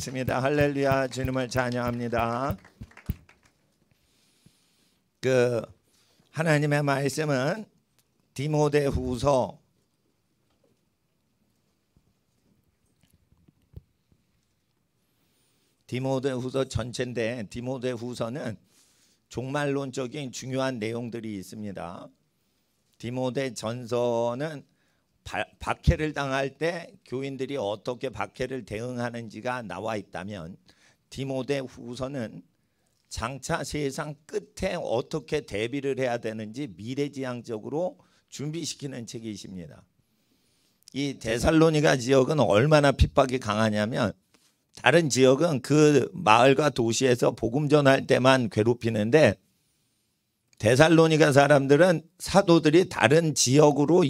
기도하겠습니다. 할렐루야. 주님을 찬양합니다. 하나님의 말씀은 디모데후서 '디모데후서 전체인데 디모데후서는 종말론적인 중요한 내용들이 있습니다. 디모데전서는 박해를 당할 때 교인들이 어떻게 박해를 대응하는지가 나와 있다면, 디모데후서는 장차 세상 끝에 어떻게 대비를 해야 되는지 미래지향적으로 준비시키는 책이십니다. 이 데살로니가 지역은 얼마나 핍박이 강하냐면, 다른 지역은 그 마을과 도시에서 복음 전할 때만 괴롭히는데, 데살로니가 사람들은 사도들이 다른 지역으로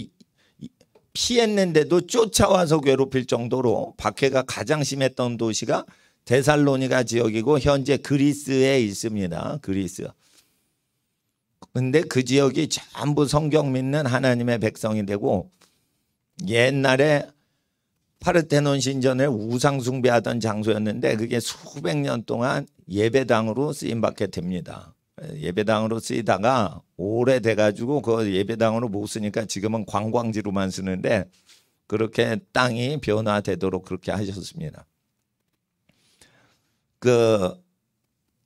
피했는데도 쫓아와서 괴롭힐 정도로 박해가 가장 심했던 도시가 데살로니가 지역이고, 현재 그리스에 있습니다. 그리스. 근데 그 지역이 전부 성경 믿는 하나님의 백성이 되고, 옛날에 파르테논 신전을 우상 숭배하던 장소였는데 그게 수백 년 동안 예배당으로 쓰임받게 됩니다. 예배당으로 쓰이다가 오래돼 가지고 그 예배당으로 못 쓰니까 지금은 관광지로만 쓰는데, 그렇게 땅이 변화되도록 그렇게 하셨습니다.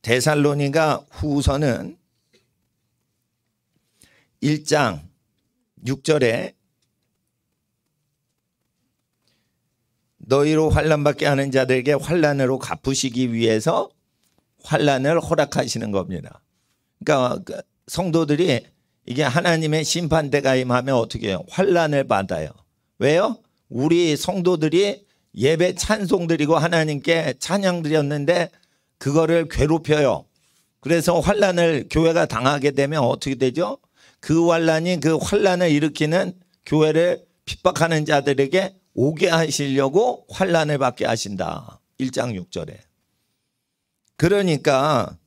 데살로니가 후서는 1장 6절에 너희로 환난받게 하는 자들에게 환난으로 갚으시기 위해서 환난을 허락하시는 겁니다. 그러니까 성도들이 이게 하나님의 심판대가 임하면 어떻게 해요? 환난을 받아요. 왜요? 우리 성도들이 예배 찬송 드리고 하나님께 찬양 드렸는데 그거를 괴롭혀요. 그래서 환난을 교회가 당하게 되면 어떻게 되죠? 그 환난을 일으키는 교회를 핍박하는 자들에게 오게 하시려고 환난을 받게 하신다. 1장 6절에. 그러니까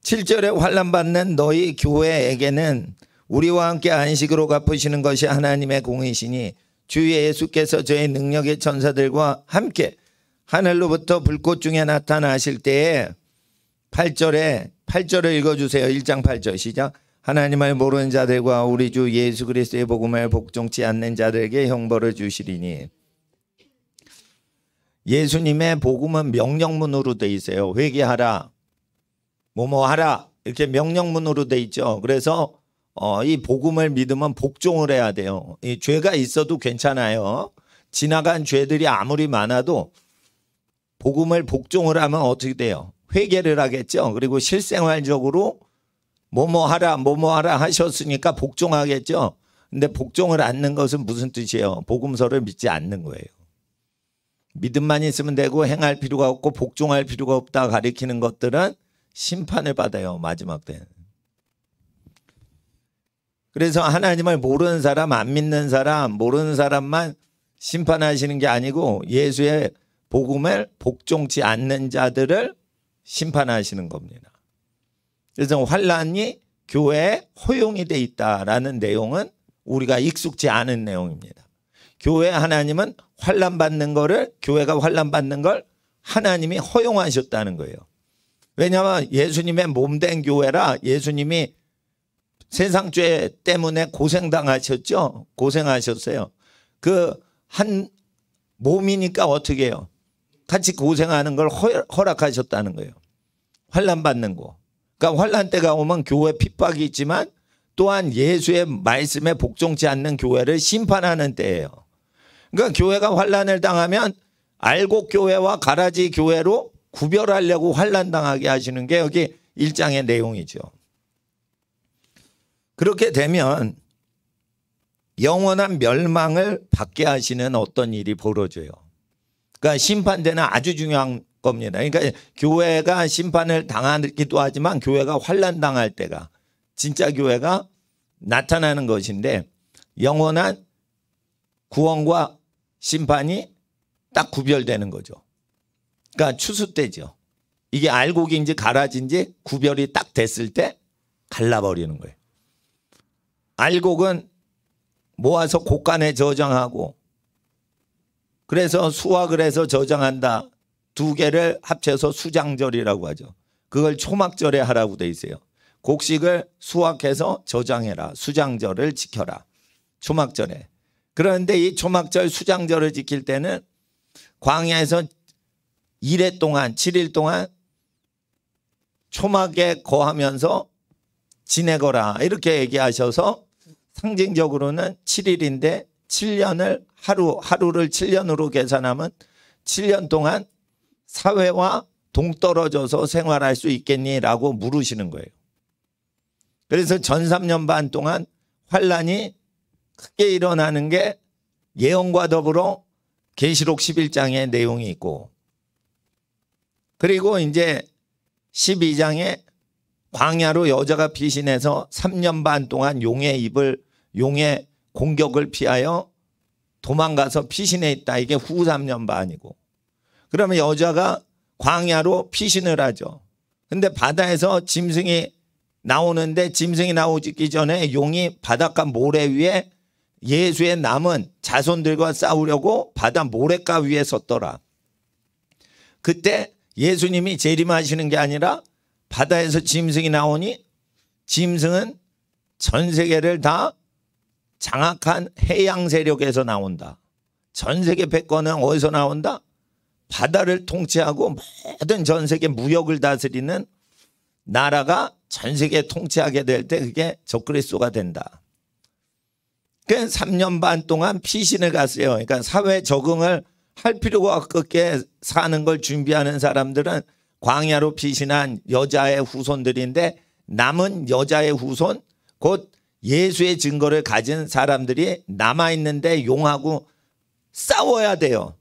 7절에 환난 받는 너희 교회에게는 우리와 함께 안식으로 갚으시는 것이 하나님의 공이시니 주 예수께서 저의 능력의 천사들과 함께 하늘로부터 불꽃 중에 나타나실 때에 8절을 읽어주세요. 1장 8절 시작. 하나님을 모르는 자들과 우리 주 예수 그리스도의 복음을 복종치 않는 자들에게 형벌을 주시리니. 예수님의 복음은 명령문으로 돼 있어요. 회개하라, 뭐뭐하라, 이렇게 명령문으로 돼 있죠. 그래서 이 복음을 믿으면 복종을 해야 돼요. 이 죄가 있어도 괜찮아요. 지나간 죄들이 아무리 많아도 복음을 복종을 하면 어떻게 돼요? 회개를 하겠죠. 그리고 실생활적으로 뭐뭐하라 하셨으니까 복종하겠죠. 근데 복종을 않는 것은 무슨 뜻이에요? 복음서를 믿지 않는 거예요. 믿음만 있으면 되고 행할 필요가 없고 복종할 필요가 없다 가리키는 것들은 심판을 받아요. 마지막 때는. 그래서 하나님을 모르는 사람, 안 믿는 사람, 모르는 사람만 심판하시는 게 아니고 예수의 복음을 복종치 않는 자들을 심판하시는 겁니다. 그래서 환난이 교회에 허용이 돼 있다라는 내용은 우리가 익숙지 않은 내용입니다. 교회 하나님은 환난 받는 거를, 교회가 환난 받는 걸 하나님이 허용하셨다는 거예요. 왜냐하면 예수님의 몸된 교회라 예수님이 세상 죄 때문에 고생당하셨죠. 고생하셨어요. 그 한 몸이니까 어떻게 해요? 같이 고생하는 걸 허락하셨다는 거예요. 환난 받는 거. 그러니까 환난 때가 오면 교회 핍박이 있지만 또한 예수의 말씀에 복종치 않는 교회를 심판하는 때예요. 그러니까 교회가 환난을 당하면 알곡 교회와 가라지 교회로 구별하려고 환난 당하게 하시는 게 여기 1장의 내용이죠. 그렇게 되면 영원한 멸망을 받게 하시는 어떤 일이 벌어져요. 그러니까 심판대는 아주 중요한 겁니다. 그러니까 교회가 심판을 당하기도 하지만 교회가 환난 당할 때가 진짜 교회가 나타나는 것인데, 영원한 구원과 심판이 딱 구별되는 거죠. 그러니까 추수 때죠. 이게 알곡인지 가라지인지 구별이 딱 됐을 때 갈라버리는 거예요. 알곡은 모아서 곡간에 저장하고, 그래서 수확을 해서 저장한다. 두 개를 합쳐서 수장절이라고 하죠. 그걸 초막절에 하라고 돼 있어요. 곡식을 수확해서 저장해라. 수장절을 지켜라. 초막절에. 그런데 이 초막절 수장절을 지킬 때는 광야에서 1회 동안 7일 동안 초막에 거하면서 지내거라 이렇게 얘기하셔서 상징적으로는 7일인데 7년을 하루를 7년으로 계산하면 7년 동안 사회와 동떨어져서 생활할 수 있겠니라고 물으시는 거예요. 그래서 전 3년 반 동안 환란이 크게 일어나는 게 예언과 더불어 계시록 11장의 내용이 있고, 그리고 이제 12장에 광야로 여자가 피신해서 3년 반 동안 용의 공격을 피하여 도망가서 피신해 있다. 이게 후 3년 반이고, 그러면 여자가 광야로 피신을 하죠. 근데 바다에서 짐승이 나오는데 짐승이 나오기 전에 용이 바닷가 모래 위에 예수의 남은 자손들과 싸우려고 바다 모래가 위에 섰더라. 그때 예수님이 재림하시는 게 아니라 바다에서 짐승이 나오니 짐승은 전 세계를 다 장악한 해양 세력에서 나온다. 전 세계 패권은 어디서 나온다? 바다를 통치하고 모든 전 세계 무역을 다스리는 나라가 전 세계 통치하게 될 때 그게 적그리스도가 된다. 그 3년 반 동안 피신을 갔어요. 그러니까 사회 적응을 할 필요가 없게 사는 걸 준비하는 사람들은 광야로 피신한 여자의 후손들인데, 남은 여자의 후손 곧 예수의 증거를 가진 사람들이 남아있는데 용하고 싸워야 돼요.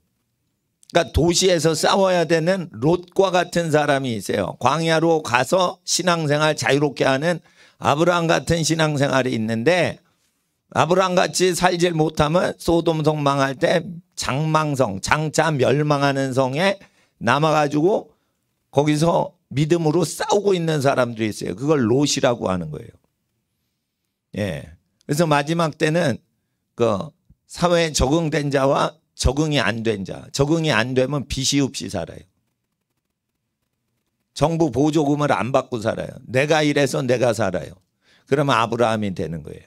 그러니까 도시에서 싸워야 되는 롯과 같은 사람이 있어요. 광야로 가서 신앙생활 자유롭게 하는 아브라함 같은 신앙생활이 있는데, 아브라함 같이 살질 못하면 소돔성 망할 때 장망성, 장차 멸망하는 성에 남아가지고 거기서 믿음으로 싸우고 있는 사람들이 있어요. 그걸 롯이라고 하는 거예요. 예. 그래서 마지막 때는 그 사회에 적응된 자와 적응이 안 된 자, 적응이 안 되면 빚이 없이 살아요. 정부 보조금을 안 받고 살아요. 내가 일해서 내가 살아요. 그러면 아브라함이 되는 거예요.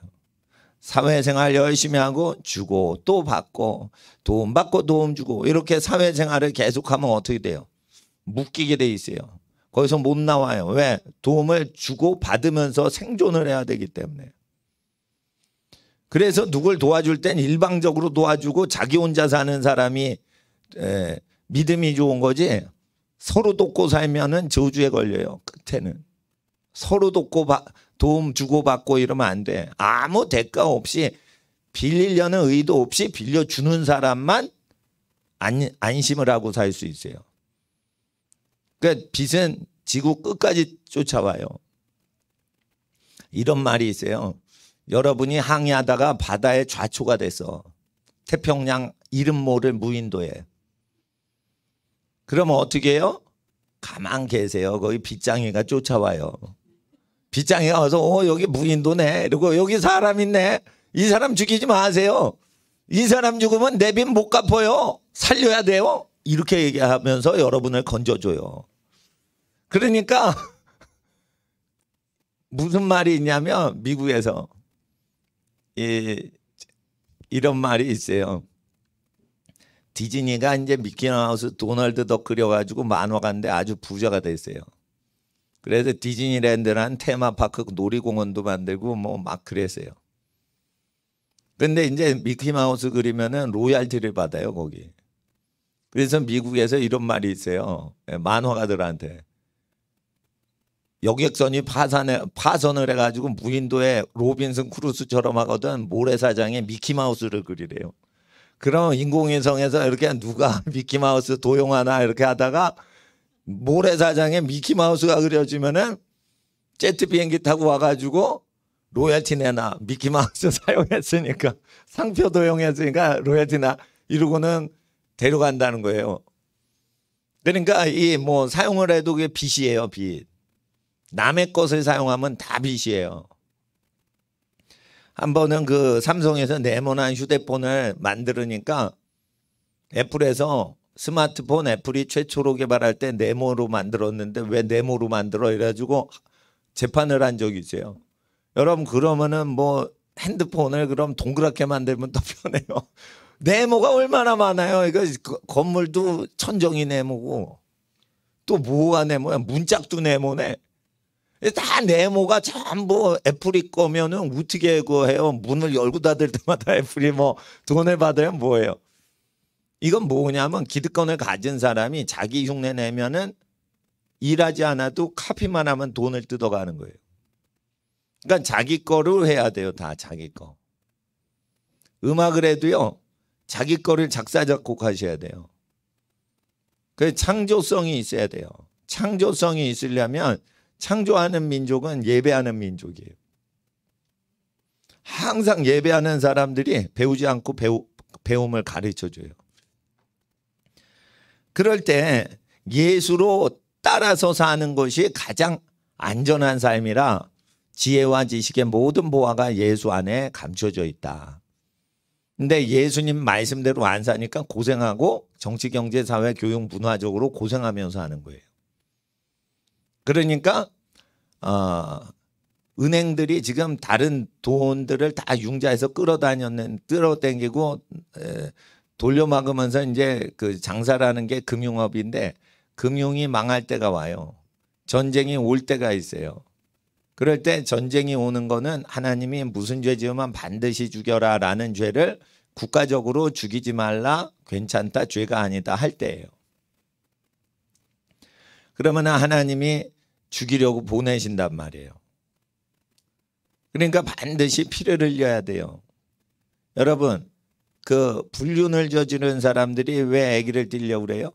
사회생활 열심히 하고 주고 또 받고 도움 받고 도움 주고 이렇게 사회생활을 계속하면 어떻게 돼요? 묶이게 돼 있어요. 거기서 못 나와요. 왜? 도움을 주고 받으면서 생존을 해야 되기 때문에. 그래서 누굴 도와줄 땐 일방적으로 도와주고 자기 혼자 사는 사람이 믿음이 좋은 거지, 서로 돕고 살면은 저주에 걸려요. 끝에는. 서로 돕고 도움 주고받고 이러면 안 돼. 아무 대가 없이 빌리려는 의도 없이 빌려주는 사람만 안심을 하고 살 수 있어요. 그러니까 빚은 지구 끝까지 쫓아와요. 이런 말이 있어요. 여러분이 항해하다가 바다에 좌초가 됐어. 태평양 이름 모를 무인도에. 그러면 어떻게 해요? 가만 계세요. 거기 빗장이가 쫓아와요. 빗장이가 와서 여기 무인도네. 그리고 여기 사람 있네. 이 사람 죽이지 마세요. 이 사람 죽으면 내 빚 못 갚아요. 살려야 돼요. 이렇게 얘기하면서 여러분을 건져줘요. 그러니까 무슨 말이 있냐면 미국에서 이런 말이 있어요. 디즈니가 이제 미키마우스 도널드 덕 그려가지고 만화가인데 아주 부자가 됐어요. 그래서 디즈니랜드라는 테마파크 놀이공원도 만들고 뭐 막 그랬어요. 근데 이제 미키마우스 그리면은 로얄티를 받아요, 거기. 그래서 미국에서 이런 말이 있어요. 만화가들한테. 여객선이 파선을 해가지고 무인도에 로빈슨 크루소처럼 하거든 모래사장에 미키마우스를 그리래요. 그럼 인공위성에서 이렇게 누가 미키마우스 도용하나 이렇게 하다가 모래사장에 미키마우스가 그려지면은 제트 비행기 타고 와가지고 로열티 내나, 미키마우스 사용했으니까 상표 도용했으니까 로열티나 이러고는 데려간다는 거예요. 그러니까 이 뭐 사용을 해도 그게 빚이에요, 빚. 남의 것을 사용하면 다 빚이에요. 한 번은 그 삼성에서 네모난 휴대폰을 만들으니까 애플에서 스마트폰 애플이 최초로 개발할 때 네모로 만들었는데 왜 네모로 만들어 이래가지고 재판을 한 적이 있어요. 여러분 그러면은 뭐 핸드폰을 그럼 동그랗게 만들면 더 편해요. 네모가 얼마나 많아요. 이거 건물도 천정이 네모고 또 뭐가 네모야? 문짝도 네모네. 다 네모가 전부 애플이 거면은 어떻게 그거 해요? 문을 열고 닫을 때마다 애플이 뭐 돈을 받아요? 뭐예요? 이건 뭐냐면 기득권을 가진 사람이 자기 흉내 내면은 일하지 않아도 카피만 하면 돈을 뜯어가는 거예요. 그러니까 자기 거를 해야 돼요. 다 자기 거. 음악을 해도요. 자기 거를 작사 작곡하셔야 돼요. 그 창조성이 있어야 돼요. 창조성이 있으려면 창조하는 민족은 예배하는 민족이에요. 항상 예배하는 사람들이 배우지 않고 배움을 가르쳐줘요. 그럴 때 예수로 따라서 사는 것이 가장 안전한 삶이라 지혜와 지식의 모든 보화가 예수 안에 감춰져 있다. 근데 예수님 말씀대로 안 사니까 고생하고 정치, 경제, 사회, 교육, 문화적으로 고생하면서 하는 거예요. 그러니까 은행들이 지금 다른 돈들을 다 융자해서 끌어당기고 돌려막으면서 이제 그 장사라는 게 금융업인데 금융이 망할 때가 와요. 전쟁이 올 때가 있어요. 그럴 때 전쟁이 오는 거는 하나님이 무슨 죄 지으면 반드시 죽여라 라는 죄를 국가적으로 죽이지 말라, 괜찮다, 죄가 아니다 할 때예요. 그러면 하나님이 죽이려고 보내신단 말이에요. 그러니까 반드시 피를 흘려야 돼요. 여러분 그 불륜을 저지른 사람들이 왜 아기를 띠려고 그래요?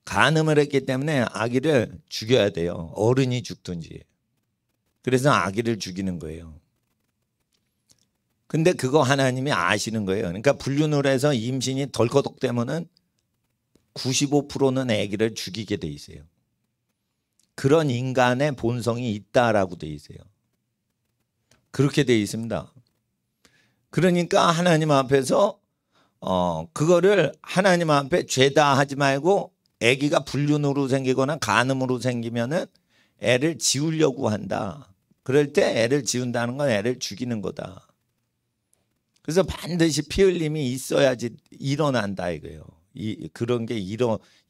간음을 했기 때문에 아기를 죽여야 돼요. 어른이 죽든지. 그래서 아기를 죽이는 거예요. 근데 그거 하나님이 아시는 거예요. 그러니까 불륜을 해서 임신이 덜커덕되면은 95%는 아기를 죽이게 돼 있어요. 그런 인간의 본성이 있다라고 돼 있어요. 그렇게 돼 있습니다. 그러니까 하나님 앞에서 그거를 하나님 앞에 죄다 하지 말고 아기가 불륜으로 생기거나 간음으로 생기면은 애를 지우려고 한다. 그럴 때 애를 지운다는 건 애를 죽이는 거다. 그래서 반드시 피 흘림이 있어야지 일어난다 이거예요. 그런 게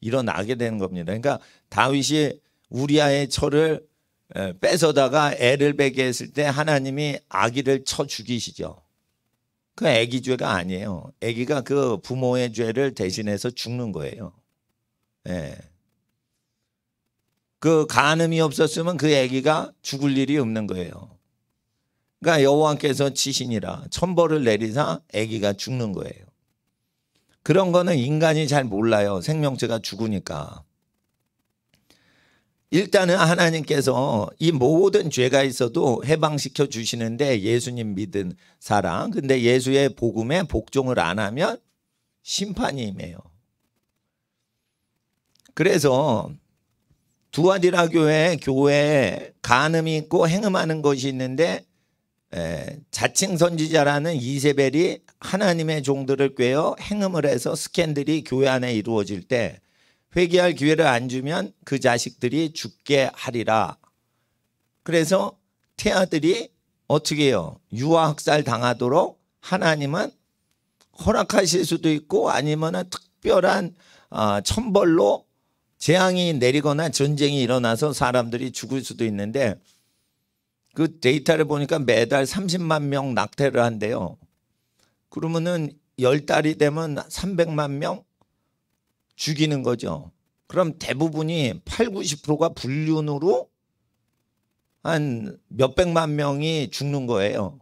일어나게 되는 겁니다. 그러니까 다윗이 우리아의 철을 뺏어다가 애를 베게 했을 때 하나님이 아기를 쳐 죽이시죠. 그 아기 죄가 아니에요. 아기가 그 부모의 죄를 대신해서 죽는 거예요. 예. 그 간음이 없었으면 그 아기가 죽을 일이 없는 거예요. 그러니까 여호와께서 치시니라 천벌을 내리사 아기가 죽는 거예요. 그런 거는 인간이 잘 몰라요. 생명체가 죽으니까. 일단은 하나님께서 이 모든 죄가 있어도 해방시켜 주시는데 예수님 믿은 사람, 근데 예수의 복음에 복종을 안 하면 심판이 임해요. 그래서 두아디라 교회에 간음이 있고 행음하는 것이 있는데 자칭 선지자라는 이세벨이 하나님의 종들을 꿰어 행음을 해서 스캔들이 교회 안에 이루어질 때 회개할 기회를 안 주면 그 자식들이 죽게 하리라. 그래서 태아들이 어떻게 해요? 유아학살 당하도록 하나님은 허락하실 수도 있고 아니면 특별한 천벌로 재앙이 내리거나 전쟁이 일어나서 사람들이 죽을 수도 있는데 그 데이터를 보니까 매달 30만 명 낙태를 한대요. 그러면은 10달이 되면 300만 명 죽이는 거죠. 그럼 대부분이 8, 90%가 불륜으로 한 몇백만 명이 죽는 거예요.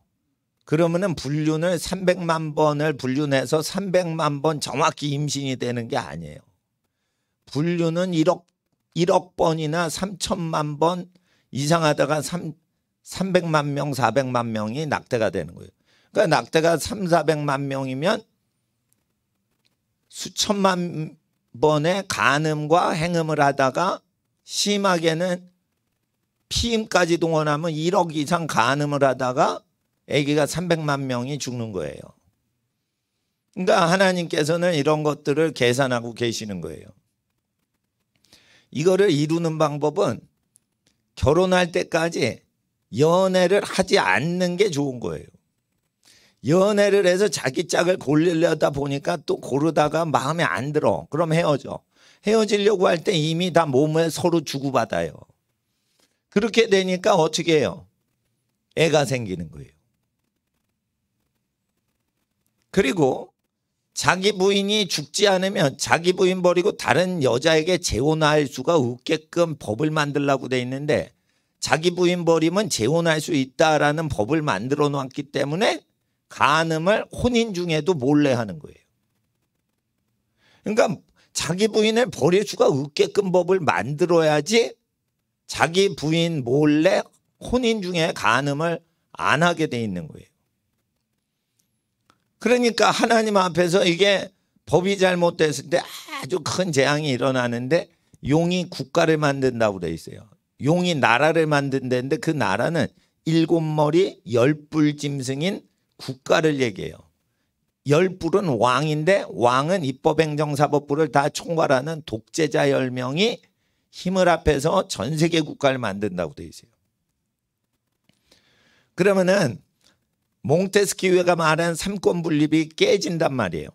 그러면은 불륜을 300만 번을 불륜해서 300만 번 정확히 임신이 되는 게 아니에요. 불륜은 1억 번이나 3천만 번 이상하다가 300만 명, 400만 명이 낙태가 되는 거예요. 그러니까 낙태가 3, 400만 명이면 수천만 번의 간음과 행음을 하다가 심하게는 피임까지 동원하면 1억 이상 간음을 하다가 아기가 300만 명이 죽는 거예요. 그러니까 하나님께서는 이런 것들을 계산하고 계시는 거예요. 이거를 이루는 방법은 결혼할 때까지 연애를 하지 않는 게 좋은 거예요. 연애를 해서 자기 짝을 고르려다 보니까 또 고르다가 마음에 안 들어. 그럼 헤어져. 헤어지려고 할 때 이미 다 몸을 서로 주고받아요. 그렇게 되니까 어떻게 해요? 애가 생기는 거예요. 그리고 자기 부인이 죽지 않으면 자기 부인 버리고 다른 여자에게 재혼할 수가 없게끔 법을 만들려고 돼 있는데, 자기 부인 버리면 재혼할 수 있다라는 법을 만들어 놨기 때문에 간음을 혼인 중에도 몰래 하는 거예요. 그러니까 자기 부인을 버릴 수가 없게끔 법을 만들어야지 자기 부인 몰래 혼인 중에 간음을 안 하게 돼 있는 거예요. 그러니까 하나님 앞에서 이게 법이 잘못됐을 때 아주 큰 재앙이 일어나는데, 용이 국가를 만든다고 돼 있어요. 용이 나라를 만든다는데 그 나라는 7머리 10뿔 짐승인 국가를 얘기해요. 10뿔은 왕인데, 왕은 입법행정사법부를 다 총괄하는 독재자 10명이 힘을 합해서 전 세계 국가를 만든다고 돼 있어요. 그러면은 몽테스키우가 말한 삼권 분립이 깨진단 말이에요.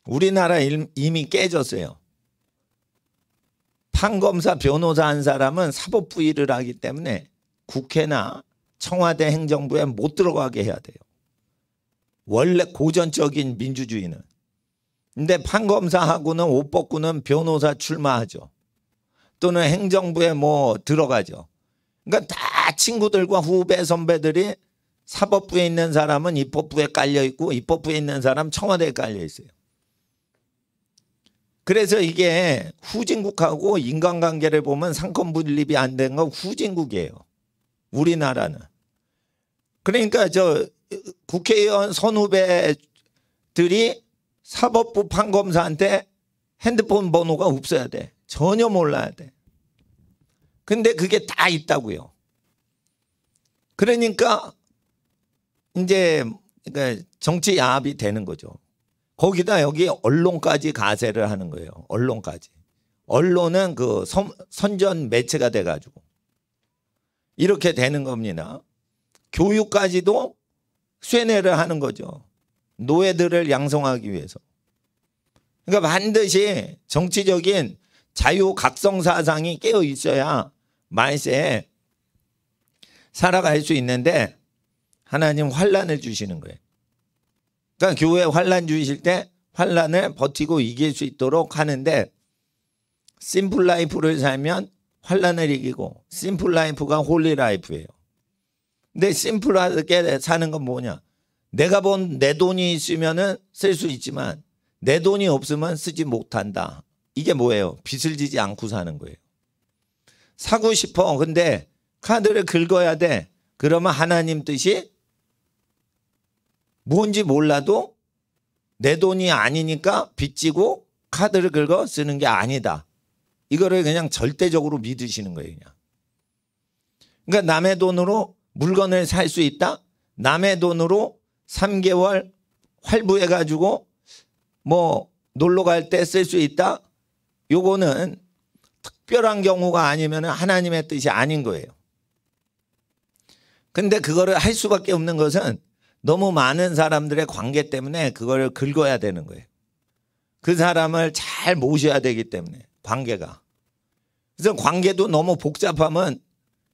우리나라 이미 깨졌어요. 판검사, 변호사 한 사람은 사법부 일을 하기 때문에 국회나 청와대 행정부에 못 들어가게 해야 돼요. 원래 고전적인 민주주의는. 근데 판검사하고는 옷 벗고는 변호사 출마하죠. 또는 행정부에 뭐 들어가죠. 그러니까 다 친구들과 후배 선배들이 사법부에 있는 사람은 입법부에 깔려 있고, 입법부에 있는 사람 청와대에 깔려 있어요. 그래서 이게 후진국하고 인간관계를 보면 상권 분립이 안 된 건 후진국이에요. 우리나라는. 그러니까 저 국회의원 선후배들이 사법부 판검사한테 핸드폰 번호가 없어야 돼. 전혀 몰라야 돼. 근데 그게 다 있다고요. 그러니까 이제 정치 야합이 되는 거죠. 거기다 여기 언론까지 가세를 하는 거예요. 언론까지. 언론은 그 선전 매체가 돼가지고 이렇게 되는 겁니다. 교육까지도 쇠뇌를 하는 거죠. 노예들을 양성하기 위해서. 그러니까 반드시 정치적인 자유각성사상이 깨어 있어야 말세에 살아갈 수 있는데, 하나님 환란을 주시는 거예요. 그러니까 교회에 환란 주실 때 환란을 버티고 이길 수 있도록 하는데, 심플 라이프를 살면 환란을 이기고, 심플 라이프가 홀리 라이프예요. 근데 심플하게 사는 건 뭐냐? 내가 번 내 돈이 있으면은 쓸 수 있지만 내 돈이 없으면 쓰지 못한다. 이게 뭐예요? 빚을 지지 않고 사는 거예요. 사고 싶어. 근데 카드를 긁어야 돼. 그러면 하나님 뜻이 뭔지 몰라도 내 돈이 아니니까 빚지고 카드를 긁어 쓰는 게 아니다. 이거를 그냥 절대적으로 믿으시는 거예요. 그냥. 그러니까 남의 돈으로 물건을 살 수 있다. 남의 돈으로 3개월 활부해 가지고 뭐 놀러 갈 때 쓸 수 있다. 요거는 특별한 경우가 아니면 하나님의 뜻이 아닌 거예요. 근데 그거를 할 수밖에 없는 것은 너무 많은 사람들의 관계 때문에 그거를 긁어야 되는 거예요. 그 사람을 잘 모셔야 되기 때문에, 관계가. 그래서 관계도 너무 복잡하면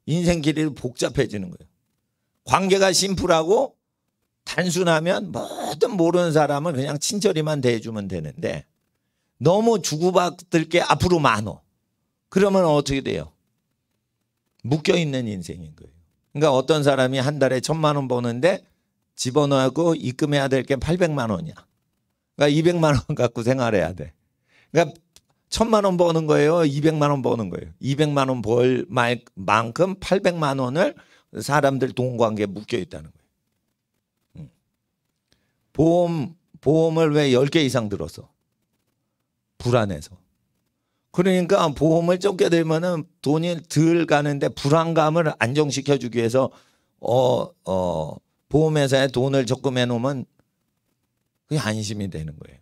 인생길이 복잡해지는 거예요. 관계가 심플하고 단순하면 뭐든 모르는 사람은 그냥 친절히만 대해주면 되는데, 너무 주고받을 게 앞으로 많어. 그러면 어떻게 돼요? 묶여있는 인생인 거예요. 그러니까 어떤 사람이 한 달에 1,000만 원 버는데 집어넣고 입금해야 될 게 800만 원이야. 그러니까 200만 원 갖고 생활해야 돼. 그러니까 1,000만 원 버는 거예요? 200만 원 버는 거예요? 200만 원 벌 만큼 800만 원을 사람들 돈 관계에 묶여있다는 거예요. 보험을 왜 10개 이상 들었어? 불안해서. 그러니까 보험을 적게 들면은 돈이 덜 가는데 불안감을 안정시켜주기 위해서 보험회사에 돈을 적금해 놓으면 그게 안심이 되는 거예요.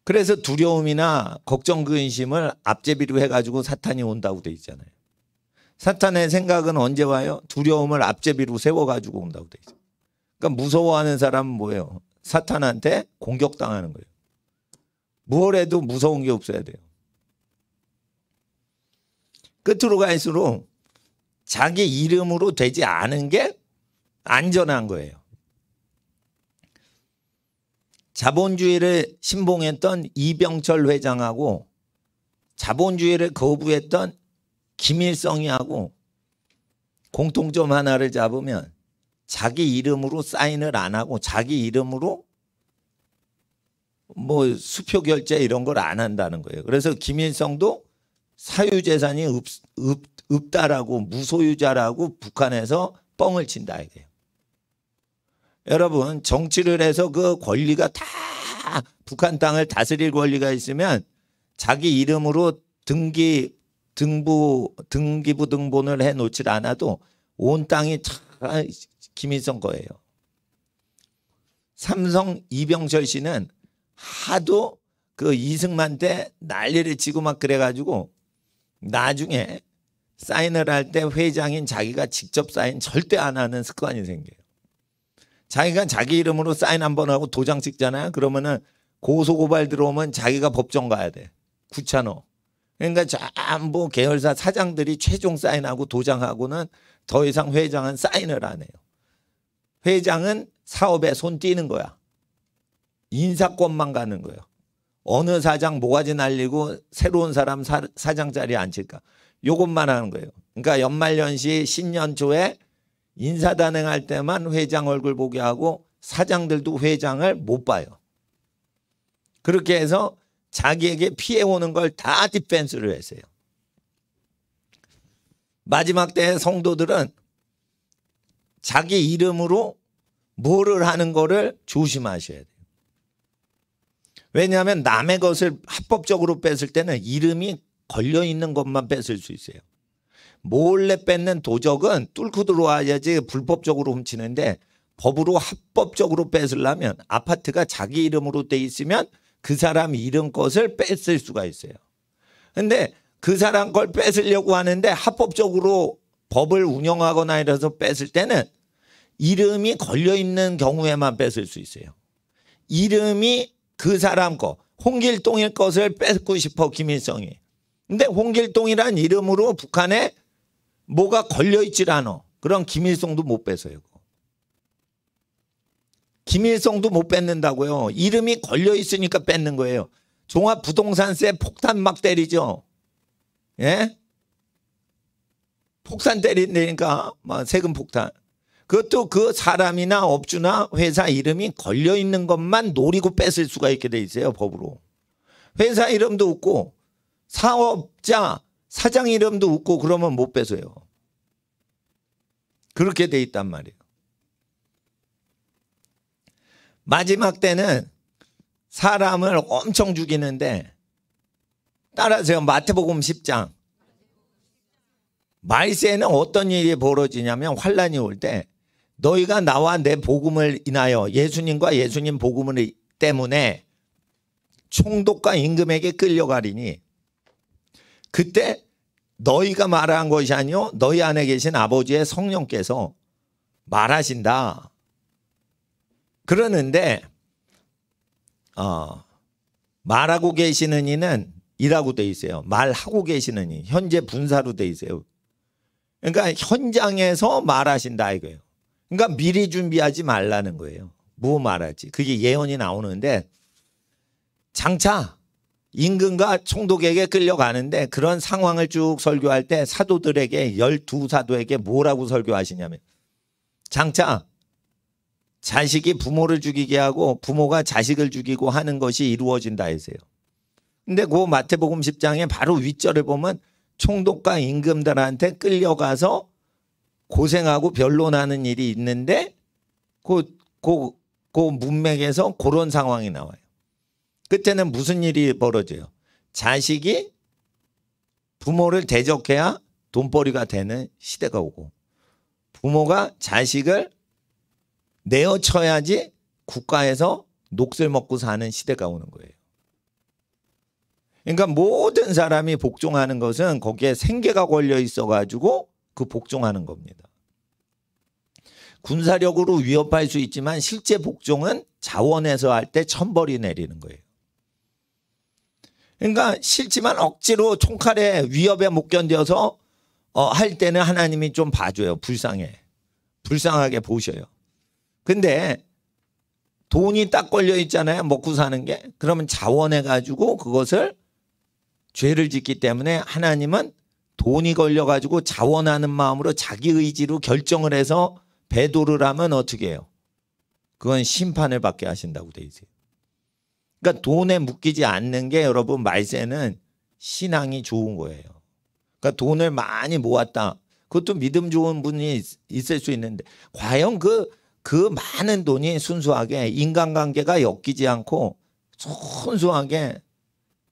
그래서 두려움이나 걱정, 근심을 앞제비로 해가지고 사탄이 온다고 돼 있잖아요. 사탄의 생각은 언제 와요? 두려움을 앞제비로 세워가지고 온다고 돼 있어요. 그러니까 무서워하는 사람은 뭐예요? 사탄한테 공격당하는 거예요. 뭘 해도 무서운 게 없어야 돼요. 끝으로 갈수록 자기 이름으로 되지 않은 게 안전한 거예요. 자본주의를 신봉했던 이병철 회장하고 자본주의를 거부했던 김일성이하고 공통점 하나를 잡으면 자기 이름으로 사인을 안 하고 자기 이름으로 뭐 수표 결제 이런 걸 안 한다는 거예요. 그래서 김일성도 사유재산이 없다라고 무소유자라고 북한에서 뻥을 친다 이게요. 여러분 정치를 해서 그 권리가 다 북한 땅을 다스릴 권리가 있으면 자기 이름으로 등기부 등본을 해놓질 않아도 온 땅이 다 김일성 거예요. 삼성 이병철 씨는 하도 그 이승만 때 난리를 치고 막 그래가지고 나중에 사인을 할 때 회장인 자기가 직접 사인 절대 안 하는 습관이 생겨요. 자기가 자기 이름으로 사인 한번 하고 도장 찍잖아요. 그러면은 고소고발 들어오면 자기가 법정 가야 돼. 귀찮아. 그러니까 전부 계열사 사장들이 최종 사인하고 도장하고는 더 이상 회장은 사인을 안 해요. 회장은 사업에 손 띄는 거야. 인사권만 가는 거예요. 어느 사장 모가지 날리고 새로운 사람 사장 자리에 앉힐까. 요것만 하는 거예요. 그러니까 연말연시 신년 초에 인사단행할 때만 회장 얼굴 보게 하고 사장들도 회장을 못 봐요. 그렇게 해서 자기에게 피해 오는 걸 다 디펜스를 했어요. 마지막 때 성도들은 자기 이름으로 뭐를 하는 거를 조심하셔야 돼요. 왜냐하면 남의 것을 합법적으로 뺏을 때는 이름이 걸려있는 것만 뺏을 수 있어요. 몰래 뺏는 도적은 뚫고 들어와야지 불법적으로 훔치는데 법으로 합법적으로 뺏으려면 아파트가 자기 이름으로 돼 있으면 그 사람 이름 것을 뺏을 수가 있어요. 그런데 그 사람 걸 뺏으려고 하는데 합법적으로 법을 운영하거나 이래서 뺏을 때는 이름이 걸려있는 경우에만 뺏을 수 있어요. 이름이 그 사람 거, 홍길동의 것을 뺏고 싶어 김일성이. 근데 홍길동이란 이름으로 북한에 뭐가 걸려있질 않아. 그럼 김일성도 못 뺏어요. 김일성도 못 뺏는다고요. 이름이 걸려있으니까 뺏는 거예요. 종합부동산세 폭탄 막 때리죠. 예? 폭탄 때린다니까 막 세금 폭탄. 그것도 그 사람이나 업주나 회사 이름이 걸려있는 것만 노리고 뺏을 수가 있게 돼 있어요. 법으로. 회사 이름도 없고 사업자 사장 이름도 없고 그러면 못 뺏어요. 그렇게 돼 있단 말이에요. 마지막 때는 사람을 엄청 죽이는데 따라하세요. 마태복음 10장. 말세에는 어떤 일이 벌어지냐면 환란이 올 때 너희가 나와 내 복음을 인하여 예수님과 예수님 복음을 때문에 총독과 임금에게 끌려가리니 그때 너희가 말한 것이 아니요 너희 안에 계신 아버지의 성령께서 말하신다. 그러는데 말하고 계시는 이는 이라고 돼 있어요. 말하고 계시는 이 현재 분사로 돼 있어요. 그러니까 현장에서 말하신다 이거예요. 그러니까 미리 준비하지 말라는 거예요. 뭐 말하지? 그게 예언이 나오는데 장차 임금과 총독에게 끌려가는데 그런 상황을 쭉 설교할 때 사도들에게 12사도에게 뭐라고 설교하시냐면 장차 자식이 부모를 죽이게 하고 부모가 자식을 죽이고 하는 것이 이루어진다 했어요. 근데 그 마태복음 10장에 바로 윗절을 보면 총독과 임금들한테 끌려가서 고생하고 변론하는 일이 있는데 그 문맥에서 그런 상황이 나와요. 그때는 무슨 일이 벌어져요? 자식이 부모를 대적해야 돈벌이가 되는 시대가 오고 부모가 자식을 내어쳐야지 국가에서 녹슬 먹고 사는 시대가 오는 거예요. 그러니까 모든 사람이 복종하는 것은 거기에 생계가 걸려 있어가지고 그 복종하는 겁니다. 군사력으로 위협할 수 있지만 실제 복종은 자원에서 할 때 천벌이 내리는 거예요. 그러니까 싫지만 억지로 총칼에 위협에 못 견뎌서 할 때는 하나님이 좀 봐줘요. 불쌍하게 보셔요. 근데 돈이 딱 걸려 있잖아요. 먹고 사는 게. 그러면 자원해 가지고 그것을 죄를 짓기 때문에 하나님은 돈이 걸려 가지고 자원하는 마음으로 자기 의지로 결정을 해서 배도를 하면 어떻게 해요? 그건 심판을 받게 하신다고 돼 있어요. 그러니까 돈에 묶이지 않는 게 여러분 말세는 신앙이 좋은 거예요. 그러니까 돈을 많이 모았다. 그것도 믿음 좋은 분이 있을 수 있는데 과연 그 많은 돈이 순수하게 인간관계가 엮이지 않고 순수하게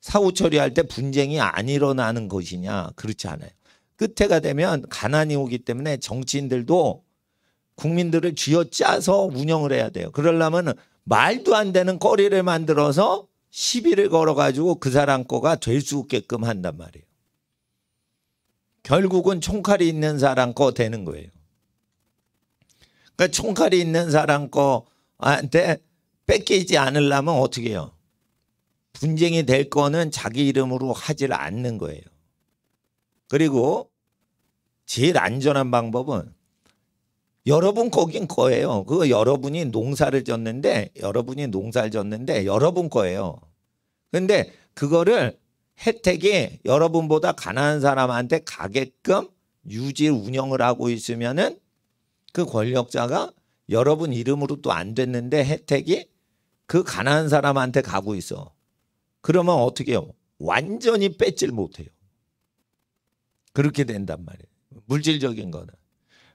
사후 처리할 때 분쟁이 안 일어나는 것이냐? 그렇지 않아요. 끝에가 되면 가난이 오기 때문에 정치인들도 국민들을 쥐어짜서 운영을 해야 돼요. 그러려면 말도 안 되는 거리를 만들어서 시비를 걸어가지고 그 사람 거가 될 수 있게끔 한단 말이에요. 결국은 총칼이 있는 사람 거 되는 거예요. 그러니까 총칼이 있는 사람 거한테 뺏기지 않으려면 어떻게 해요? 분쟁이 될 거는 자기 이름으로 하질 않는 거예요. 그리고 제일 안전한 방법은 여러분 거긴 거예요. 그거 여러분이 농사를 졌는데 여러분 거예요. 근데 그거를 혜택이 여러분보다 가난한 사람한테 가게끔 유지 운영을 하고 있으면은 그 권력자가 여러분 이름으로 또 안 됐는데 혜택이 그 가난한 사람한테 가고 있어. 그러면 어떻게 해요? 완전히 뺏질 못해요. 그렇게 된단 말이에요. 물질적인 거는.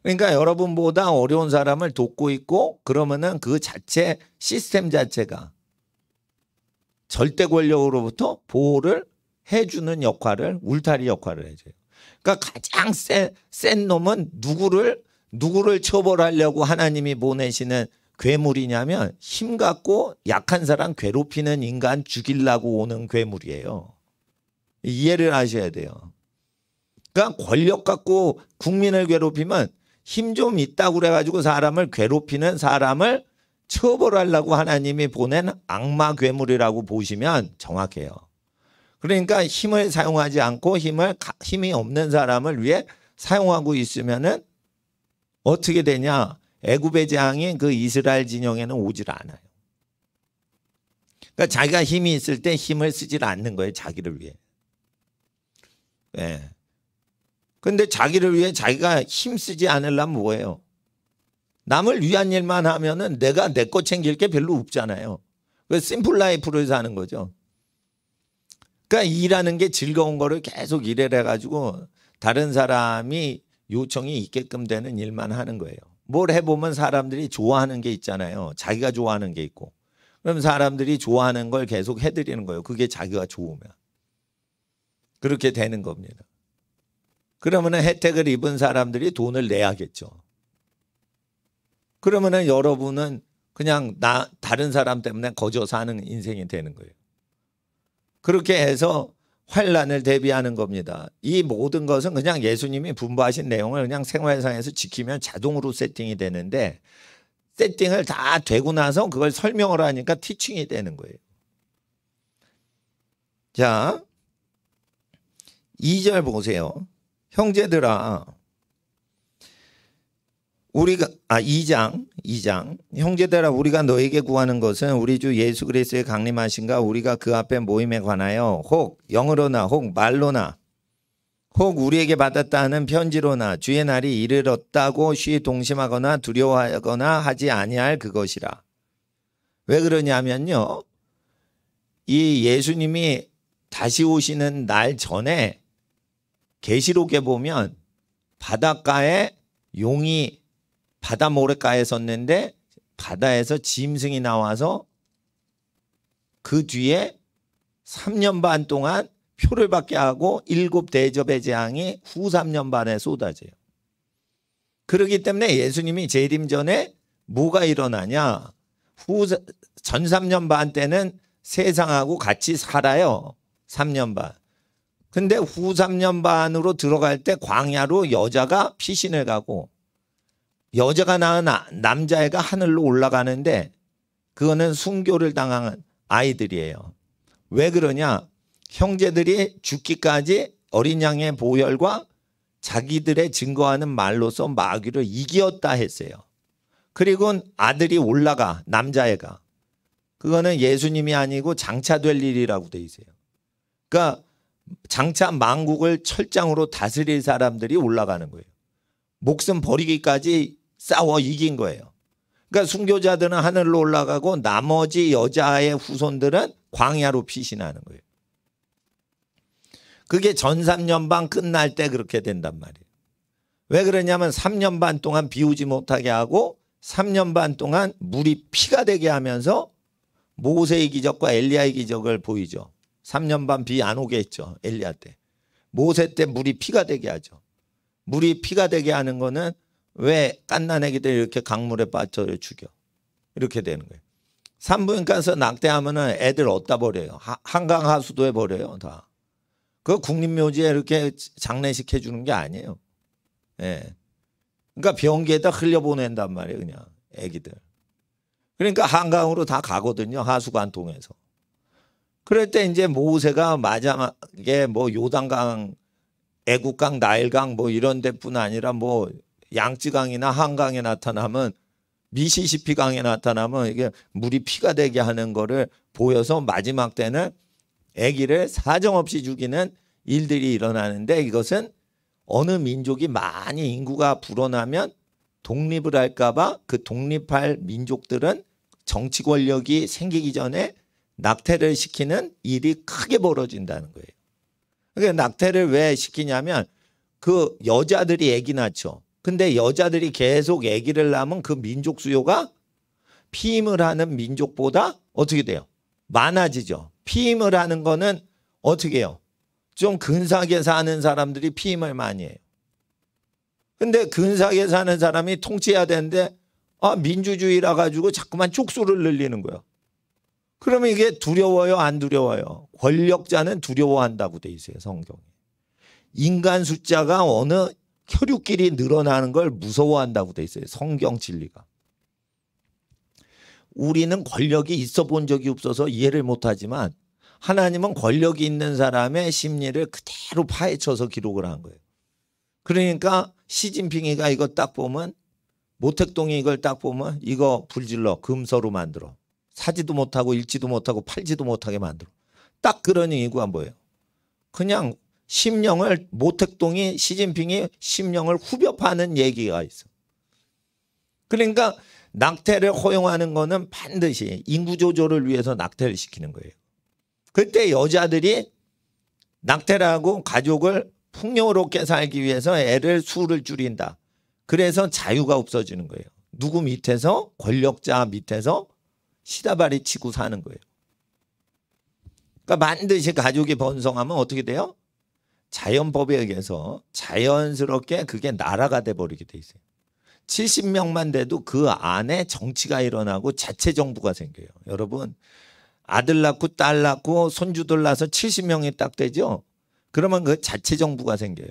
그러니까 여러분보다 어려운 사람을 돕고 있고 그러면은 그 자체 시스템 자체가 절대 권력으로부터 보호를 해주는 역할을 울타리 역할을 해줘요. 그러니까 가장 센 놈은 누구를 처벌하려고 하나님이 보내시는 괴물이냐면 힘 갖고 약한 사람 괴롭히는 인간 죽이려고 오는 괴물이에요. 이해를 하셔야 돼요. 그러니까 권력 갖고 국민을 괴롭히면 힘 좀 있다고 그래가지고 사람을 괴롭히는 사람을 처벌하려고 하나님이 보낸 악마 괴물이라고 보시면 정확해요. 그러니까 힘을 사용하지 않고 힘이 없는 사람을 위해 사용하고 있으면은 어떻게 되냐? 애굽의 재앙이 그 이스라엘 진영에는 오질 않아요. 그러니까 자기가 힘이 있을 때 힘을 쓰질 않는 거예요. 자기를 위해. 네. 근데 자기를 위해 자기가 힘 쓰지 않으려면 뭐예요? 남을 위한 일만 하면은 내가 내 거 챙길 게 별로 없잖아요. 그래서 심플 라이프를 사는 거죠. 그러니까 일하는 게 즐거운 거를 계속 일을 해가지고 다른 사람이 요청이 있게끔 되는 일만 하는 거예요. 뭘 해보면 사람들이 좋아하는 게 있잖아요. 자기가 좋아하는 게 있고. 그럼 사람들이 좋아하는 걸 계속 해드리는 거예요. 그게 자기가 좋으면. 그렇게 되는 겁니다. 그러면 혜택을 입은 사람들이 돈을 내야겠죠. 그러면 여러분은 그냥 다른 사람 때문에 거저 사는 인생이 되는 거예요. 그렇게 해서 환란을 대비하는 겁니다. 이 모든 것은 그냥 예수님이 분부하신 내용을 그냥 생활상에서 지키면 자동으로 세팅이 되는데 세팅을 다 되고 나서 그걸 설명을 하니까 티칭이 되는 거예요. 자, 2절 보세요. 형제들아, 우리가 2장 형제들아 우리가 너에게 구하는 것은 우리 주 예수 그리스도의 강림하신가 우리가 그 앞에 모임에 관하여 혹 영으로나 혹 말로나 혹 우리에게 받았다 하는 편지로나 주의 날이 이르렀다고 쉬 동심하거나 두려워하거나 하지 아니할 그것이라. 왜 그러냐면요, 이 예수님이 다시 오시는 날 전에 계시록에 보면 바닷가에 용이 바다 모래가에 섰는데 바다에서 짐승이 나와서 그 뒤에 3년 반 동안 표를 받게 하고 7 대접의 재앙이 후 3년 반에 쏟아져요. 그렇기 때문에 예수님이 재림 전에 뭐가 일어나냐? 전 3년 반 때는 세상하고 같이 살아요. 3년 반. 근데 후 3년 반으로 들어갈 때 광야로 여자가 피신을 가고 여자가 낳은 남자애가 하늘로 올라가는데 그거는 순교를 당한 아이들이에요. 왜 그러냐? 형제들이 죽기까지 어린 양의 보혈과 자기들의 증거하는 말로서 마귀를 이겼다 했어요. 그리고 아들이 올라가, 남자애가. 그거는 예수님이 아니고 장차 될 일이라고 돼 있어요. 그러니까 장차 만국을 철장으로 다스릴 사람들이 올라가는 거예요. 목숨 버리기까지 싸워 이긴 거예요. 그러니까 순교자들은 하늘로 올라가고 나머지 여자의 후손들은 광야로 피신하는 거예요. 그게 전 3년 반 끝날 때 그렇게 된단 말이에요. 왜 그러냐면 3년 반 동안 비우지 못하게 하고 3년 반 동안 물이 피가 되게 하면서 모세의 기적과 엘리야의 기적을 보이죠. 3년 반 비 안 오게 했죠. 엘리야 때. 모세 때 물이 피가 되게 하죠. 물이 피가 되게 하는 거는 왜 갓난아기들 이렇게 강물에 빠져 죽여. 이렇게 되는 거예요. 산부인과에서 낙태하면은 애들 어디다 버려요. 한강 하수도에 버려요. 다. 그 국립묘지에 이렇게 장례식 해주는 게 아니에요. 예. 그러니까 변기에다 흘려보낸단 말이에요. 그냥 애기들. 그러니까 한강으로 다 가거든요. 하수관 통해서. 그럴 때 이제 모세가 마지막에 뭐 요단강, 애국강, 나일강 뭐 이런 데뿐 아니라 뭐 양쯔강이나 한강에 나타나면 미시시피 강에 나타나면 이게 물이 피가 되게 하는 거를 보여서 마지막 때는 아기를 사정없이 죽이는 일들이 일어나는데 이것은 어느 민족이 많이 인구가 불어나면 독립을 할까 봐 그 독립할 민족들은 정치 권력이 생기기 전에 낙태를 시키는 일이 크게 벌어진다는 거예요. 그러니까 낙태를 왜 시키냐면 그 여자들이 아기 낳죠. 근데 여자들이 계속 아기를 낳으면 그 민족 수요가 피임을 하는 민족보다 어떻게 돼요? 많아지죠. 피임을 하는 거는 어떻게 해요? 좀 근사하게 사는 사람들이 피임을 많이 해요. 근데 근사하게 사는 사람이 통치해야 되는데 민주주의라 가지고 자꾸만 쪽수를 늘리는 거예요. 그러면 이게 두려워요? 안 두려워요? 권력자는 두려워한다고 돼 있어요. 성경에. 인간 숫자가 어느 혈육끼리 늘어나는 걸 무서워한다고 돼 있어요. 성경 진리가. 우리는 권력이 있어 본 적이 없어서 이해를 못하지만 하나님은 권력이 있는 사람의 심리를 그대로 파헤쳐서 기록을 한 거예요. 그러니까 시진핑이가 이거 딱 보면 모택동이 이걸 딱 보면 이거 불질러 금서로 만들어. 사지도 못하고 읽지도 못하고 팔지도 못하게 만들어. 딱 그런 이유가 뭐예요? 그냥 심령을 모택동이 시진핑이 심령을 후벼 파는 얘기가 있어. 그러니까 낙태를 허용하는 거는 반드시 인구 조절을 위해서 낙태를 시키는 거예요. 그때 여자들이 낙태를 하고 가족을 풍요롭게 살기 위해서 애를 수를 줄인다. 그래서 자유가 없어지는 거예요. 누구 밑에서 권력자 밑에서 시다발이 치고 사는 거예요. 그러니까 반드시 가족이 번성하면 어떻게 돼요? 자연법에 의해서 자연스럽게 그게 나라가 돼버리게 돼 있어요. 70명만 돼도 그 안에 정치가 일어나고 자체 정부가 생겨요. 여러분 아들 낳고 딸 낳고 손주들 낳아서 70명이 딱 되죠. 그러면 그 자체 정부가 생겨요.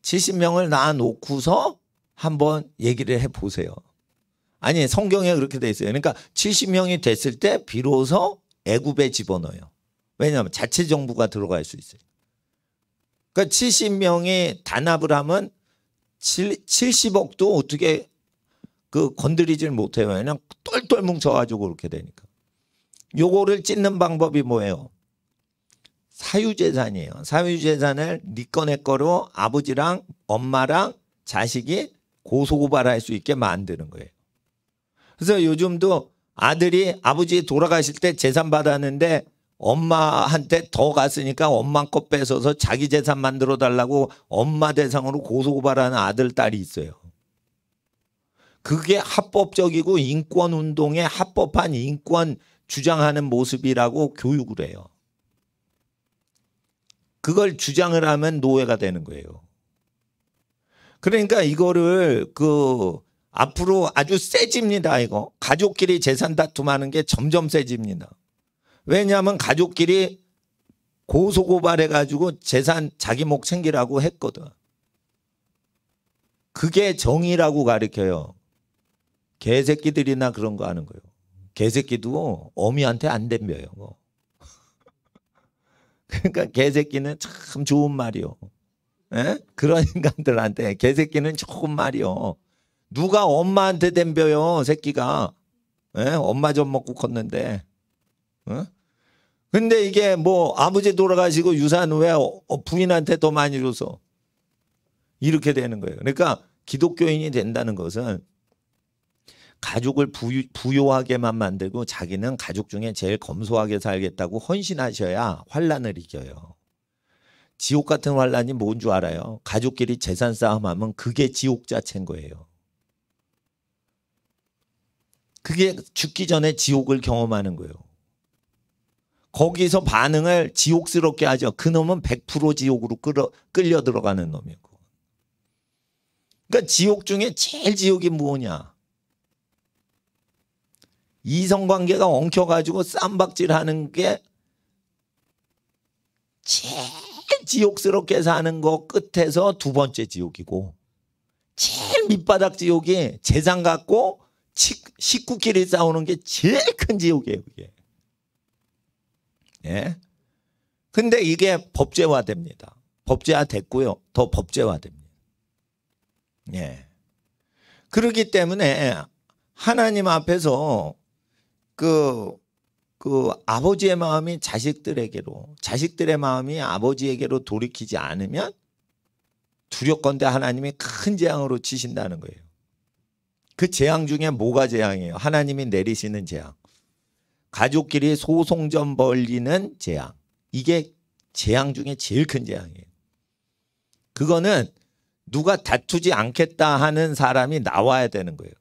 70명을 낳아놓고서 한번 얘기를 해보세요. 아니 성경에 그렇게 돼 있어요. 그러니까 70명이 됐을 때 비로소 애굽에 집어넣어요. 왜냐하면 자체 정부가 들어갈 수 있어요. 그러니까 70명이 단합을 하면 70억도 어떻게 그 건드리질 못해요. 그냥 똘똘 뭉쳐가지고 그렇게 되니까. 요거를 찢는 방법이 뭐예요? 사유재산이에요. 사유재산을 네 거 내 거로 아버지랑 엄마랑 자식이 고소고발할 수 있게 만드는 거예요. 그래서 요즘도 아들이 아버지 돌아가실 때 재산 받았는데 엄마한테 더 갔으니까 엄마 거 뺏어서 자기 재산 만들어 달라고 엄마 대상으로 고소고발하는 아들, 딸이 있어요. 그게 합법적이고 인권운동에 합법한 인권 주장하는 모습이라고 교육을 해요. 그걸 주장을 하면 노예가 되는 거예요. 그러니까 이거를 그 앞으로 아주 세집니다. 이거 가족끼리 재산 다툼하는 게 점점 세집니다. 왜냐하면 가족끼리 고소고발해가지고 재산 자기 목 챙기라고 했거든. 그게 정의라고 가르쳐요. 개새끼들이나 그런 거 하는 거예요. 개새끼도 어미한테 안 덤벼요. 그러니까 개새끼는 참 좋은 말이요. 에? 그런 인간들한테 개새끼는 좋은 말이요. 누가 엄마한테 덤벼요, 새끼가. 에? 엄마 젖 먹고 컸는데. 어? 근데 이게 뭐 아버지 돌아가시고 유산 왜 부인한테 더 많이 줘서 이렇게 되는 거예요. 그러니까 기독교인이 된다는 것은 가족을 부요하게만 만들고 자기는 가족 중에 제일 검소하게 살겠다고 헌신하셔야 환란을 이겨요. 지옥 같은 환란이 뭔 줄 알아요? 가족끼리 재산 싸움하면 그게 지옥 자체인 거예요. 그게 죽기 전에 지옥을 경험하는 거예요. 거기서 반응을 지옥스럽게 하죠. 그놈은 100% 지옥으로 끌려 들어가는 놈이고. 그러니까 지옥 중에 제일 지옥이 뭐냐? 이성관계가 엉켜가지고 쌈박질하는 게 제일 지옥스럽게 사는 거 끝에서 두 번째 지옥이고, 제일 밑바닥 지옥이 재산 갖고 식구끼리 싸우는 게 제일 큰 지옥이에요. 그게. 예. 근데 이게 법제화됩니다. 법제화됐고요. 더 법제화됩니다. 예. 그렇기 때문에 하나님 앞에서 그 아버지의 마음이 자식들에게로, 자식들의 마음이 아버지에게로 돌이키지 않으면 두렵건대 하나님이 큰 재앙으로 치신다는 거예요. 그 재앙 중에 뭐가 재앙이에요? 하나님이 내리시는 재앙. 가족끼리 소송전 벌리는 재앙. 이게 재앙 중에 제일 큰 재앙이에요. 그거는 누가 다투지 않겠다 하는 사람이 나와야 되는 거예요.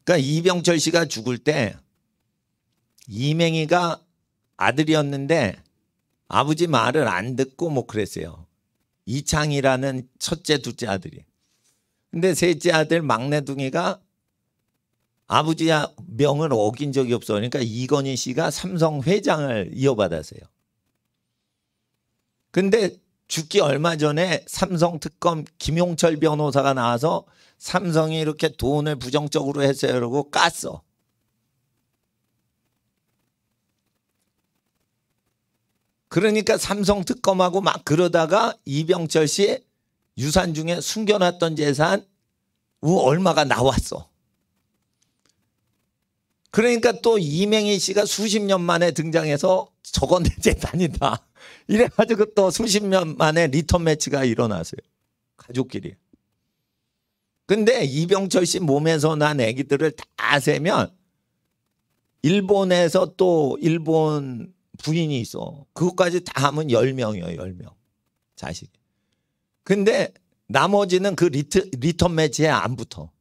그러니까 이병철 씨가 죽을 때 이맹희가 아들이었는데 아버지 말을 안 듣고 뭐 그랬어요. 이창이라는 첫째, 둘째 아들이. 근데 셋째 아들 막내둥이가 아버지 명을 어긴 적이 없어. 그러니까 이건희 씨가 삼성 회장을 이어받았어요. 근데 죽기 얼마 전에 삼성 특검 김용철 변호사가 나와서 삼성이 이렇게 돈을 부정적으로 했어요. 그러고 깠어. 그러니까 삼성 특검하고 막 그러다가 이병철 씨 유산 중에 숨겨놨던 재산 얼마가 나왔어. 그러니까 또 이맹희 씨가 수십 년 만에 등장해서 저건 내 재산이다. 이래가지고 또 수십 년 만에 리턴 매치가 일어났어요. 가족끼리. 근데 이병철 씨 몸에서 난 애기들을 다 세면 일본에서 또 일본 부인이 있어. 그것까지 다 하면 10명이에요. 10명. 자식. 근데 나머지는 그 리턴 매치에 안 붙어.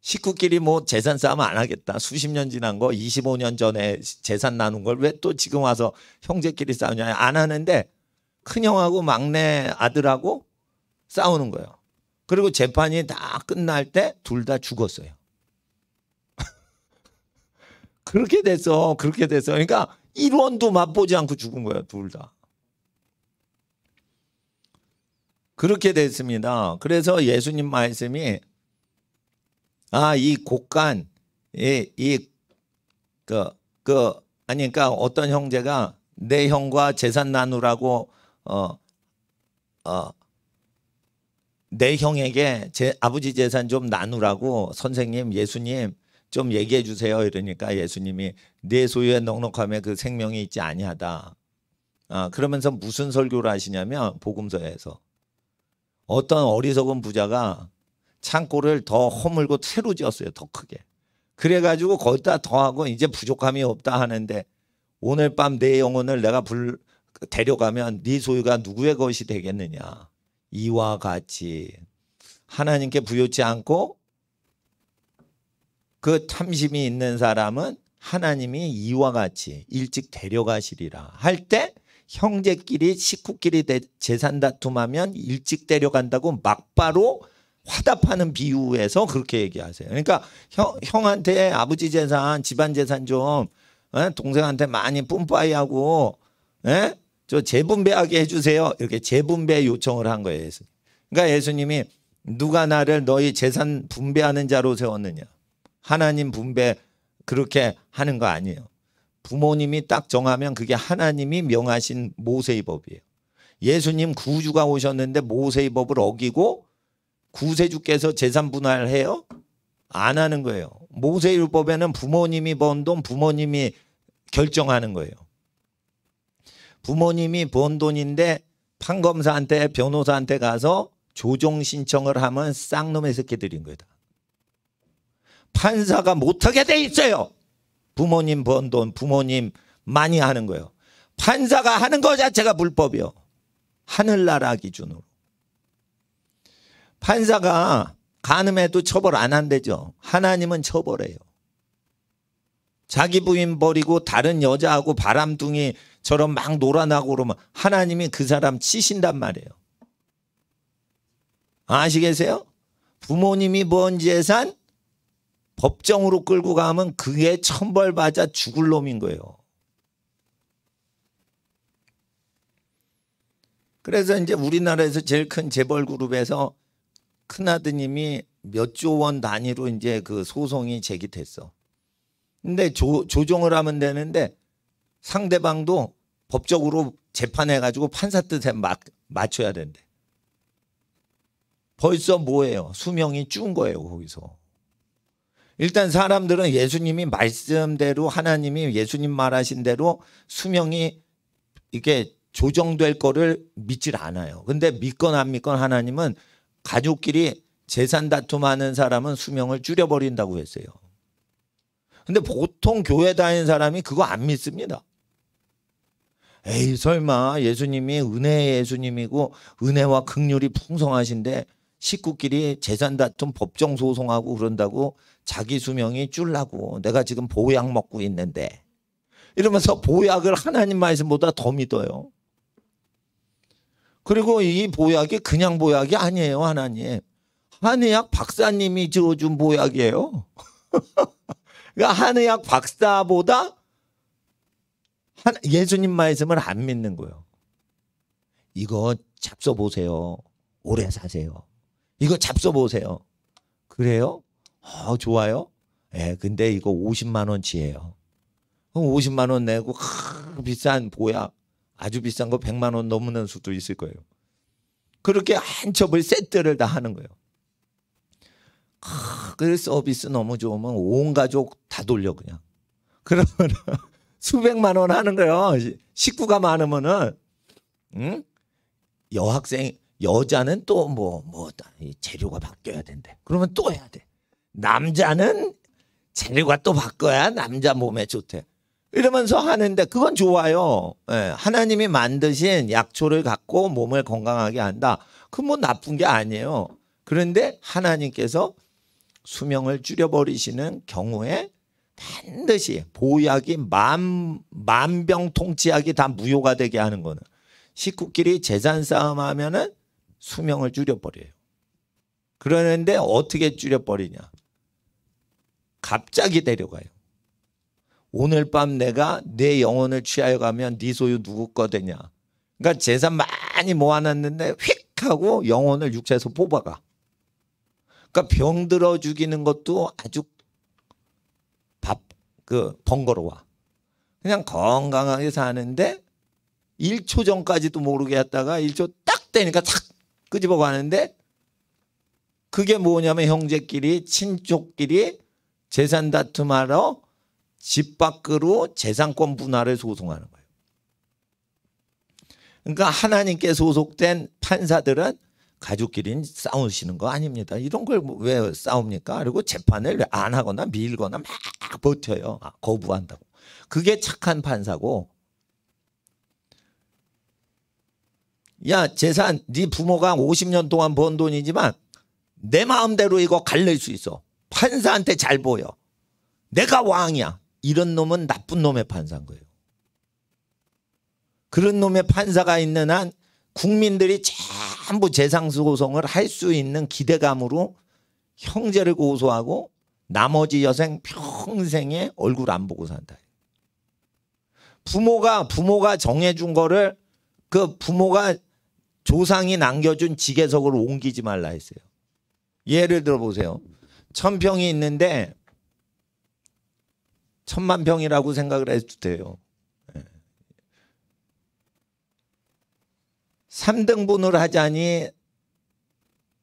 식구끼리 뭐 재산 싸움 안 하겠다. 수십 년 지난 거 25년 전에 재산 나눈 걸 왜 또 지금 와서 형제끼리 싸우냐. 안 하는데 큰형하고 막내 아들하고 싸우는 거예요. 그리고 재판이 다 끝날 때 둘 다 죽었어요. 그렇게 됐어. 그렇게 됐어. 그러니까 1원도 맛보지 않고 죽은 거예요. 둘 다. 그렇게 됐습니다. 그래서 예수님 말씀이 이 곡간 그러니까 어떤 형제가 내 형과 재산 나누라고 내 형에게 제 아버지 재산 좀 나누라고 선생님 예수님 좀 얘기해 주세요. 이러니까 예수님이 내 소유의 넉넉함에 그 생명이 있지 아니하다. 그러면서 무슨 설교를 하시냐면 복음서에서 어떤 어리석은 부자가 창고를 더 허물고 새로 지었어요. 더 크게. 그래가지고 거기다 더하고 이제 부족함이 없다 하는데 오늘 밤 내 영혼을 내가 데려가면 네 소유가 누구의 것이 되겠느냐. 이와 같이 하나님께 부요치 않고 그 탐심이 있는 사람은 하나님이 이와 같이 일찍 데려가시리라 할 때 형제끼리 식구끼리 재산 다툼하면 일찍 데려간다고 막바로 화답하는 비유에서 그렇게 얘기하세요. 그러니까 형한테 아버지 재산, 집안 재산 좀 동생한테 많이 뿜빠이하고 저 재분배하게 해주세요. 이렇게 재분배 요청을 한 거예요. 예수님. 그러니까 예수님이 누가 나를 너희 재산 분배하는 자로 세웠느냐. 하나님 분배 그렇게 하는 거 아니에요. 부모님이 딱 정하면 그게 하나님이 명하신 모세의 법이에요. 예수님 구주가 오셨는데 모세의 법을 어기고 구세주께서 재산 분할해요? 안 하는 거예요. 모세의 율법에는 부모님이 번 돈 부모님이 결정하는 거예요. 부모님이 번 돈인데 판검사한테 변호사한테 가서 조정 신청을 하면 쌍놈의 새끼들인 거다. 판사가 못하게 돼 있어요. 부모님 번 돈 부모님 많이 하는 거예요. 판사가 하는 거 자체가 불법이요. 하늘나라 기준으로. 판사가 간음해도 처벌 안 한대죠. 하나님은 처벌해요. 자기 부인 버리고 다른 여자하고 바람둥이처럼 막 놀아나고 그러면 하나님이 그 사람 치신단 말이에요. 아시겠어요? 부모님이 번 재산 법정으로 끌고 가면 그게 천벌받아 죽을 놈인 거예요. 그래서 이제 우리나라에서 제일 큰 재벌 그룹에서 큰아드님이 몇 조 원 단위로 이제 그 소송이 제기됐어. 근데 조정을 하면 되는데 상대방도 법적으로 재판해가지고 판사 뜻에 맞춰야 된대. 벌써 뭐예요? 수명이 준 거예요, 거기서. 일단 사람들은 예수님이 말씀대로 하나님이 예수님 말하신 대로 수명이 이게 조정될 거를 믿질 않아요. 근데 믿건 안 믿건 하나님은 가족끼리 재산 다툼하는 사람은 수명을 줄여버린다고 했어요. 근데 보통 교회 다니는 사람이 그거 안 믿습니다. 에이 설마 예수님이 은혜의 예수님이고 은혜와 긍휼이 풍성하신데 식구끼리 재산 다툼 법정 소송하고 그런다고 자기 수명이 줄라고 내가 지금 보약 먹고 있는데 이러면서 보약을 하나님 말씀보다 더 믿어요. 그리고 이 보약이 그냥 보약이 아니에요. 하나님. 한의학 박사님이 지어준 보약이에요. 그러니까 한의학 박사보다 예수님 말씀을 안 믿는 거예요. 이거 잡숴 보세요. 오래 사세요. 이거 잡숴 보세요. 그래요? 좋아요. 근데 이거 50만 원치예요. 50만 원 내고 비싼 보약 아주 비싼 거 100만 원 넘는 수도 있을 거예요. 그렇게 한 첩을 세트를 다 하는 거예요. 그 서비스 너무 좋으면 온 가족 다 돌려 그냥. 그러면 수백만 원 하는 거예요. 식구가 많으면은 여학생 여자는 또 재료가 바뀌어야 된대. 그러면 또 해야 돼. 남자는 재료가 또 바꿔야 남자 몸에 좋대. 이러면서 하는데 그건 좋아요. 하나님이 만드신 약초를 갖고 몸을 건강하게 한다. 그건 뭐 나쁜 게 아니에요. 그런데 하나님께서 수명을 줄여버리시는 경우에 반드시 보약이 만병통치약이 다 무효가 되게 하는 거는 식구끼리 재산 싸움하면은 수명을 줄여버려요. 그러는데 어떻게 줄여버리냐. 갑자기 데려가요. 오늘 밤 내가 내 영혼을 취하여 가면 네 소유 누구 거 되냐. 그러니까 재산 많이 모아놨는데 휙 하고 영혼을 육체에서 뽑아가. 그러니까 병들어 죽이는 것도 아주 번거로워. 그냥 건강하게 사는데 1초 전까지도 모르게 했다가 1초 딱 되니까 탁 끄집어 가는데 그게 뭐냐면 형제끼리 친족끼리 재산 다툼하러 집 밖으로 재산권 분할을 소송하는 거예요. 그러니까 하나님께 소속된 판사들은 가족끼리 싸우시는 거 아닙니다. 이런 걸 왜 싸웁니까? 그리고 재판을 안 하거나 밀거나 막 버텨요. 거부한다고. 그게 착한 판사고. 야 재산 네 부모가 50년 동안 번 돈이지만 내 마음대로 이거 갈릴 수 있어. 판사한테 잘 보여. 내가 왕이야. 이런 놈은 나쁜 놈의 판사인 거예요. 그런 놈의 판사가 있는 한 국민들이 잘 전부 재상소송을 할 수 있는 기대감으로 형제를 고소하고 나머지 여생 평생에 얼굴 안 보고 산다. 부모가 정해준 거를 그 부모가 조상이 남겨준 지계석으로 옮기지 말라 했어요. 예를 들어 보세요. 1000평이 있는데 1000만 평이라고 생각을 해도 돼요. 3등분을 하자니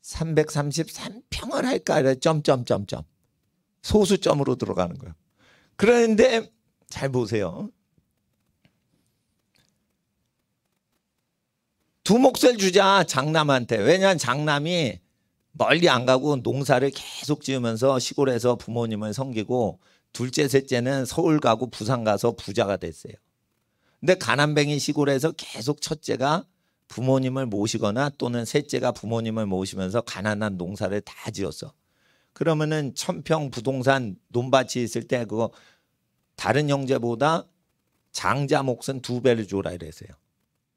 333평을 할까? 점점점점 소수점으로 들어가는 거예요. 그런데 잘 보세요. 두 몫을 주자 장남한테. 왜냐하면 장남이 멀리 안 가고 농사를 계속 지으면서 시골에서 부모님을 섬기고 둘째 셋째는 서울 가고 부산 가서 부자가 됐어요. 근데 가난뱅이 시골에서 계속 첫째가 부모님을 모시거나 또는 셋째가 부모님을 모시면서 가난한 농사를 다 지었어. 그러면은 1000평 부동산 논밭이 있을 때 그거 다른 형제보다 장자 몫은 2배를 줘라 이랬어요.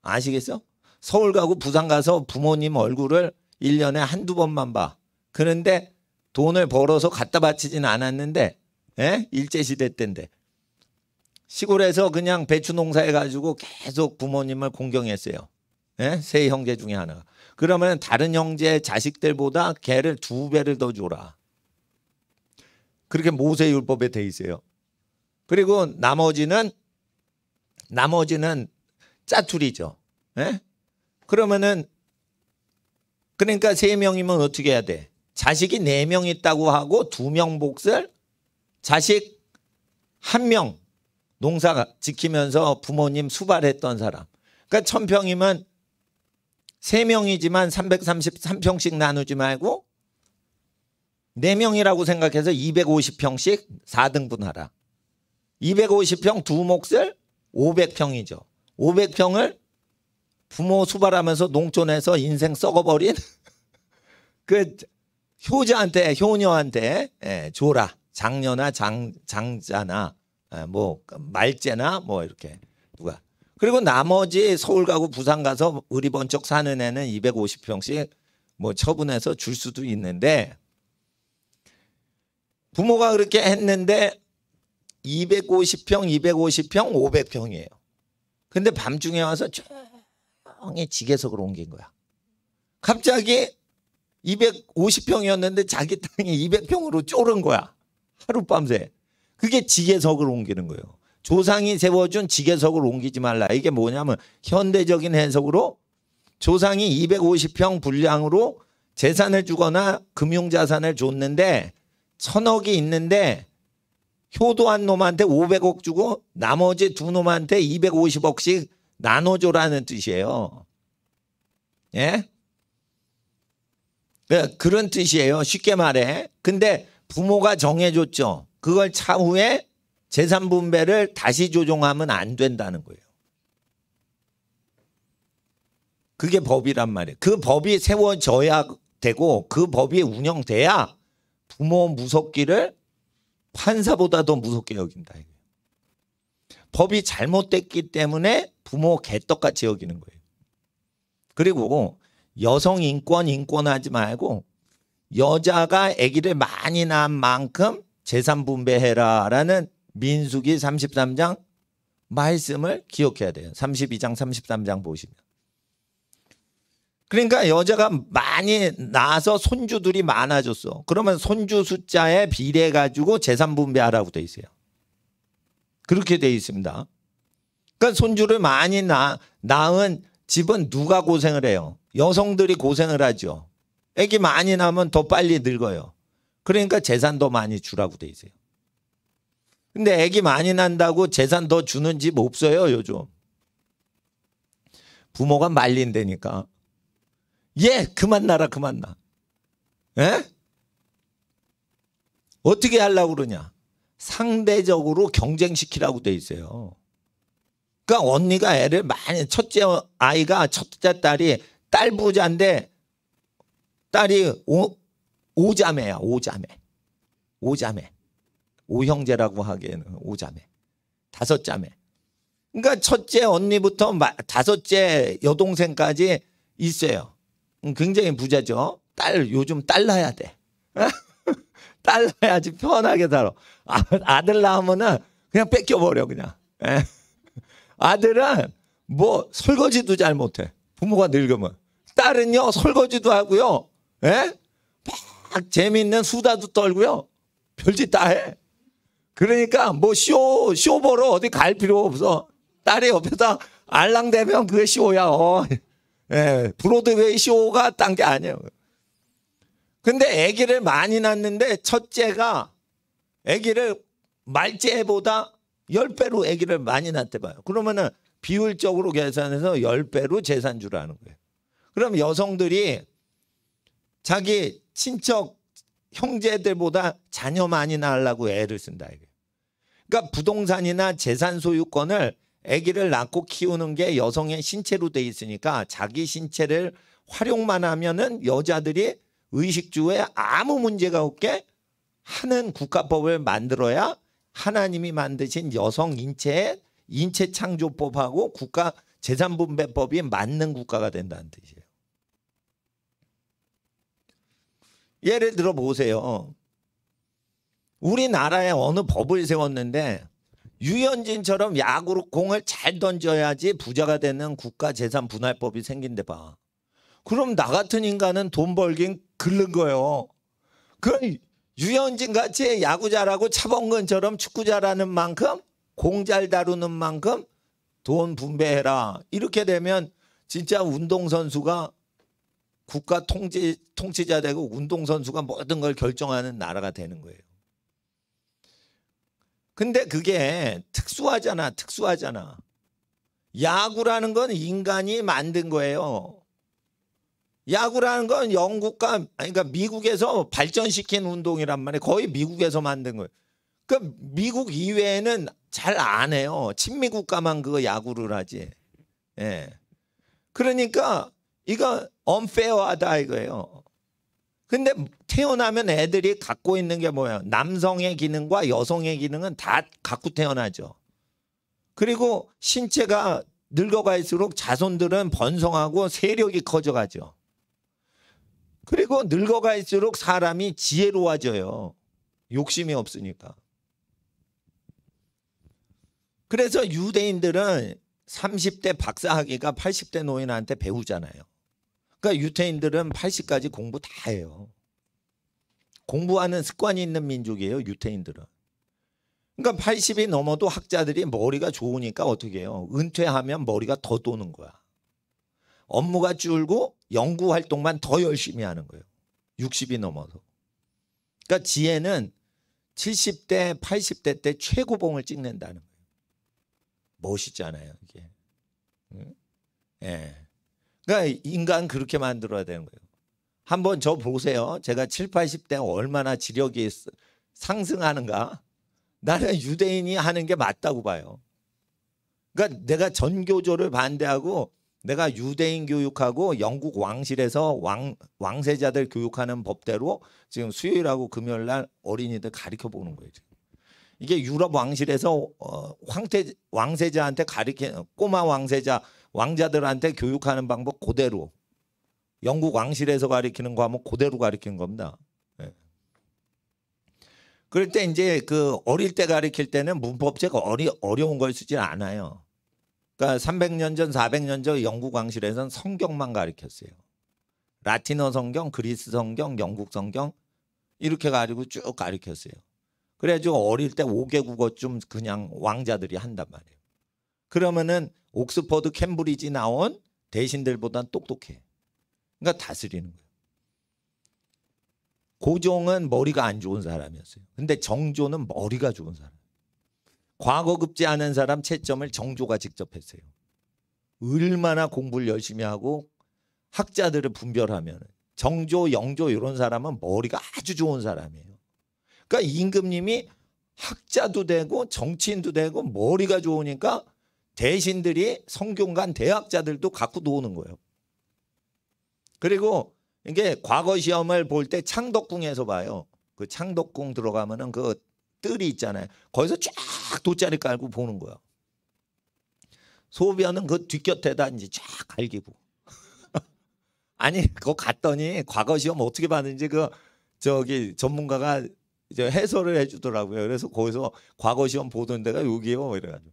아시겠어? 서울 가고 부산 가서 부모님 얼굴을 1년에 한두 번만 봐. 그런데 돈을 벌어서 갖다 바치진 않았는데 일제시대 때인데 시골에서 그냥 배추 농사해가지고 계속 부모님을 공경했어요. 세 형제 중에 하나가. 그러면 다른 형제 자식들보다 걔를 2배를 더 줘라. 그렇게 모세율법에 돼 있어요. 그리고 나머지는 짜투리죠. 그러면은 그러니까 3명이면 어떻게 해야 돼? 자식이 4명 있다고 하고 2명 몫을 자식 1명 농사 지키면서 부모님 수발했던 사람. 그러니까 1000평이면 3명이지만 333평씩 나누지 말고 4명이라고 생각해서 250평씩 4등분 하라. 250평 두 몫을 500평이죠. 500평을 부모 수발하면서 농촌에서 인생 썩어버린 그 효녀한테 줘라. 장녀나 장자나 뭐 말제나 뭐 이렇게 누가. 그리고 나머지 서울 가고 부산 가서 의리번쩍 사는 애는 250평씩 뭐 처분해서 줄 수도 있는데 부모가 그렇게 했는데 250평, 500평이에요. 근데 밤중에 와서 조용히 지계석을 옮긴 거야. 갑자기 250평이었는데 자기 땅이 200평으로 쫄은 거야. 하룻밤새. 그게 지계석을 옮기는 거예요. 조상이 세워준 지계석을 옮기지 말라. 이게 뭐냐면 현대적인 해석으로 조상이 250평 분량으로 재산을 주거나 금융자산을 줬는데 1000억이 있는데 효도한 놈한테 500억 주고 나머지 두 놈한테 250억씩 나눠줘라는 뜻이에요. 예? 그런 뜻이에요. 쉽게 말해. 근데 부모가 정해줬죠. 그걸 차후에 재산 분배를 다시 조정하면 안 된다는 거예요. 그게 법이란 말이에요. 그 법이 세워져야 되고 그 법이 운영돼야 부모 무섭기를 판사보다 더 무섭게 여긴다. 법이 잘못됐기 때문에 부모 개떡같이 여기는 거예요. 그리고 여성 인권하지 말고 여자가 아기를 많이 낳은 만큼 재산 분배해라라는 민수기 33장 말씀을 기억해야 돼요. 32장 33장 보시면. 그러니까 여자가 많이 낳아서 손주들이 많아졌어. 그러면 손주 숫자에 비례해 가지고 재산 분배하라고 돼 있어요. 그렇게 돼 있습니다. 그러니까 손주를 많이 낳은 집은 누가 고생을 해요? 여성들이 고생을 하죠. 애기 많이 낳으면 더 빨리 늙어요. 그러니까 재산 더 많이 주라고 돼 있어요. 근데 애기 많이 난다고 재산 더 주는 집 없어요, 요즘. 부모가 말린다니까. 그만 나라 그만 나. 어떻게 하려고 그러냐. 상대적으로 경쟁시키라고 돼 있어요. 그러니까 언니가 애를 많이 첫째 딸이 딸 부자인데 딸이 오자매야. 오자매. 오형제라고 하기에는 오자매. 5자매. 그러니까 첫째 언니부터 5째 여동생까지 있어요. 굉장히 부자죠. 요즘 딸 낳아야 돼. 딸 낳아야지 편하게 살아. 아들 낳으면은 그냥 뺏겨버려 그냥. 예. 아들은 뭐 설거지도 잘 못해. 부모가 늙으면. 딸은요 설거지도 하고요. 예? 막 재밌는 수다도 떨고요. 별짓 다 해. 그러니까 뭐 쇼 보러 어디 갈 필요 없어. 딸이 옆에다 알랑대면 그게 쇼야. 예, 브로드웨이 쇼가 딴 게 아니에요. 근데 아기를 많이 낳는데 첫째가 아기를 말째보다 10배로 아기를 많이 낳대 봐요. 그러면은 비율적으로 계산해서 10배로 재산주를 하는 거예요. 그럼 여성들이 자기 친척 형제들보다 자녀 많이 낳으려고 애를 쓴다. 그러니까 부동산이나 재산 소유권을 아기를 낳고 키우는 게 여성의 신체로 돼 있으니까 자기 신체를 활용만 하면은 여자들이 의식주에 아무 문제가 없게 하는 국가법을 만들어야 하나님이 만드신 여성 인체의 인체 창조법하고 국가 재산 분배법이 맞는 국가가 된다는 뜻이에요. 예를 들어 보세요. 우리나라에 어느 법을 세웠는데 유현진처럼 야구로 공을 잘 던져야지 부자가 되는 국가 재산 분할법이 생긴데 봐. 그럼 나 같은 인간은 돈 벌긴 글른 거예요. 그 유현진 같이 야구 잘하고 차범근처럼 축구 잘하는 만큼 공 잘 다루는 만큼 돈 분배해라. 이렇게 되면 진짜 운동선수가 국가 통치자 되고 운동선수가 모든 걸 결정하는 나라가 되는 거예요. 근데 그게 특수하잖아. 야구라는 건 인간이 만든 거예요. 야구라는 건 그러니까 미국에서 발전시킨 운동이란 말이에요. 거의 미국에서 만든 거예요. 그러니까 미국 이외에는 잘 안 해요. 친미 국가만 그거 야구를 하지. 예. 그러니까 이거 unfair하다 이거예요. 근데 태어나면 애들이 갖고 있는 게 뭐예요? 남성의 기능과 여성의 기능은 다 갖고 태어나죠. 그리고 신체가 늙어갈수록 자손들은 번성하고 세력이 커져가죠. 그리고 늙어갈수록 사람이 지혜로워져요. 욕심이 없으니까. 그래서 유대인들은 30대 박사학위가 80대 노인한테 배우잖아요. 그러니까 유태인들은 80까지 공부 다 해요. 공부하는 습관이 있는 민족이에요, 유태인들은. 그러니까 80이 넘어도 학자들이 머리가 좋으니까 어떻게 해요? 은퇴하면 머리가 더 도는 거야. 업무가 줄고 연구 활동만 더 열심히 하는 거예요. 60이 넘어서. 그러니까 지혜는 70대, 80대 때 최고봉을 찍는다는 거예요. 멋있잖아요, 이게. 예. 그러니까 인간 그렇게 만들어야 되는 거예요. 한번 저 보세요. 제가 70, 80대 얼마나 지력이 상승하는가. 나는 유대인이 하는 게 맞다고 봐요. 그러니까 내가 전교조를 반대하고 내가 유대인 교육하고 영국 왕실에서 왕세자들 교육하는 법대로 지금 수요일하고 금요일 날 어린이들 가르쳐 보는 거예요. 지금. 이게 유럽 왕실에서 왕세자한테 꼬마 왕자들한테 교육하는 방법 그대로 영국 왕실에서 가르치는 거 하면 그대로 가르치는 겁니다. 네. 그럴 때 이제 그 어릴 때 가르칠 때는 문법책 어려운 걸 쓰지 않아요. 그러니까 300년 전, 400년 전 영국 왕실에서는 성경만 가르쳤어요. 라틴어 성경, 그리스 성경, 영국 성경 이렇게 가지고 쭉 가르쳤어요. 그래가지고 어릴 때 5개 국어 좀 그냥 왕자들이 한단 말이에요. 그러면은 옥스퍼드, 캠브리지 나온 대신들보다 똑똑해. 그러니까 다스리는 거예요. 고종은 머리가 안 좋은 사람이었어요. 근데 정조는 머리가 좋은 사람. 과거 급제하는 사람 채점을 정조가 직접 했어요. 얼마나 공부를 열심히 하고 학자들을 분별하면 정조, 영조 이런 사람은 머리가 아주 좋은 사람이에요. 그러니까 임금님이 학자도 되고 정치인도 되고 머리가 좋으니까 대신들이 성균관 대학자들도 갖고 노는 거예요. 그리고 이게 과거 시험을 볼 때 창덕궁에서 봐요. 그 창덕궁 들어가면은 그 뜰이 있잖아요. 거기서 쫙 돗자리 깔고 보는 거야. 소변은 그 뒷곁에다 이제 쫙 갈기고. 아니 그거 갔더니 과거 시험 어떻게 봤는지 그 저기 전문가가 이제 해설을 해주더라고요. 그래서 거기서 과거 시험 보던 데가 여기요 이래가지고.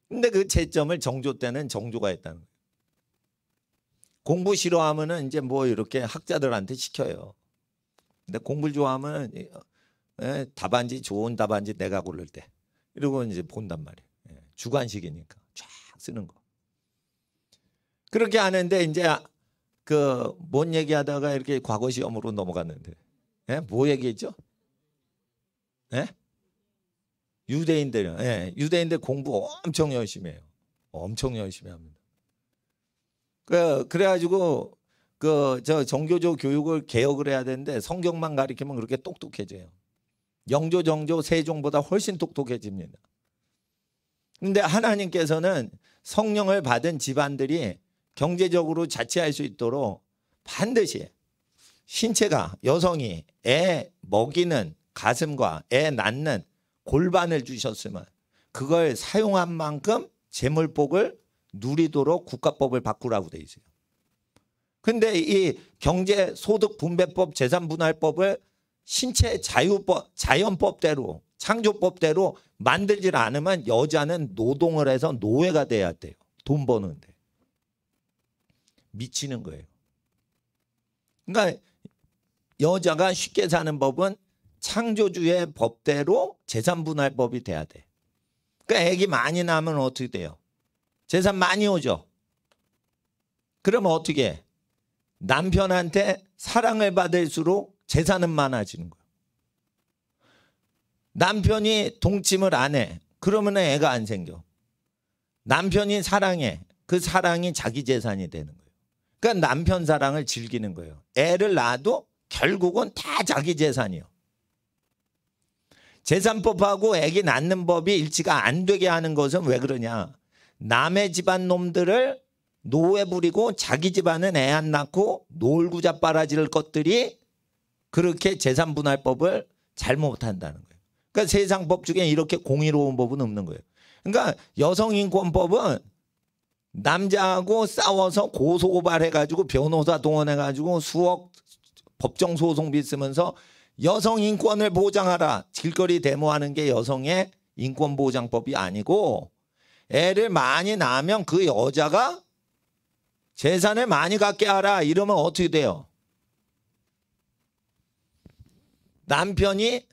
근데 그 채점을 정조 때는 정조가 했다는 거예요. 공부 싫어하면은 이제 뭐 이렇게 학자들한테 시켜요. 근데 공부를 좋아하면 답안지 좋은 답안지 내가 고를 때 이러고 이제 본단 말이에요. 주관식이니까 쫙 쓰는 거. 그렇게 하는데 이제 그 뭔 얘기하다가 이렇게 과거 시험으로 넘어갔는데, 뭐 얘기했죠? 유대인들요. 유대인들 공부 엄청 열심히 해요. 엄청 열심히 합니다. 그래가지고 저 종교적 교육을 개혁을 해야 되는데 성경만 가리키면 그렇게 똑똑해져요. 영조, 정조, 세종보다 훨씬 똑똑해집니다. 근데 하나님께서는 성령을 받은 집안들이 경제적으로 자치할 수 있도록 반드시 신체가 여성이 애 먹이는 가슴과 애 낳는 골반을 주셨으면 그걸 사용한 만큼 재물복을 누리도록 국가법을 바꾸라고 돼 있어요. 근데 이 경제소득분배법, 재산분할법을 신체 자연법대로 창조법대로 만들질 않으면 여자는 노동을 해서 노예가 돼야 돼요. 돈 버는데. 미치는 거예요. 그러니까 여자가 쉽게 사는 법은 창조주의 법대로 재산분할법이 돼야 돼. 그러니까 애기 많이 낳으면 어떻게 돼요? 재산 많이 오죠. 그러면 어떻게 해? 남편한테 사랑을 받을수록 재산은 많아지는 거예요. 남편이 동침을 안 해. 그러면 애가 안 생겨. 남편이 사랑해. 그 사랑이 자기 재산이 되는 거예요. 그러니까 남편 사랑을 즐기는 거예요. 애를 낳아도 결국은 다 자기 재산이에요. 재산법하고 애기 낳는 법이 일치가 안 되게 하는 것은 왜 그러냐. 남의 집안 놈들을 노예 부리고 자기 집안은 애 안 낳고 놀고 자빠라질 것들이 그렇게 재산분할법을 잘못한다는 거예요. 그러니까 세상 법 중에 이렇게 공의로운 법은 없는 거예요. 그러니까 여성인권법은 남자하고 싸워서 고소고발해가지고 변호사 동원해가지고 수억 법정소송비 쓰면서 여성 인권을 보장하라. 길거리 데모하는 게 여성의 인권보장법이 아니고 애를 많이 낳으면 그 여자가 재산을 많이 갖게 하라. 이러면 어떻게 돼요? 남편이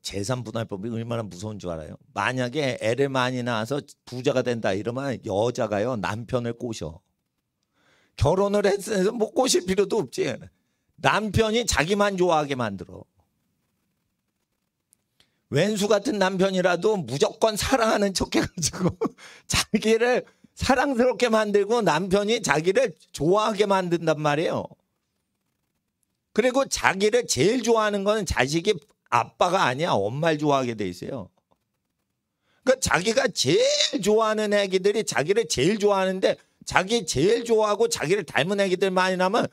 재산분할법이 얼마나 무서운 줄 알아요? 만약에 애를 많이 낳아서 부자가 된다 이러면 여자가요 남편을 꼬셔. 결혼을 해서 뭐 꼬실 필요도 없지. 남편이 자기만 좋아하게 만들어. 왼수 같은 남편이라도 무조건 사랑하는 척 해가지고 자기를 사랑스럽게 만들고 남편이 자기를 좋아하게 만든단 말이에요. 그리고 자기를 제일 좋아하는 건 자식이 아빠가 아니야. 엄마를 좋아하게 돼 있어요. 그러니까 자기가 제일 좋아하는 애기들이 자기를 제일 좋아하는데 자기 제일 좋아하고 자기를 닮은 애기들 많이 나면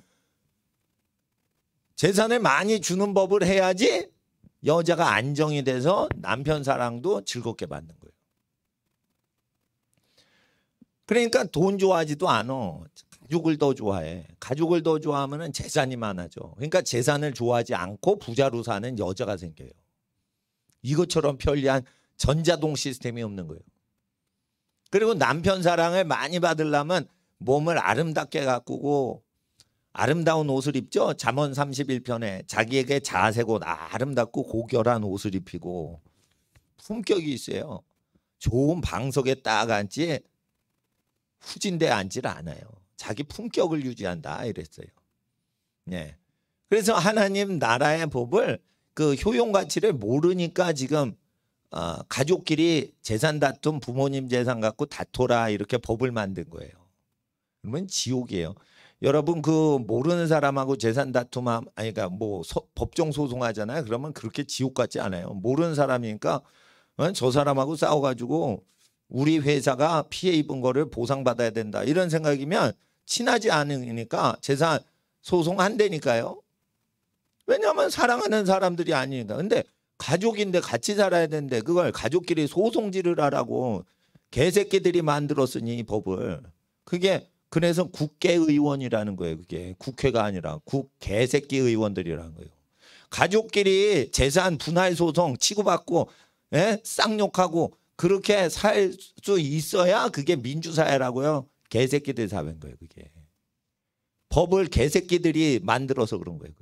재산을 많이 주는 법을 해야지 여자가 안정이 돼서 남편 사랑도 즐겁게 받는 거예요. 그러니까 돈 좋아하지도 않아. 가족을 더 좋아해. 가족을 더 좋아하면 재산이 많아져. 그러니까 재산을 좋아하지 않고 부자로 사는 여자가 생겨요. 이것처럼 편리한 전자동 시스템이 없는 거예요. 그리고 남편 사랑을 많이 받으려면 몸을 아름답게 가꾸고 아름다운 옷을 입죠. 잠언 31편에 자기에게 자색 옷 아름답고 고결한 옷을 입히고 품격이 있어요. 좋은 방석에 딱 앉지 후진대 앉질 않아요. 자기 품격을 유지한다 이랬어요. 예. 그래서 하나님 나라의 법을 그 효용 가치를 모르니까 지금 가족끼리 재산 다툼 부모님 재산 갖고 다퉈라 이렇게 법을 만든 거예요. 그러면 지옥이에요. 여러분 그 모르는 사람하고 재산 다툼 아니 그러니까 뭐 법정 소송하잖아요. 그러면 그렇게 지옥 같지 않아요. 모르는 사람이니까 저 사람하고 싸워가지고 우리 회사가 피해 입은 거를 보상받아야 된다 이런 생각이면 친하지 않으니까 재산 소송 안 되니까요. 왜냐하면 사랑하는 사람들이 아니니까. 근데 가족인데 같이 살아야 되는데 그걸 가족끼리 소송질을 하라고 개새끼들이 만들었으니 이 법을. 그게 그래서 국회의원이라는 거예요. 그게 국회가 아니라 국개새끼 의원들이라는 거예요. 가족끼리 재산 분할 소송 치고받고 쌍욕하고 그렇게 살 수 있어야 그게 민주사회라고요. 개새끼들 사회인 거예요. 그게. 법을 개새끼들이 만들어서 그런 거예요.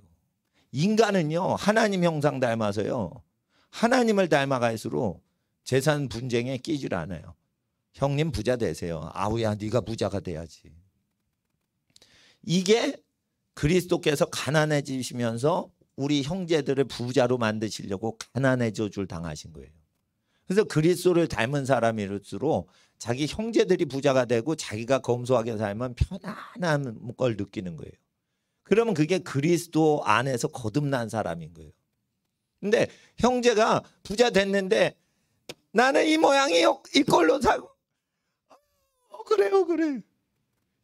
인간은요. 하나님 형상 닮아서요. 하나님을 닮아갈수록 재산 분쟁에 끼질 않아요. 형님 부자 되세요. 아우야 네가 부자가 돼야지. 이게 그리스도께서 가난해지시면서 우리 형제들을 부자로 만드시려고 가난해져 줄 당하신 거예요. 그래서 그리스도를 닮은 사람일수록 자기 형제들이 부자가 되고 자기가 검소하게 살면 편안한 걸 느끼는 거예요. 그러면 그게 그리스도 안에서 거듭난 사람인 거예요. 근데 형제가 부자 됐는데 나는 이 모양이 이걸로 살고 그래요 그래.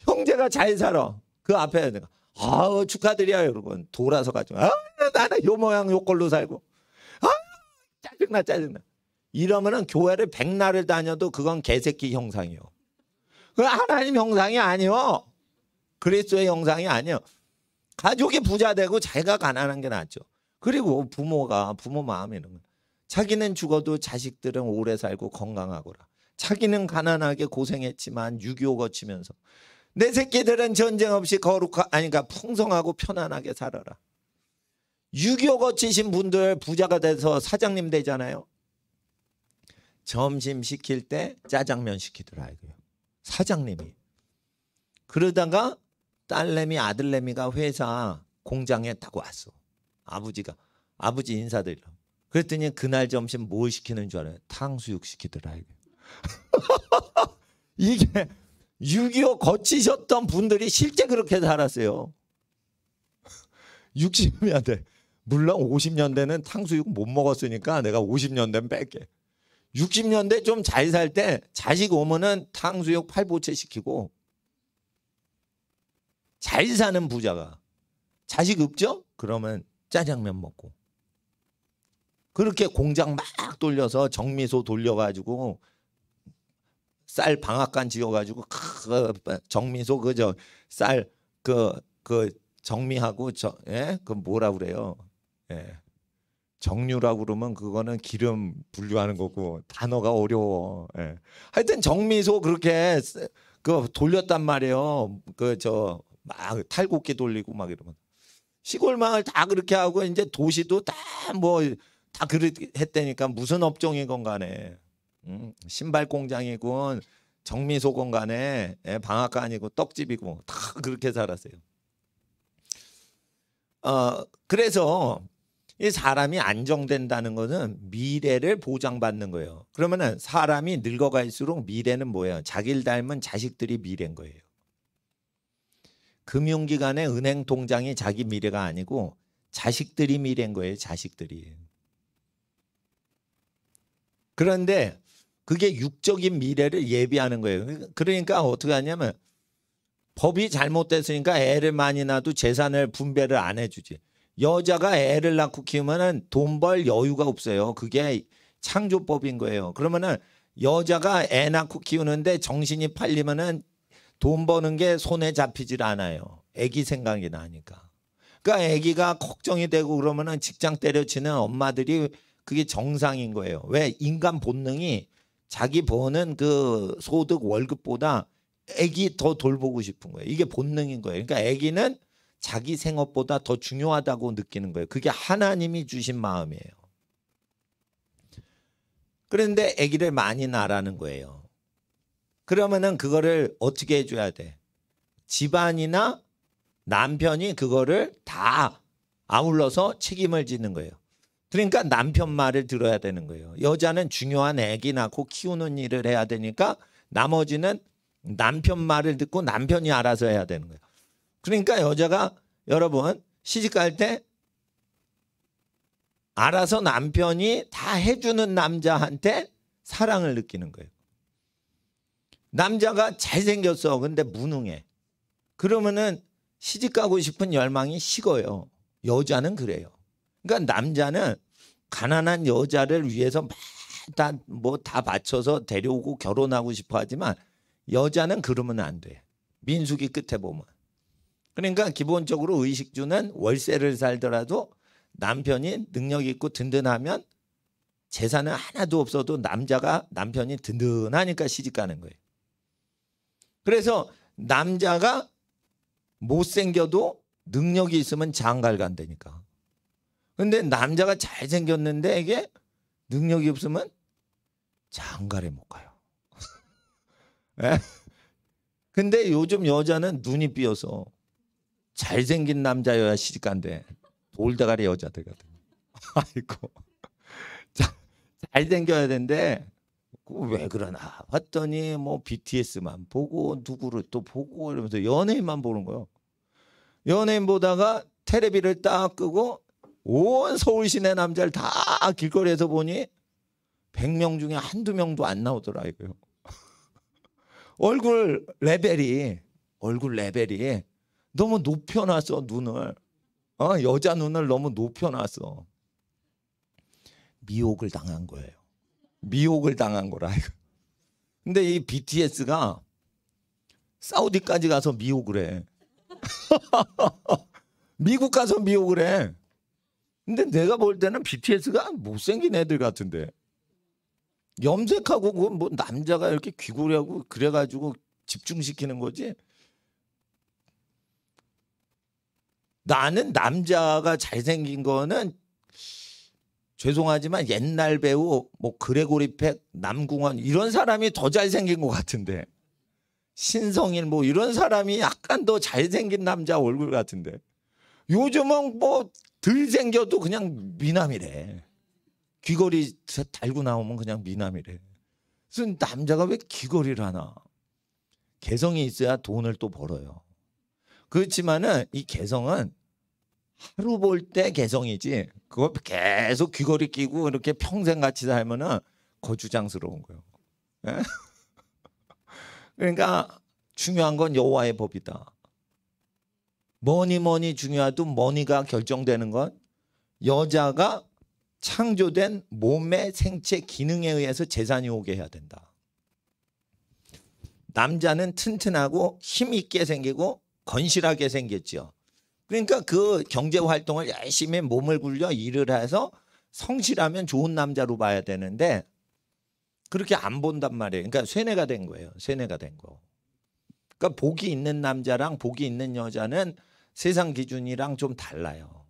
형제가 잘 살아. 그 앞에 내가 축하드려요 여러분. 돌아서 가지고 나는 요 모양 요 꼴로 살고 짜증나. 이러면은 교회를 백날을 다녀도 그건 개새끼 형상이요. 그 하나님 형상이 아니요. 그리스도의 형상이 아니요. 가족이 부자 되고 자기가 가난한 게 낫죠. 그리고 부모 마음이 있는 거야. 자기는 죽어도 자식들은 오래 살고 건강하거라. 자기는 가난하게 고생했지만 6.25 거치면서 내 새끼들은 전쟁 없이 그러니까 풍성하고 편안하게 살아라. 6.25 거치신 분들 부자가 돼서 사장님 되잖아요. 점심 시킬 때 짜장면 시키더라고요. 사장님이. 그러다가 딸내미 아들내미가 회사 공장에 타고 왔어. 아버지 인사드리려고. 그랬더니 그날 점심 뭘 시키는 줄 알아요? 탕수육 시키더라고요. 이게 6.25 거치셨던 분들이 실제 그렇게 살았어요. 60년대. 물론 50년대는 탕수육 못 먹었으니까 내가 50년대는 뺄게. 60년대 좀 잘 살 때 자식 오면은 탕수육 8보채 시키고 잘 사는 부자가 자식 없죠? 그러면 짜장면 먹고 그렇게 공장 막 돌려서 정미소 돌려가지고 쌀 방앗간 지어가지고 정미소 쌀 정미하고 그 뭐라 그래요? 정류라고 그러면 그거는 기름 분류하는 거고 단어가 어려워. 하여튼 정미소 그렇게 돌렸단 말이에요. 막 탈곡기 돌리고 막 이러면 시골 마을 다 그렇게 하고 이제 도시도 다 그렇게 했다니까 무슨 업종이건 간에 신발 공장이군 정미소건 간에 방앗간이고 떡집이고 다 그렇게 살았어요. 그래서 이 사람이 안정된다는 것은 미래를 보장받는 거예요. 그러면은 사람이 늙어갈수록 미래는 뭐예요? 자기를 닮은 자식들이 미래인 거예요. 금융기관의 은행 통장이 자기 미래가 아니고 자식들이 미래인 거예요. 자식들이. 그런데 그게 육적인 미래를 예비하는 거예요. 그러니까 어떻게 하냐면 법이 잘못됐으니까 애를 많이 낳아도 재산을 분배를 안 해주지. 여자가 애를 낳고 키우면은 돈 벌 여유가 없어요. 그게 창조법인 거예요. 그러면은 여자가 애 낳고 키우는데 정신이 팔리면은 돈 버는 게 손에 잡히질 않아요. 애기 생각이 나니까. 그러니까 애기가 걱정이 되고 그러면은 직장 때려치는 엄마들이 그게 정상인 거예요. 왜? 인간 본능이 자기 버는 그 소득 월급보다 애기 더 돌보고 싶은 거예요. 이게 본능인 거예요. 그러니까 애기는 자기 생업보다 더 중요하다고 느끼는 거예요. 그게 하나님이 주신 마음이에요. 그런데 아기를 많이 낳으라는 거예요. 그러면은 그거를 어떻게 해줘야 돼? 집안이나 남편이 그거를 다 아울러서 책임을 지는 거예요. 그러니까 남편 말을 들어야 되는 거예요. 여자는 중요한 아기 낳고 키우는 일을 해야 되니까 나머지는 남편 말을 듣고 남편이 알아서 해야 되는 거예요. 그러니까 여자가 여러분 시집갈 때 알아서 남편이 다 해주는 남자한테 사랑을 느끼는 거예요. 남자가 잘생겼어. 근데 무능해. 그러면은 시집가고 싶은 열망이 식어요. 여자는 그래요. 그러니까 남자는 가난한 여자를 위해서 막 다 받쳐서 데려오고 결혼하고 싶어 하지만 여자는 그러면 안 돼. 민수기 끝에 보면. 그러니까 기본적으로 의식주는 월세를 살더라도 남편이 능력 있고 든든하면 재산은 하나도 없어도 남편이 든든하니까 시집 가는 거예요. 그래서 남자가 못생겨도 능력이 있으면 장가를 간다니까. 근데 남자가 잘생겼는데 이게 능력이 없으면 장가를 못 가요. 예? 근데 요즘 여자는 눈이 삐어서 잘생긴 남자여야 시집 간대. 돌다가리 여자들 같은. 아이고. 잘생겨야 되는데 왜 그러나 봤더니 뭐 BTS만 보고 누구를 또 보고 이러면서 연예인만 보는 거예요. 연예인 보다가 테레비를 딱 끄고 온 서울 시내 남자를 다 길거리에서 보니 100명 중에 한두 명도 안 나오더라 이거요. 얼굴 레벨이 너무 높여놨어 눈을. 여자 눈을 너무 높여놨어. 미혹을 당한 거예요. 미혹을 당한 거라. 근데 이 BTS가 사우디까지 가서 미혹을 해. 미국 가서 미혹을 해. 근데 내가 볼 때는 BTS가 못생긴 애들 같은데. 염색하고 뭐 남자가 이렇게 귀걸이하고 그래가지고 집중시키는 거지. 나는 남자가 잘생긴 거는 죄송하지만 옛날 배우 뭐 그레고리 팩, 남궁원 이런 사람이 더 잘생긴 것 같은데. 신성일 뭐 이런 사람이 약간 더 잘생긴 남자 얼굴 같은데. 요즘은 뭐 덜 생겨도 그냥 미남이래. 귀걸이 달고 나오면 그냥 미남이래. 그래서 남자가 왜 귀걸이를 하나. 개성이 있어야 돈을 또 벌어요. 그렇지만은 이 개성은 하루 볼 때 개성이지. 그거 계속 귀걸이 끼고 이렇게 평생 같이 살면은 거주장스러운 거예요. 네? 그러니까 중요한 건 여호와의 법이다. 뭐니 중요하도 뭐니가 결정되는 건 여자가 창조된 몸의 생체 기능에 의해서 재산이 오게 해야 된다. 남자는 튼튼하고 힘있게 생기고 건실하게 생겼죠. 그러니까 그 경제 활동을 열심히 몸을 굴려 일을 해서 성실하면 좋은 남자로 봐야 되는데 그렇게 안 본단 말이에요. 그러니까 쇠뇌가 된 거예요. 쇠뇌가 된 거. 그러니까 복이 있는 남자랑 복이 있는 여자는 세상 기준이랑 좀 달라요.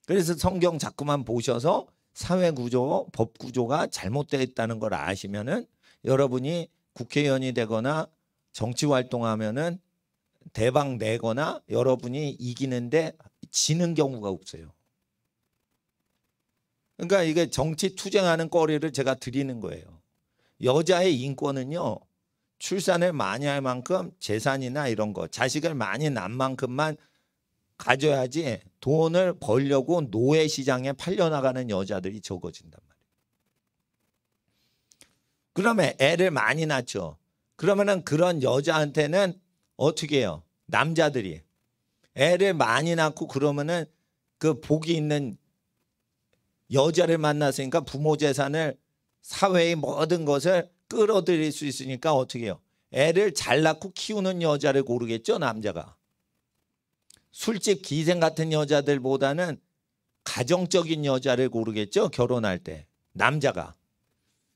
그래서 성경 자꾸만 보셔서 사회 구조, 법 구조가 잘못되어 있다는 걸 아시면은 여러분이 국회의원이 되거나 정치 활동하면은 대박 내거나 여러분이 이기는데 지는 경우가 없어요. 그러니까 이게 정치 투쟁하는 거리를 제가 드리는 거예요. 여자의 인권은요. 출산을 많이 할 만큼 재산이나 이런 거 자식을 많이 낳은 만큼만 가져야지 돈을 벌려고 노예 시장에 팔려나가는 여자들이 적어진단 말이에요. 그러면 애를 많이 낳죠. 그러면은 그런 여자한테는 어떻게 해요? 남자들이 애를 많이 낳고 그러면은 그 복이 있는 여자를 만났으니까 부모 재산을 사회의 모든 것을 끌어들일 수 있으니까 어떻게 해요? 애를 잘 낳고 키우는 여자를 고르겠죠, 남자가. 술집 기생 같은 여자들보다는 가정적인 여자를 고르겠죠, 결혼할 때. 남자가.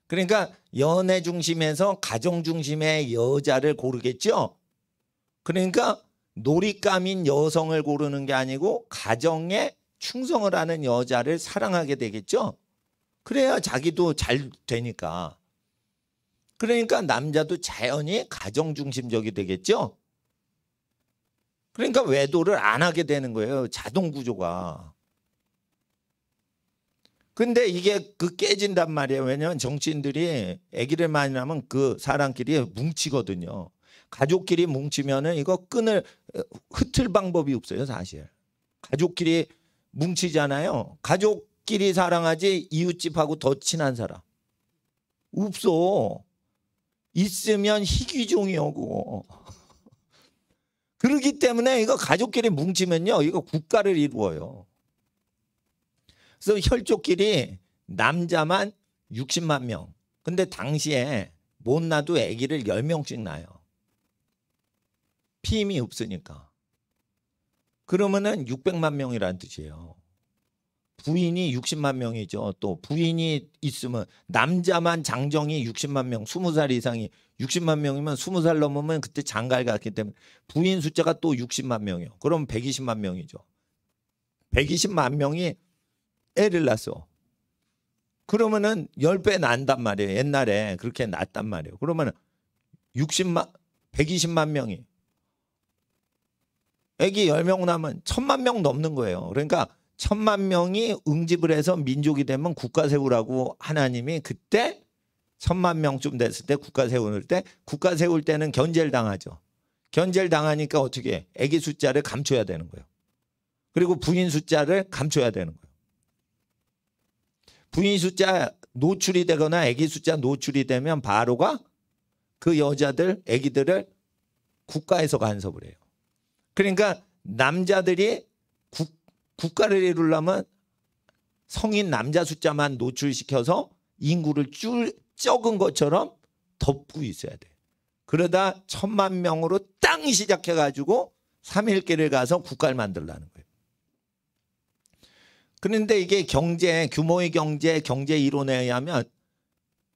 그러니까 연애 중심에서 가정 중심의 여자를 고르겠죠. 그러니까 놀잇감인 여성을 고르는 게 아니고 가정에 충성을 하는 여자를 사랑하게 되겠죠. 그래야 자기도 잘 되니까. 그러니까 남자도 자연히 가정 중심적이 되겠죠. 그러니까 외도를 안 하게 되는 거예요. 자동 구조가. 근데 이게 깨진단 말이에요. 왜냐하면 정치인들이 아기를 많이 낳으면 그 사람끼리 뭉치거든요. 가족끼리 뭉치면은 이거 끈을 흩을 방법이 없어요, 사실. 가족끼리 뭉치잖아요. 가족끼리 사랑하지 이웃집하고 더 친한 사람 없어. 있으면 희귀종이오고. 그렇기 때문에 이거 가족끼리 뭉치면요, 이거 국가를 이루어요. 그래서 혈족끼리 남자만 60만 명. 근데 당시에 못 낳아도 아기를 10명씩 낳아요. 피임이 없으니까. 그러면은 600만 명이라는 뜻이에요. 부인이 60만 명이죠. 또 부인이 있으면 남자만 장정이 60만 명, 20살 이상이 60만 명이면 20살 넘으면 그때 장가를 갔기 때문에 부인 숫자가 또 60만 명이요. 그럼 120만 명이죠. 120만 명이 애를 낳았어. 그러면은 10배 난단 말이에요. 옛날에 그렇게 낳았단 말이에요. 그러면은 120만 명이 애기 10명 낳으면 1000만 명 넘는 거예요. 그러니까 1000만 명이 응집을 해서 민족이 되면 국가 세우라고 하나님이 그때 1000만 명쯤 됐을 때 국가 세울 때는 견제를 당하죠. 견제를 당하니까 어떻게 해? 애기 숫자를 감춰야 되는 거예요. 그리고 부인 숫자를 감춰야 되는 거예요. 부인 숫자 노출이 되거나 아기 숫자 노출이 되면 바로가 그 여자들, 아기들을 국가에서 간섭을 해요. 그러니까 남자들이 국가를 이루려면 성인 남자 숫자만 노출시켜서 인구를 적은 것처럼 덮고 있어야 돼. 그러다 1000만 명으로 땅 시작해가지고 3일길을 가서 국가를 만들라는 거예요. 그런데 이게 규모의 경제 이론에 의하면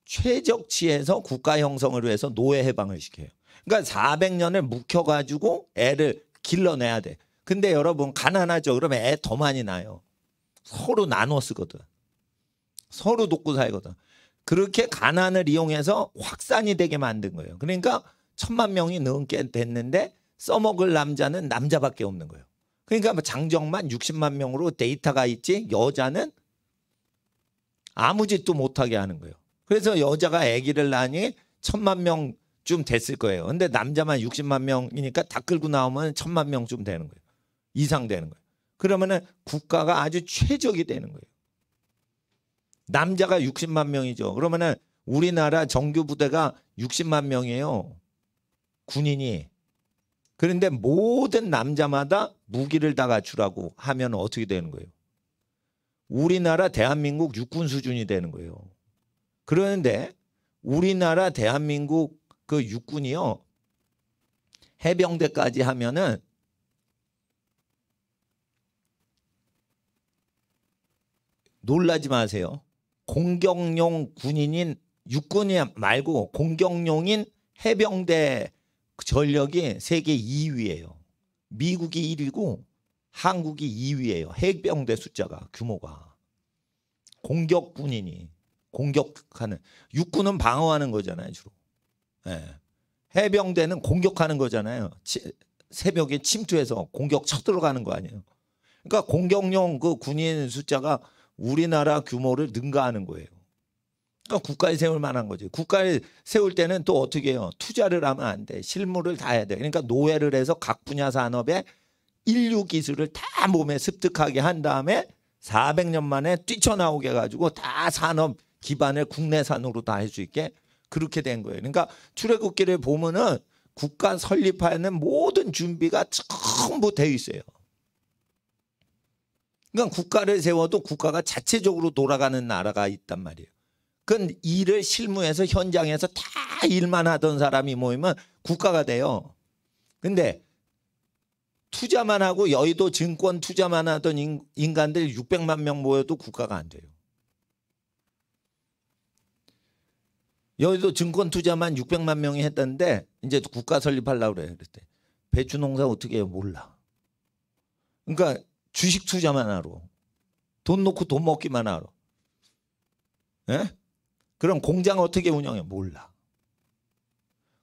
최적치에서 국가 형성을 위해서 노예 해방을 시켜요. 그러니까 400년을 묵혀가지고 애를 길러내야 돼. 근데 여러분 가난하죠. 그러면 애 더 많이 낳아요. 서로 나눠 쓰거든. 서로 돕고 살거든. 그렇게 가난을 이용해서 확산이 되게 만든 거예요. 그러니까 1000만 명이 넘게 됐는데 써먹을 남자는 남자밖에 없는 거예요. 그러니까 장정만 60만 명으로 데이터가 있지 여자는 아무 짓도 못하게 하는 거예요. 그래서 여자가 아기를 낳으니 1000만 명쯤 됐을 거예요. 근데 남자만 60만 명이니까 다 끌고 나오면 1000만 명쯤 되는 거예요. 이상 되는 거예요. 그러면은 국가가 아주 최적이 되는 거예요. 남자가 60만 명이죠. 그러면은 우리나라 정규 부대가 60만 명이에요. 군인이. 그런데 모든 남자마다 무기를 다 갖추라고 하면 어떻게 되는 거예요? 우리나라 대한민국 육군 수준이 되는 거예요. 그런데 우리나라 대한민국 그 육군이요. 해병대까지 하면은 놀라지 마세요. 공격용 군인인 육군이 말고 공격용인 해병대 전력이 세계 2위예요. 미국이 1위고 한국이 2위예요. 해병대 숫자가 규모가. 공격 군인이 공격하는 육군은 방어하는 거잖아요, 주로. 네. 해병대는 공격하는 거잖아요. 새벽에 침투해서 공격 쳐들어가는 거 아니에요. 그러니까 공격용 그 군인 숫자가 우리나라 규모를 능가하는 거예요. 그러니까 국가에 세울 만한 거지. 국가에 세울 때는 또 어떻게 해요? 투자를 하면 안 돼. 실무를 다 해야 돼. 그러니까 노예를 해서 각 분야 산업에 인류 기술을 다 몸에 습득하게 한 다음에 400년 만에 뛰쳐나오게 해가지고 다 산업 기반을 국내산으로 다 할 수 있게 그렇게 된 거예요. 그러니까 출애굽기를 보면은 국가 설립하는 모든 준비가 전부 되어 있어요. 그러니까 국가를 세워도 국가가 자체적으로 돌아가는 나라가 있단 말이에요. 그건 일을 실무에서 현장에서 다 일만 하던 사람이 모이면 국가가 돼요. 근데 투자만 하고 여의도 증권 투자만 하던 인간들 600만 명 모여도 국가가 안 돼요. 여의도 증권 투자만 600만 명이 했던데 이제 국가 설립하려고 그래요. 그랬더니 배추 농사 어떻게 해요? 몰라. 그러니까 주식 투자만 하러. 돈 놓고 돈 먹기만 하러. 예? 그럼 공장 어떻게 운영해? 몰라.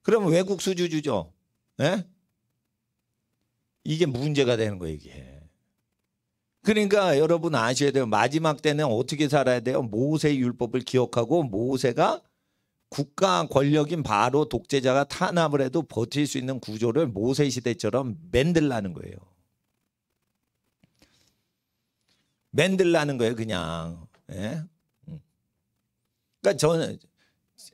그럼 외국 수주 주죠. 예? 이게 문제가 되는 거예요, 이게. 그러니까 여러분 아셔야 돼요. 마지막 때는 어떻게 살아야 돼요? 모세 율법을 기억하고 모세가 국가 권력인 바로 독재자가 탄압을 해도 버틸 수 있는 구조를 모세 시대처럼 만들라는 거예요. 만들라는 거예요, 그냥. 예? 그러니까 저는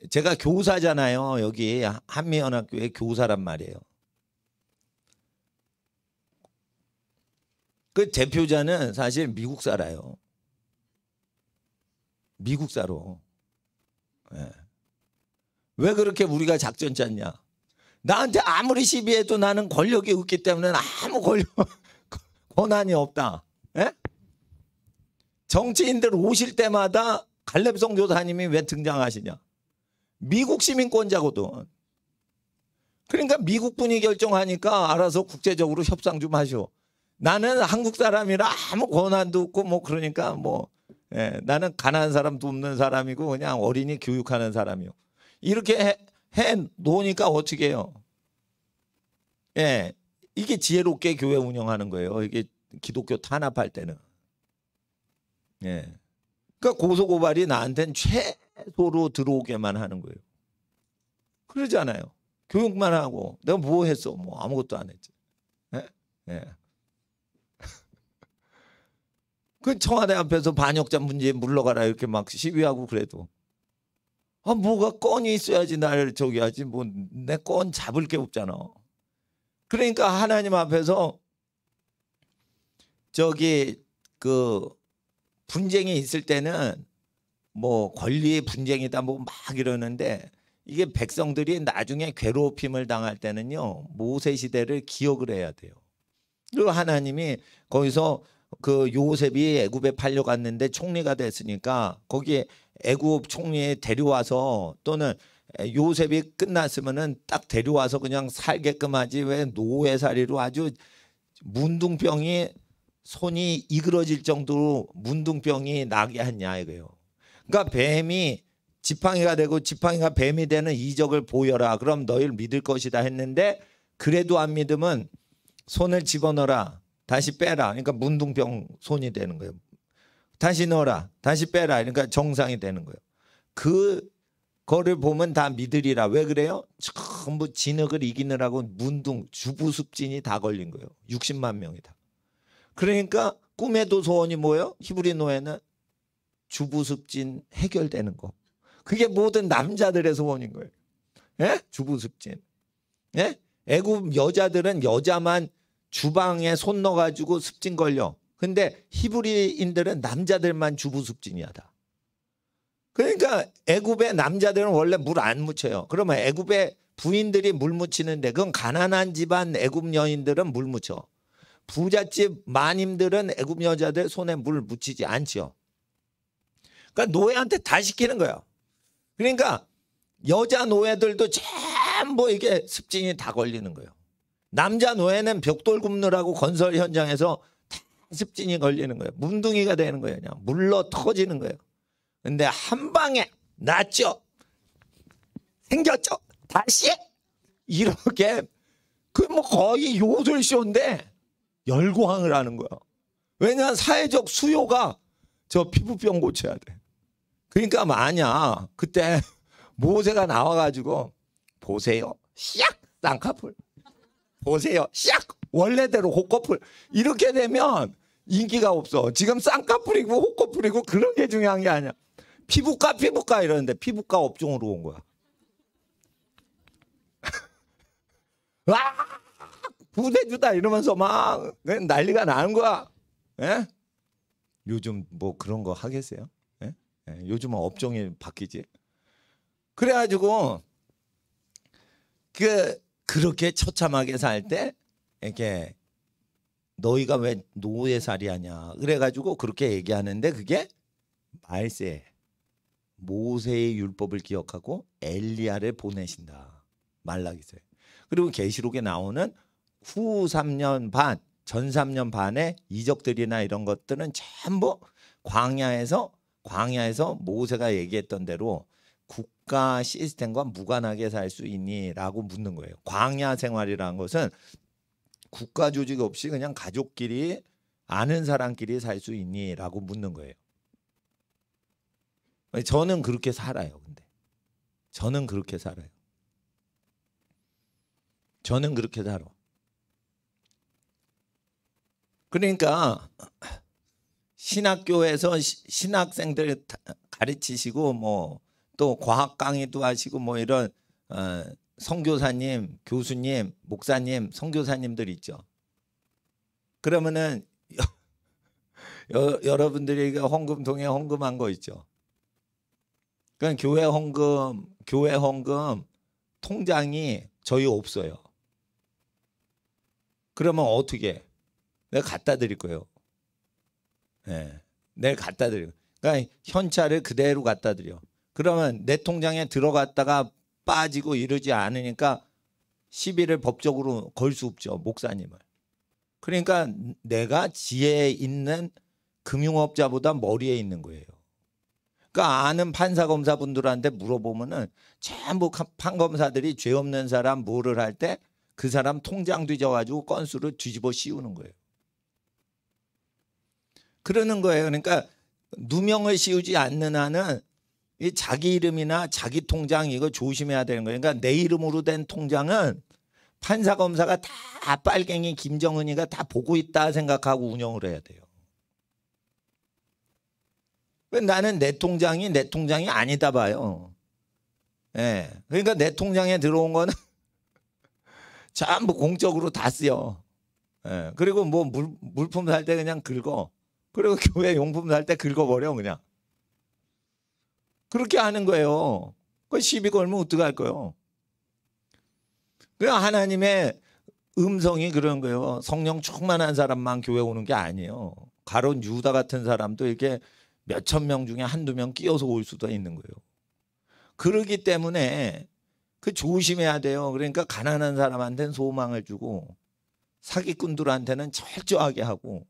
제가 교사잖아요. 여기 한미연합교회 교사란 말이에요. 그 대표자는 사실 미국 살아요. 미국 살아. 예. 왜 그렇게 우리가 작전 짰냐? 나한테 아무리 시비해도 나는 권력이 없기 때문에 아무 권한이 없다. 예? 정치인들 오실 때마다 갈렙 선교사님이 왜 등장하시냐? 미국 시민권자거든. 그러니까 미국 분이 결정하니까 알아서 국제적으로 협상 좀 하시오. 나는 한국 사람이라 아무 권한도 없고 뭐 그러니까 뭐 나는 가난한 사람도 없는 사람이고 그냥 어린이 교육하는 사람이요. 이렇게 해 놓으니까 어떻게 해요? 이게 지혜롭게 교회 운영하는 거예요. 이게 기독교 탄압할 때는. 그러니까 고소고발이 나한테는 최소로 들어오게만 하는 거예요. 그러잖아요. 교육만 하고 내가 뭐 했어? 뭐 아무것도 안 했지. 그 청와대 앞에서 반역자 문제 물러가라 이렇게 막 시위하고 그래도 뭐가 건이 있어야지 날 저기 하지 뭐 내 건 잡을 게 없잖아. 그러니까 하나님 앞에서 저기 그 분쟁이 있을 때는 뭐 권리의 분쟁이다 뭐 막 이러는데 이게 백성들이 나중에 괴롭힘을 당할 때는요 모세 시대를 기억을 해야 돼요. 그리고 하나님이 거기서 그 요셉이 애굽에 팔려갔는데 총리가 됐으니까 거기에 애굽 총리에 데려와서 또는 요셉이 끝났으면은 딱 데려와서 그냥 살게끔 하지 왜 노예살이로 아주 문둥병이 손이 이그러질 정도로 문둥병이 나게 했냐 이거예요. 그러니까 뱀이 지팡이가 되고 지팡이가 뱀이 되는 이적을 보여라. 그럼 너희를 믿을 것이다 했는데 그래도 안 믿으면 손을 집어넣어라. 다시 빼라. 그러니까 문둥병 손이 되는 거예요. 다시 넣어라. 다시 빼라. 그러니까 정상이 되는 거예요. 그거를 보면 다 믿으리라. 왜 그래요? 전부 진흙을 이기느라고 문둥 주부습진이 다 걸린 거예요. 60만 명이 다. 그러니까 꿈에도 소원이 뭐예요? 히브리 노예는 주부습진 해결되는 거. 그게 모든 남자들의 소원인 거예요. 주부습진. 애굽 여자들은 여자만 주방에 손 넣어가지고 습진 걸려. 근데 히브리인들은 남자들만 주부습진이야 다. 그러니까 애굽의 남자들은 원래 물 안 묻혀요. 그러면 애굽의 부인들이 물 묻히는데 그건 가난한 집안 애굽 여인들은 물 묻혀. 부잣집 마님들은 애굽 여자들 손에 물 묻히지 않죠. 그러니까 노예한테 다 시키는 거예요. 그러니까 여자 노예들도 전부 이게 습진이 다 걸리는 거예요. 남자 노예는 벽돌 굽느라고 건설 현장에서 다 습진이 걸리는 거예요. 문둥이가 되는 거예요. 그냥 물러 터지는 거예요. 근데 한 방에 났죠. 생겼죠. 다시 이렇게 그 뭐 거의 요술쇼인데 열광을 하는 거야. 왜냐하면 사회적 수요가 저 피부병 고쳐야 돼. 그러니까 만약 그때 모세가 나와가지고 보세요. 샥 쌍꺼풀. 보세요. 샥 원래대로 호꺼풀. 이렇게 되면 인기가 없어. 지금 쌍꺼풀이고 호꺼풀이고 그런 게 중요한 게 아니야. 피부과 이러는데 피부과 업종으로 온 거야. 와 부대주다 이러면서 막 난리가 나는 거야. 요즘 뭐 그런 거 하겠어요? 요즘은 업종이 바뀌지. 그래가지고 그렇게 처참하게 살 때 이렇게 너희가 왜 노예살이 하냐 그래가지고 그렇게 얘기하는데 그게 말세 모세의 율법을 기억하고 엘리야를 보내신다. 말라기서요. 그리고 계시록에 나오는 후 3년 반, 전 3년 반의 이적들이나 이런 것들은 전부 광야에서 모세가 얘기했던 대로 국가 시스템과 무관하게 살 수 있니? 라고 묻는 거예요. 광야 생활이라는 것은 국가 조직 없이 그냥 가족끼리 아는 사람끼리 살 수 있니? 라고 묻는 거예요. 저는 그렇게 살아요. 근데 저는 그렇게 살아요. 저는 그렇게 살아. 그러니까 신학교에서 신학생들 가르치시고 뭐 또 과학 강의도 하시고 뭐 이런 선교사님, 교수님, 목사님, 선교사님들 있죠. 그러면은 여러분들이 헌금통에 헌금한 거 있죠. 그러니까 교회 헌금 통장이 저희 없어요. 그러면 어떻게? 내가 갖다 드릴 거예요. 네, 내가 갖다 드려. 그러니까 현찰을 그대로 갖다 드려. 그러면 내 통장에 들어갔다가 빠지고 이러지 않으니까 시비를 법적으로 걸 수 없죠, 목사님을. 그러니까 내가 지혜에 있는 금융업자보다 머리에 있는 거예요. 그러니까 아는 판사 검사분들한테 물어보면은 전부 판검사들이 죄 없는 사람 뭐를 할 때 그 사람 통장 뒤져가지고 건수를 뒤집어 씌우는 거예요. 그러는 거예요. 그러니까 누명을 씌우지 않는 한은 이 자기 이름이나 자기 통장 이거 조심해야 되는 거예요. 그러니까 내 이름으로 된 통장은 판사 검사가 다 빨갱이 김정은이가 다 보고 있다 생각하고 운영을 해야 돼요. 나는 내 통장이 아니다 봐요. 예. 그러니까 내 통장에 들어온 거는 전부 공적으로 다 쓰여. 예. 그리고 뭐 물품 살 때 그냥 긁어. 그리고 교회 용품 살 때 긁어버려 그냥. 그렇게 하는 거예요. 그 시비 걸면 어떡할 거예요. 그냥 하나님의 음성이 그런 거예요. 성령 충만한 사람만 교회 오는 게 아니에요. 가론 유다 같은 사람도 이렇게 몇천 명 중에 한두 명 끼어서 올 수도 있는 거예요. 그러기 때문에 그 조심해야 돼요. 그러니까 가난한 사람한테는 소망을 주고 사기꾼들한테는 철저하게 하고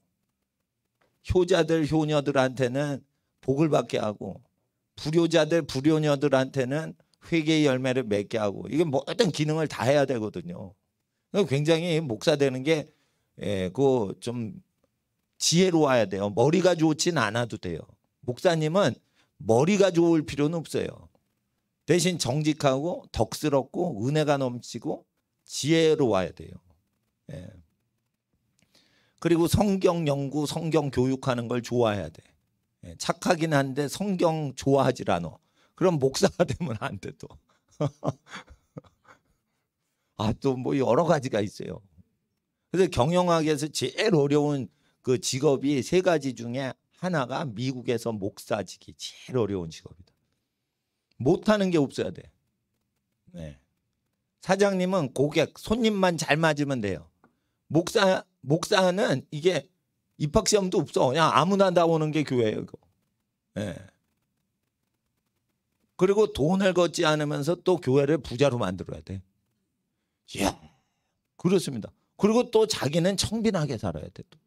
효자들 효녀들한테는 복을 받게 하고 불효자들 불효녀들한테는 회개의 열매를 맺게 하고 이게 모든 기능을 다 해야 되거든요. 굉장히 목사 되는 게 그 좀 지혜로워야 돼요. 머리가 좋진 않아도 돼요. 목사님은 머리가 좋을 필요는 없어요. 대신 정직하고 덕스럽고 은혜가 넘치고 지혜로워야 돼요. 예. 그리고 성경 연구, 성경 교육하는 걸 좋아해야 돼. 예. 착하긴 한데 성경 좋아하질 않아. 그럼 목사가 되면 안 돼 또. 또 뭐 여러 가지가 있어요. 그래서 경영학에서 제일 어려운 그 직업이 세 가지 중에 하나가 미국에서 목사직이 제일 어려운 직업이다. 못하는 게 없어야 돼. 네. 사장님은 고객, 손님만 잘 맞으면 돼요. 목사는 이게 입학시험도 없어. 그냥 아무나 나오는 게 교회예요. 이거. 네. 그리고 돈을 걷지 않으면서 또 교회를 부자로 만들어야 돼. 이야, 그렇습니다. 그리고 또 자기는 청빈하게 살아야 돼. 또.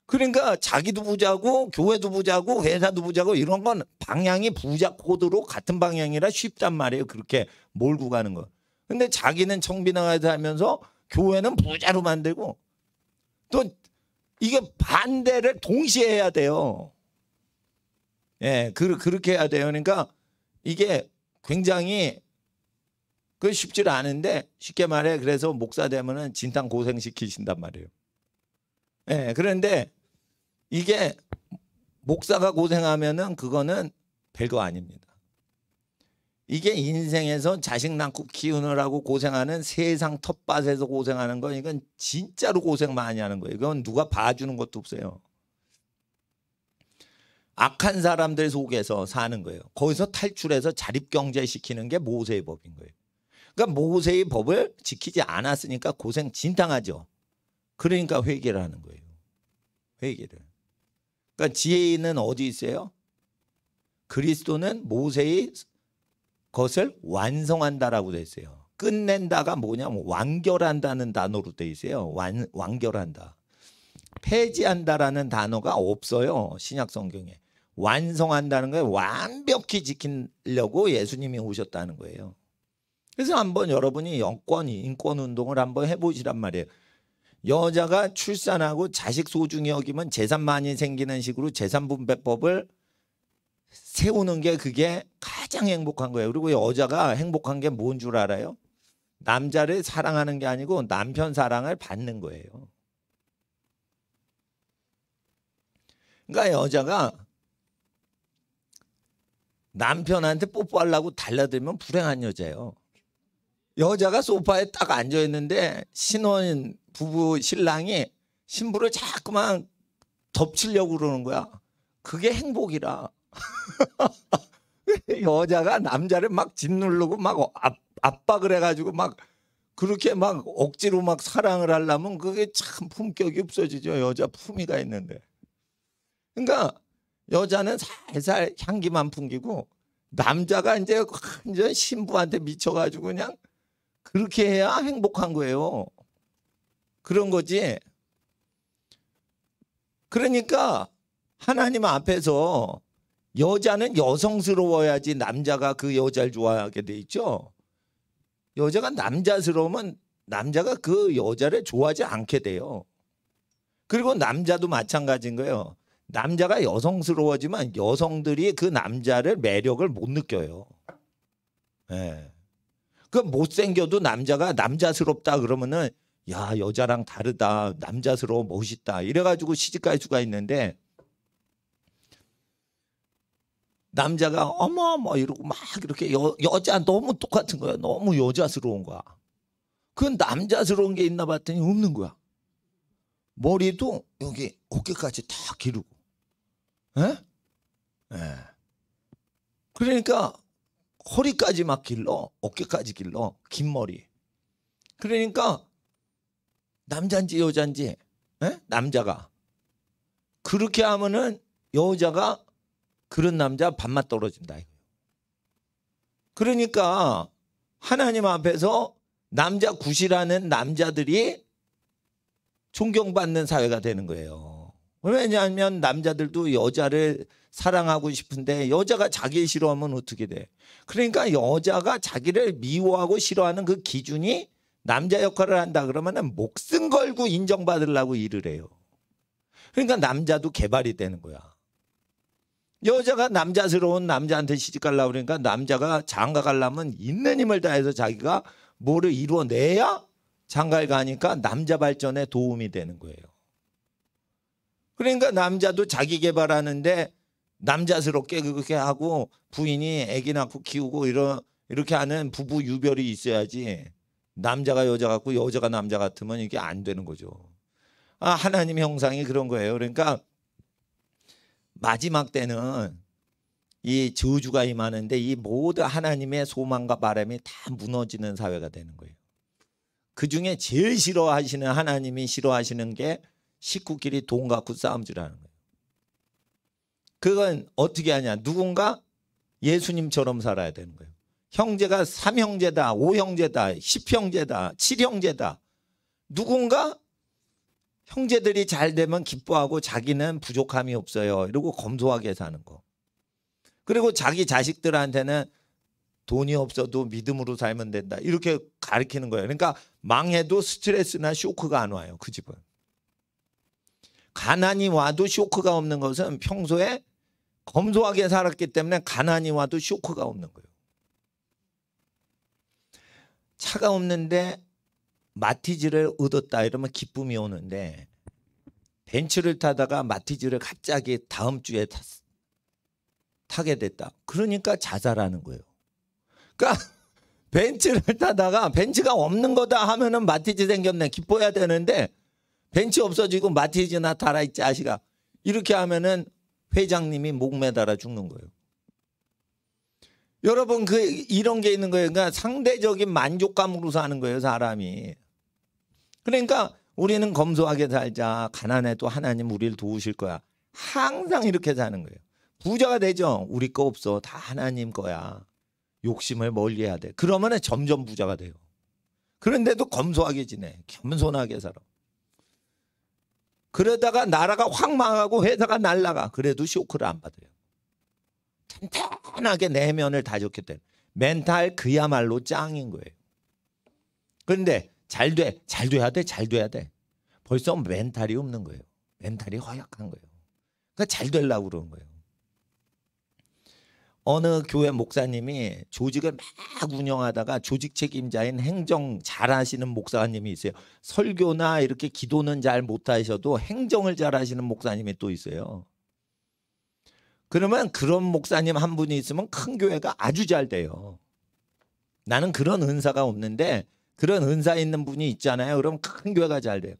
그러니까 자기도 부자고 교회도 부자고 회사도 부자고 이런 건 방향이 부자 코드로 같은 방향이라 쉽단 말이에요. 그렇게 몰고 가는 거. 근데 자기는 청빈하게 살면서 교회는 부자로 만들고 또 이게 반대를 동시에 해야 돼요. 예, 그렇게 해야 돼요. 그러니까 이게 굉장히 그 쉽지 않은데 쉽게 말해 그래서 목사 되면은 진탕 고생시키신단 말이에요. 예, 그런데 이게 목사가 고생하면은 그거는 별거 아닙니다. 이게 인생에서 자식 낳고 키우느라고 고생하는 세상 텃밭에서 고생하는 거 이건 진짜로 고생 많이 하는 거예요. 이건 누가 봐주는 것도 없어요. 악한 사람들 속에서 사는 거예요. 거기서 탈출해서 자립경제시키는 게 모세의 법인 거예요. 그러니까 모세의 법을 지키지 않았으니까 고생 진탕하죠. 그러니까 회개를 하는 거예요. 회개를. 그러니까 지혜는 어디 있어요? 그리스도는 모세의 것을 완성한다라고 돼 있어요. 끝낸다가 뭐냐면 완결한다는 단어로 돼 있어요. 완결한다. 폐지한다라는 단어가 없어요. 신약 성경에. 완성한다는 걸 완벽히 지키려고 예수님이 오셨다는 거예요. 그래서 한번 여러분이 인권 운동을 한번 해보시란 말이에요. 여자가 출산하고 자식 소중히 여기면 재산 많이 생기는 식으로 재산분배법을 세우는 게 그게 가장 행복한 거예요. 그리고 여자가 행복한 게 뭔 줄 알아요? 남자를 사랑하는 게 아니고 남편 사랑을 받는 거예요. 그러니까 여자가 남편한테 뽀뽀하려고 달라들면 불행한 여자예요. 여자가 소파에 딱 앉아있는데 신혼 부부 신랑이 신부를 자꾸만 덮치려고 그러는 거야. 그게 행복이라. 여자가 남자를 막 짓누르고 막 압박을 해가지고 막 그렇게 막 억지로 막 사랑을 하려면 그게 참 품격이 없어지죠. 여자 품위가 있는데. 그러니까 여자는 살살 향기만 풍기고 남자가 이제 완전 신부한테 미쳐가지고 그냥 그렇게 해야 행복한 거예요. 그런 거지. 그러니까 하나님 앞에서 여자는 여성스러워야지 남자가 그 여자를 좋아하게 돼 있죠. 여자가 남자스러우면 남자가 그 여자를 좋아하지 않게 돼요. 그리고 남자도 마찬가지인 거예요. 남자가 여성스러워지만 여성들이 그 남자를 매력을 못 느껴요. 예. 그 못생겨도 남자가 남자스럽다 그러면은 야, 여자랑 다르다, 남자스러워, 멋있다 이래가지고 시집갈 수가 있는데, 남자가 어머 뭐 이러고 막 이렇게 여자 너무 똑같은 거야. 너무 여자스러운 거야. 그건 남자스러운 게 있나 봤더니 없는 거야. 머리도 여기 어깨까지 다 기르고, 예? 예. 그러니까 허리까지 막 길러, 어깨까지 길러, 긴 머리. 그러니까 남자인지 여자인지, 예? 남자가 그렇게 하면은 여자가 그런 남자 밥맛 떨어진다. 그러니까 하나님 앞에서 남자 굿이라는 남자들이 존경받는 사회가 되는 거예요. 왜냐하면 남자들도 여자를 사랑하고 싶은데 여자가 자기 싫어하면 어떻게 돼? 그러니까 여자가 자기를 미워하고 싫어하는 그 기준이 남자 역할을 한다 그러면 목숨 걸고 인정받으려고 일을 해요. 그러니까 남자도 개발이 되는 거야. 여자가 남자스러운 남자한테 시집가려고 그러니까 남자가 장가 가려면 있는 힘을 다해서 자기가 뭐를 이루어내야 장가를 가니까 남자 발전에 도움이 되는 거예요. 그러니까 남자도 자기 개발하는데 남자스럽게 그렇게 하고 부인이 아기 낳고 키우고 이렇게 하는 부부 유별이 있어야지, 남자가 여자 같고 여자가 남자 같으면 이게 안 되는 거죠. 하나님 형상이 그런 거예요. 그러니까 마지막 때는 이 저주가 임하는데 이 모든 하나님의 소망과 바람이 다 무너지는 사회가 되는 거예요. 그중에 제일 싫어하시는, 하나님이 싫어하시는 게 식구끼리 돈 갖고 싸움질하는 거예요. 그건 어떻게 하냐? 누군가 예수님처럼 살아야 되는 거예요. 형제가 3형제다, 5형제다, 10형제다, 7형제다. 누군가 형제들이 잘 되면 기뻐하고 자기는 부족함이 없어요. 이러고 검소하게 사는 거. 그리고 자기 자식들한테는 돈이 없어도 믿음으로 살면 된다, 이렇게 가르치는 거예요. 그러니까 망해도 스트레스나 쇼크가 안 와요. 그 집은. 가난이 와도 쇼크가 없는 것은 평소에 검소하게 살았기 때문에 가난이 와도 쇼크가 없는 거예요. 차가 없는데 마티즈를 얻었다 이러면 기쁨이 오는데, 벤츠를 타다가 마티즈를 갑자기 다음 주에 타게 됐다. 그러니까 자살하는 거예요. 그러니까 벤츠를 타다가 벤츠가 없는 거다 하면은 마티즈 생겼네, 기뻐해야 되는데 벤츠 없어지고 마티즈나 타라 이 자식아, 이렇게 하면은 회장님이 목 매달아 죽는 거예요. 여러분, 이런 게 있는 거예요. 그러니까 상대적인 만족감으로 사는 거예요, 사람이. 그러니까 우리는 검소하게 살자. 가난해도 하나님 우리를 도우실 거야. 항상 이렇게 사는 거예요. 부자가 되죠. 우리 거 없어. 다 하나님 거야. 욕심을 멀리 해야 돼. 그러면 점점 부자가 돼요. 그런데도 검소하게 지내. 겸손하게 살아. 그러다가 나라가 확 망하고 회사가 날라가. 그래도 쇼크를 안 받아요. 탄탄하게 내면을 다졌기 때문에. 멘탈 그야말로 짱인 거예요. 그런데 잘 돼야 돼. 벌써 멘탈이 없는 거예요. 멘탈이 허약한 거예요. 그러니까 잘 되려고 그러는 거예요. 어느 교회 목사님이 조직을 막 운영하다가 조직 책임자인 행정 잘하시는 목사님이 있어요. 설교나 이렇게 기도는 잘 못하셔도 행정을 잘하시는 목사님이 또 있어요. 그러면 그런 목사님 한 분이 있으면 큰 교회가 아주 잘 돼요. 나는 그런 은사가 없는데 그런 은사 있는 분이 있잖아요. 그럼 큰 교회가 잘 돼요.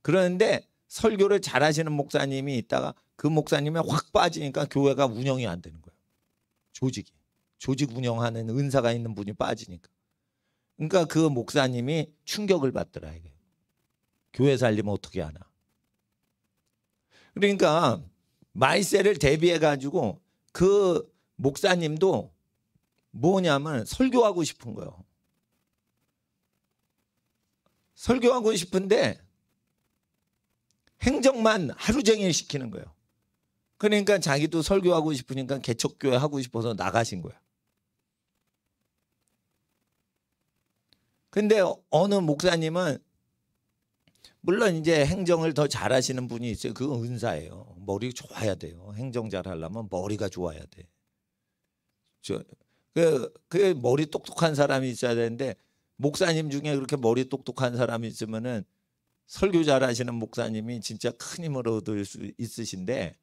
그런데 설교를 잘하시는 목사님이 있다가 그 목사님이 확 빠지니까 교회가 운영이 안 되는 거예요. 조직이. 조직 운영하는 은사가 있는 분이 빠지니까. 그러니까 그 목사님이 충격을 받더라 이게. 교회 살리면 어떻게 하나. 그러니까 말세를 대비해 가지고 그 목사님도 뭐냐면 설교하고 싶은 거예요. 설교하고 싶은데 행정만 하루 종일 시키는 거예요. 그러니까 자기도 설교하고 싶으니까 개척교회 하고 싶어서 나가신 거야. 근데 어느 목사님은 물론 이제 행정을 더 잘하시는 분이 있어요. 그건 은사예요. 머리 좋아야 돼요. 행정 잘하려면 머리가 좋아야 돼. 그 머리 똑똑한 사람이 있어야 되는데 목사님 중에 그렇게 머리 똑똑한 사람이 있으면은 설교 잘하시는 목사님이 진짜 큰 힘을 얻을 수 있으신데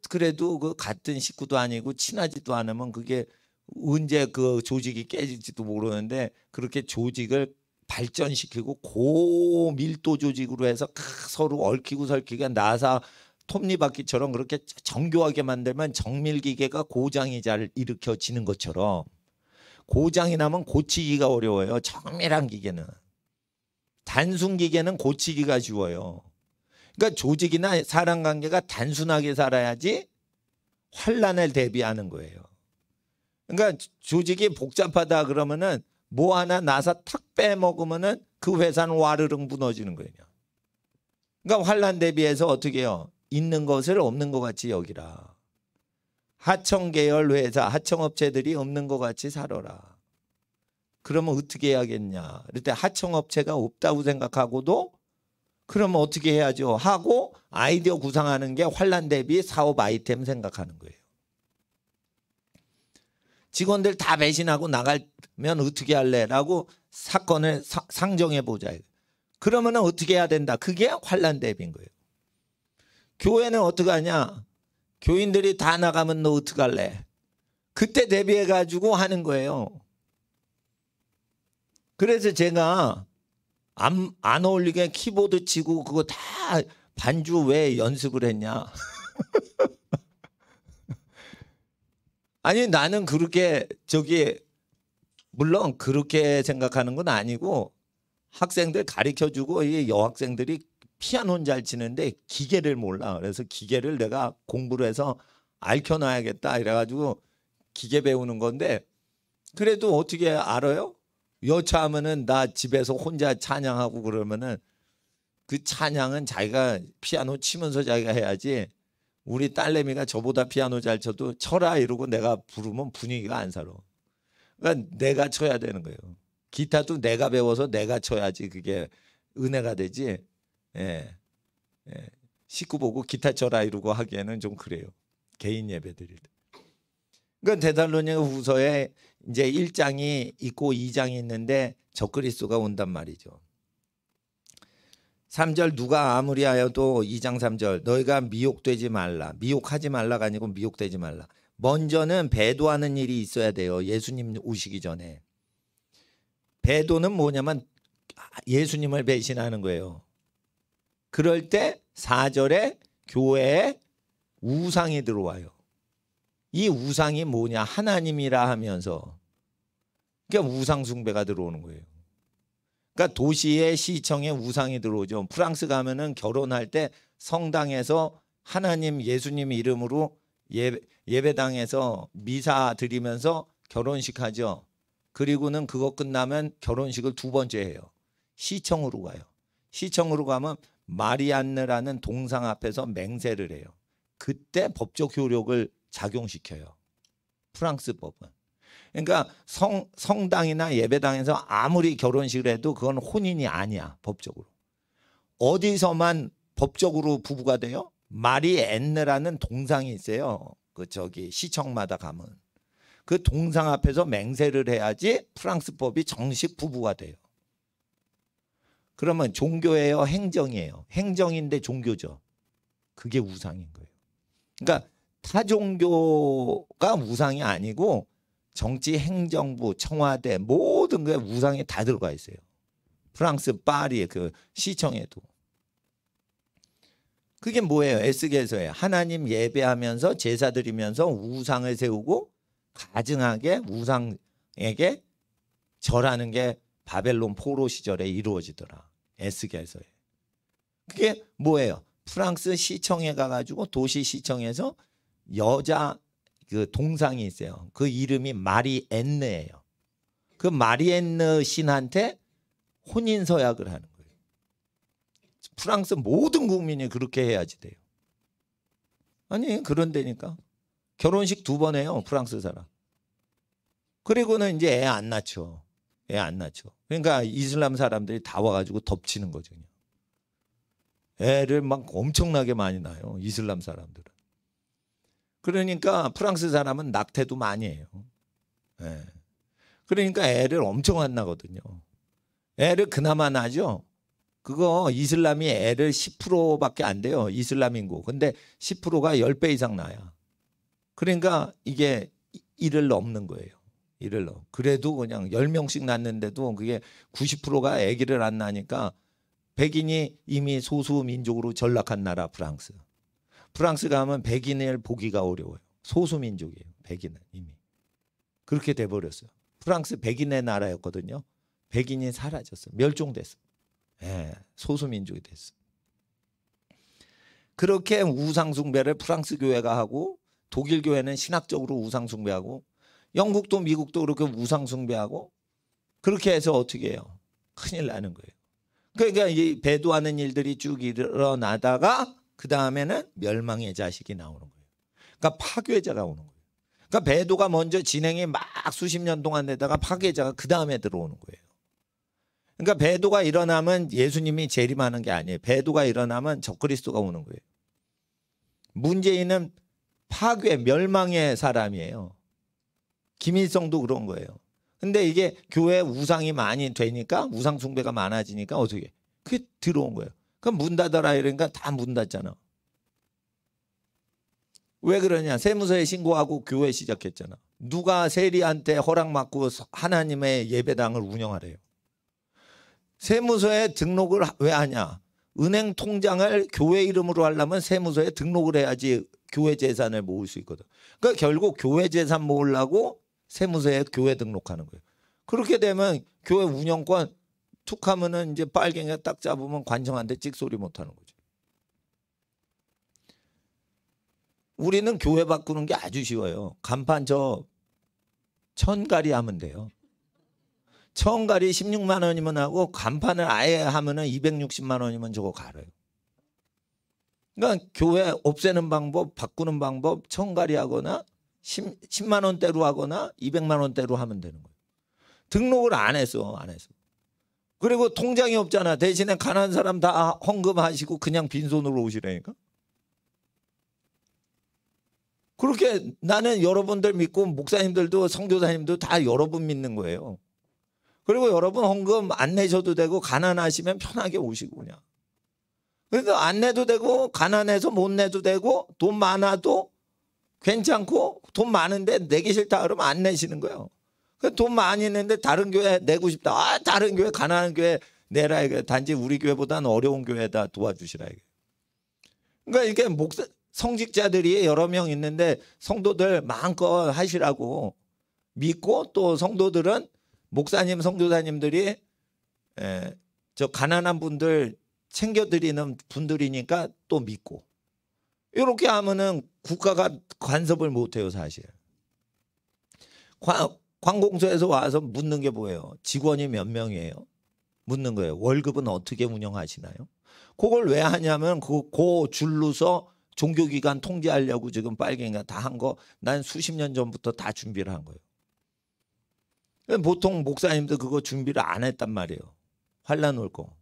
그래도 그 같은 식구도 아니고 친하지도 않으면 그게 언제 그 조직이 깨질지도 모르는데 그렇게 조직을 발전시키고 고밀도 조직으로 해서 서로 얽히고 설키게 나사 톱니바퀴처럼 그렇게 정교하게 만들면 정밀기계가 고장이 잘 일으켜지는 것처럼 고장이 나면 고치기가 어려워요. 정밀한 기계는. 단순 기계는 고치기가 쉬워요. 그러니까 조직이나 사람 관계가 단순하게 살아야지 환란을 대비하는 거예요. 그러니까 조직이 복잡하다 그러면은 뭐 하나 나사 탁 빼먹으면은 그 회사는 와르릉 무너지는 거예요. 그러니까 환란 대비해서 어떻게 해요? 있는 것을 없는 것 같이 여기라. 하청 계열 회사, 하청업체들이 없는 것 같이 살아라. 그러면 어떻게 해야겠냐? 그럴 때 하청업체가 없다고 생각하고도 그러면 어떻게 해야죠? 하고 아이디어 구상하는 게 환란 대비 사업 아이템 생각하는 거예요. 직원들 다 배신하고 나가면 어떻게 할래? 라고 사건을 상정해 보자. 그러면 어떻게 해야 된다? 그게 환란 대비인 거예요. 교회는 어떻게 하냐? 교인들이 다 나가면 너 어떻게 할래? 그때 대비해 가지고 하는 거예요. 그래서 제가 안 어울리게 키보드 치고 그거 다 반주 왜 연습을 했냐? 아니 나는 그렇게 물론 그렇게 생각하는 건 아니고 학생들 가르쳐주고 이 여학생들이 피아노는 잘 치는데 기계를 몰라. 그래서 기계를 내가 공부를 해서 알켜놔야겠다 이래가지고 기계 배우는 건데 그래도 어떻게 알아요? 여차하면은 나 집에서 혼자 찬양하고 그러면은 그 찬양은 자기가 피아노 치면서 자기가 해야지 우리 딸내미가 저보다 피아노 잘 쳐도 쳐라 이러고 내가 부르면 분위기가 안 살아. 그러니까 내가 쳐야 되는 거예요. 기타도 내가 배워서 내가 쳐야지 그게 은혜가 되지. 예. 식구 보고 기타 쳐라 이러고 하기에는 좀 그래요. 개인 예배 드릴 때. 그러니까 데살로니가 후서에 이제 1장이 있고 2장이 있는데 적그리스도가 온단 말이죠. 3절 누가 아무리 하여도 2장 3절 너희가 미혹되지 말라. 미혹하지 말라가 아니고 미혹되지 말라. 먼저는 배도하는 일이 있어야 돼요. 예수님 오시기 전에. 배도는 뭐냐면 예수님을 배신하는 거예요. 그럴 때 4절에 교회에 우상이 들어와요. 이 우상이 뭐냐? 하나님이라 하면서 그러니까 우상 숭배가 들어오는 거예요. 그러니까 도시의 시청에 우상이 들어오죠. 프랑스 가면은 결혼할 때 성당에서 하나님 예수님 이름으로 예배당에서 미사 드리면서 결혼식 하죠. 그리고는 그거 끝나면 결혼식을 2번째 해요. 시청으로 가요. 시청으로 가면 마리안느라는 동상 앞에서 맹세를 해요. 그때 법적 효력을 작용시켜요. 프랑스 법은. 그러니까 성당이나 예배당에서 아무리 결혼식을 해도 그건 혼인이 아니야. 법적으로. 어디서만 법적으로 부부가 돼요? 마리엔느라는 동상이 있어요. 그 시청마다 가면. 그 동상 앞에서 맹세를 해야지 프랑스 법이 정식 부부가 돼요. 그러면 종교예요? 행정이에요? 행정인데 종교죠. 그게 우상인 거예요. 그러니까 타종교가 우상이 아니고 정치, 행정부, 청와대 모든 게 우상에 다 들어가 있어요. 프랑스 파리 그 시청에도. 그게 뭐예요? 에스겔서에 하나님 예배하면서 제사 드리면서 우상을 세우고 가증하게 우상에게 절하는 게 바벨론 포로 시절에 이루어지더라. 에스겔서에. 그게 뭐예요? 프랑스 시청에 가가지고 도시 시청에서 여자 그 동상이 있어요. 그 이름이 마리엔느예요. 그 마리엔느 신한테 혼인 서약을 하는 거예요. 프랑스 모든 국민이 그렇게 해야지 돼요. 아니 그런데니까 결혼식 2번 해요. 프랑스 사람. 그리고는 이제 애 안 낳죠. 애 안 낳죠. 그러니까 이슬람 사람들이 다 와가지고 덮치는 거죠. 그냥. 애를 막 엄청나게 많이 낳아요. 이슬람 사람들은. 그러니까 프랑스 사람은 낙태도 많이 해요. 예. 그러니까 애를 엄청 안 낳거든요. 애를 그나마 낳죠. 그거 이슬람이 애를 10%밖에 안 돼요. 이슬람 인구. 근데 10%가 10배 이상 낳아요. 그러니까 이게 1을 넘는 거예요. 1을 넘. 그래도 그냥 10명씩 낳는데도 그게 90%가 아기를 안 낳으니까 백인이 이미 소수 민족으로 전락한 나라 프랑스. 프랑스 가면 백인을 보기가 어려워요. 소수 민족이에요. 백인은 이미. 그렇게 돼버렸어요. 프랑스 백인의 나라였거든요. 백인이 사라졌어요. 멸종됐어요. 예, 소수 민족이 됐어요. 그렇게 우상 숭배를 프랑스 교회가 하고 독일 교회는 신학적으로 우상 숭배하고 영국도 미국도 그렇게 우상 숭배하고 그렇게 해서 어떻게 해요? 큰일 나는 거예요. 그러니까 이 배도하는 일들이 쭉 일어나다가 그 다음에는 멸망의 자식이 나오는 거예요. 그러니까 파괴자가 오는 거예요. 그러니까 배도가 먼저 진행이 막 수십 년 동안 되다가 파괴자가 그 다음에 들어오는 거예요. 그러니까 배도가 일어나면 예수님이 재림하는 게 아니에요. 배도가 일어나면 적그리스도가 오는 거예요. 문재인은 파괴, 멸망의 사람이에요. 김일성도 그런 거예요. 근데 이게 교회 우상이 많이 되니까 우상 숭배가 많아지니까 어떻게 그게 들어온 거예요. 그럼 문 닫아라 이러니까 다 문 닫잖아. 왜 그러냐? 세무서에 신고하고 교회 시작했잖아. 누가 세리한테 허락받고 하나님의 예배당을 운영하래요. 세무서에 등록을 왜 하냐? 은행 통장을 교회 이름으로 하려면 세무서에 등록을 해야지 교회 재산을 모을 수 있거든. 그러니까 결국 교회 재산 모으려고 세무서에 교회 등록하는 거예요. 그렇게 되면 교회 운영권 툭 하면은 이제 빨갱이가 딱 잡으면 관청한테 찍소리 못 하는 거죠. 우리는 교회 바꾸는 게 아주 쉬워요. 간판 저 천가리 하면 돼요. 천가리 16만 원이면 하고 간판을 아예 하면은 260만 원이면 저거 갈아요. 그러니까 교회 없애는 방법, 바꾸는 방법 천가리 하거나 10만 원대로 하거나 200만 원대로 하면 되는 거예요. 등록을 안 했어. 그리고 통장이 없잖아. 대신에 가난한 사람 다 헌금하시고 그냥 빈손으로 오시라니까. 그렇게 나는 여러분들 믿고 목사님들도 선교사님도 다 여러분 믿는 거예요. 그리고 여러분 헌금 안 내셔도 되고 가난하시면 편하게 오시고 그냥. 그래서 안 내도 되고 가난해서 못 내도 되고 돈 많아도 괜찮고 돈 많은데 내기 싫다 그러면 안 내시는 거예요. 돈 많이 있는데 다른 교회 내고 싶다. 아, 다른 교회 가난한 교회 내라 이게. 단지 우리 교회보다는 어려운 교회다 도와주시라 이게. 그러니까 이게 성직자들이 여러 명 있는데 성도들 마음껏 하시라고 믿고 또 성도들은 목사님 선교사님들이 저 가난한 분들 챙겨드리는 분들이니까 또 믿고 이렇게 하면은 국가가 간섭을 못해요 사실. 관공서에서 와서 묻는 게 뭐예요? 직원이 몇 명이에요? 묻는 거예요. 월급은 어떻게 운영하시나요? 그걸 왜 하냐면 그 줄로서 종교기관 통제하려고 지금 빨갱이가 다 한 거 난 수십 년 전부터 다 준비를 한 거예요. 보통 목사님도 그거 준비를 안 했단 말이에요. 환란 올 거.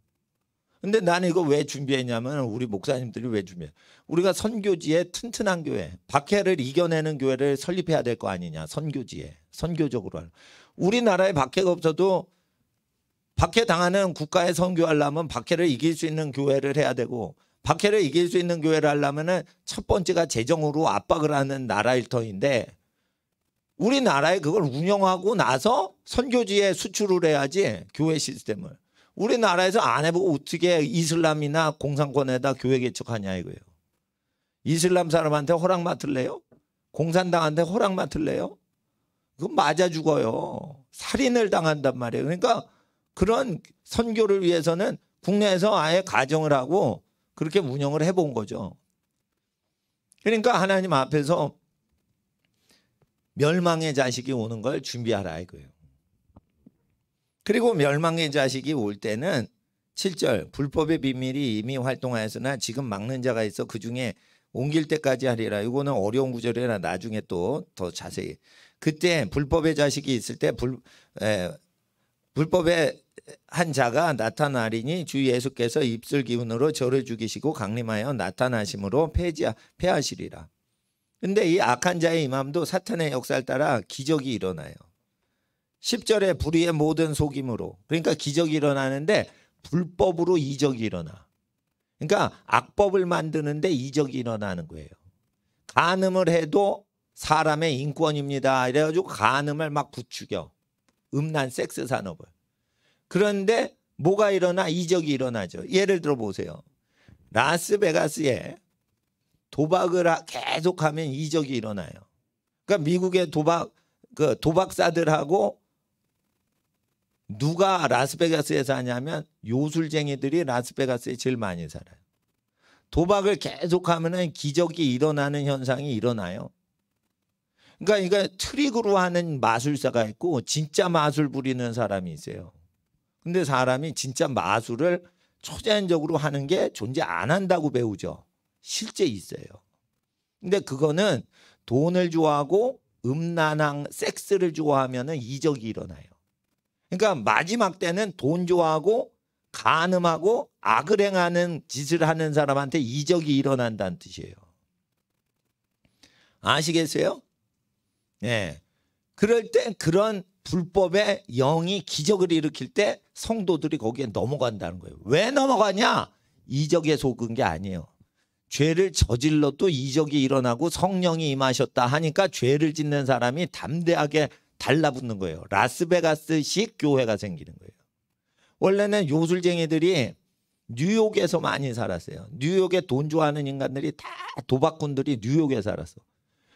근데 나는 이거 왜 준비했냐면 우리 목사님들이 왜 준비해? 우리가 선교지에 튼튼한 교회, 박해를 이겨내는 교회를 설립해야 될 거 아니냐. 선교지에. 선교적으로. 우리나라에 박해가 없어도 박해 당하는 국가에 선교하려면 박해를 이길 수 있는 교회를 해야 되고 박해를 이길 수 있는 교회를 하려면 첫 번째가 재정으로 압박을 하는 나라일 터인데 우리나라에 그걸 운영하고 나서 선교지에 수출을 해야지 교회 시스템을. 우리나라에서 안 해보고 어떻게 이슬람이나 공산권에다 교회 개척하냐 이거예요. 이슬람 사람한테 허락 맡을래요? 공산당한테 허락 맡을래요? 그건 맞아 죽어요. 살인을 당한단 말이에요. 그러니까 그런 선교를 위해서는 국내에서 아예 가정을 하고 그렇게 운영을 해본 거죠. 그러니까 하나님 앞에서 멸망의 자식이 오는 걸 준비하라 이거예요. 그리고 멸망의 자식이 올 때는 7절 불법의 비밀이 이미 활동하였으나 지금 막는 자가 있어 그중에 옮길 때까지 하리라. 이거는 어려운 구절이라 나중에 또 더 자세히. 그때 불법의 자식이 있을 때 불법의 한 자가 나타나리니 주 예수께서 입술 기운으로 저를 죽이시고 강림하여 나타나심으로 폐하시리라. 근데 이 악한 자의 임함도 사탄의 역사를 따라 기적이 일어나요. 10절에 불의의 모든 속임으로, 그러니까 기적이 일어나는데 불법으로 이적이 일어나. 그러니까 악법을 만드는데 이적이 일어나는 거예요. 간음을 해도 사람의 인권입니다. 이래가지고 간음을 막 부추겨. 음란 섹스 산업을. 그런데 뭐가 일어나? 이적이 일어나죠. 예를 들어 보세요. 라스베가스에 도박을 계속하면 이적이 일어나요. 그러니까 미국의 도박사들하고 누가 라스베가스에 사냐면 요술쟁이들이 라스베가스에 제일 많이 살아요. 도박을 계속하면 기적이 일어나는 현상이 일어나요. 그러니까 이거 트릭으로 하는 마술사가 있고 진짜 마술 부리는 사람이 있어요. 근데 사람이 진짜 마술을 초자연적으로 하는 게 존재 안 한다고 배우죠. 실제 있어요. 근데 그거는 돈을 좋아하고 음란한 섹스를 좋아하면 이적이 일어나요. 그러니까 마지막 때는 돈 좋아하고 간음하고 악을 행하는 짓을 하는 사람한테 이적이 일어난다는 뜻이에요. 아시겠어요? 네. 그럴 때 그런 불법의 영이 기적을 일으킬 때 성도들이 거기에 넘어간다는 거예요. 왜 넘어가냐? 이적에 속은 게 아니에요. 죄를 저질러도 이적이 일어나고 성령이 임하셨다 하니까 죄를 짓는 사람이 담대하게 달라붙는 거예요. 라스베가스식 교회가 생기는 거예요. 원래는 요술쟁이들이 뉴욕에서 많이 살았어요. 뉴욕에 돈 좋아하는 인간들이 다 도박꾼들이 뉴욕에 살았어.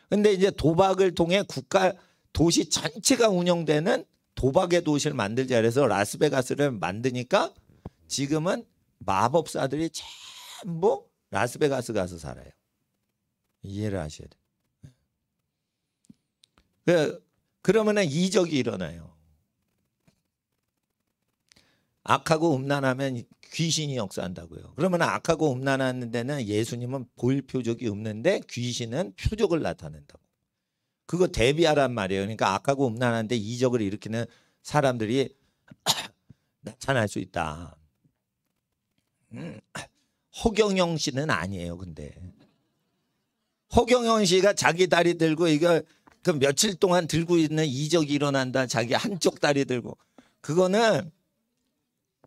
근데 이제 도박을 통해 국가 도시 전체가 운영되는 도박의 도시를 만들자 해서 라스베가스를 만드니까 지금은 마법사들이 전부 라스베가스 가서 살아요. 이해를 하셔야 돼요. 그러면은 이적이 일어나요. 악하고 음란하면 귀신이 역사한다고요. 그러면 악하고 음란한 데는 예수님은 보일 표적이 없는데 귀신은 표적을 나타낸다고. 그거 대비하란 말이에요. 그러니까 악하고 음란한데 이적을 일으키는 사람들이 나타날 수 있다. 허경영 씨는 아니에요. 근데 허경영 씨가 자기 다리 들고 이거 그 며칠 동안 들고 있는 이적이 일어난다. 자기 한쪽 다리 들고 그거는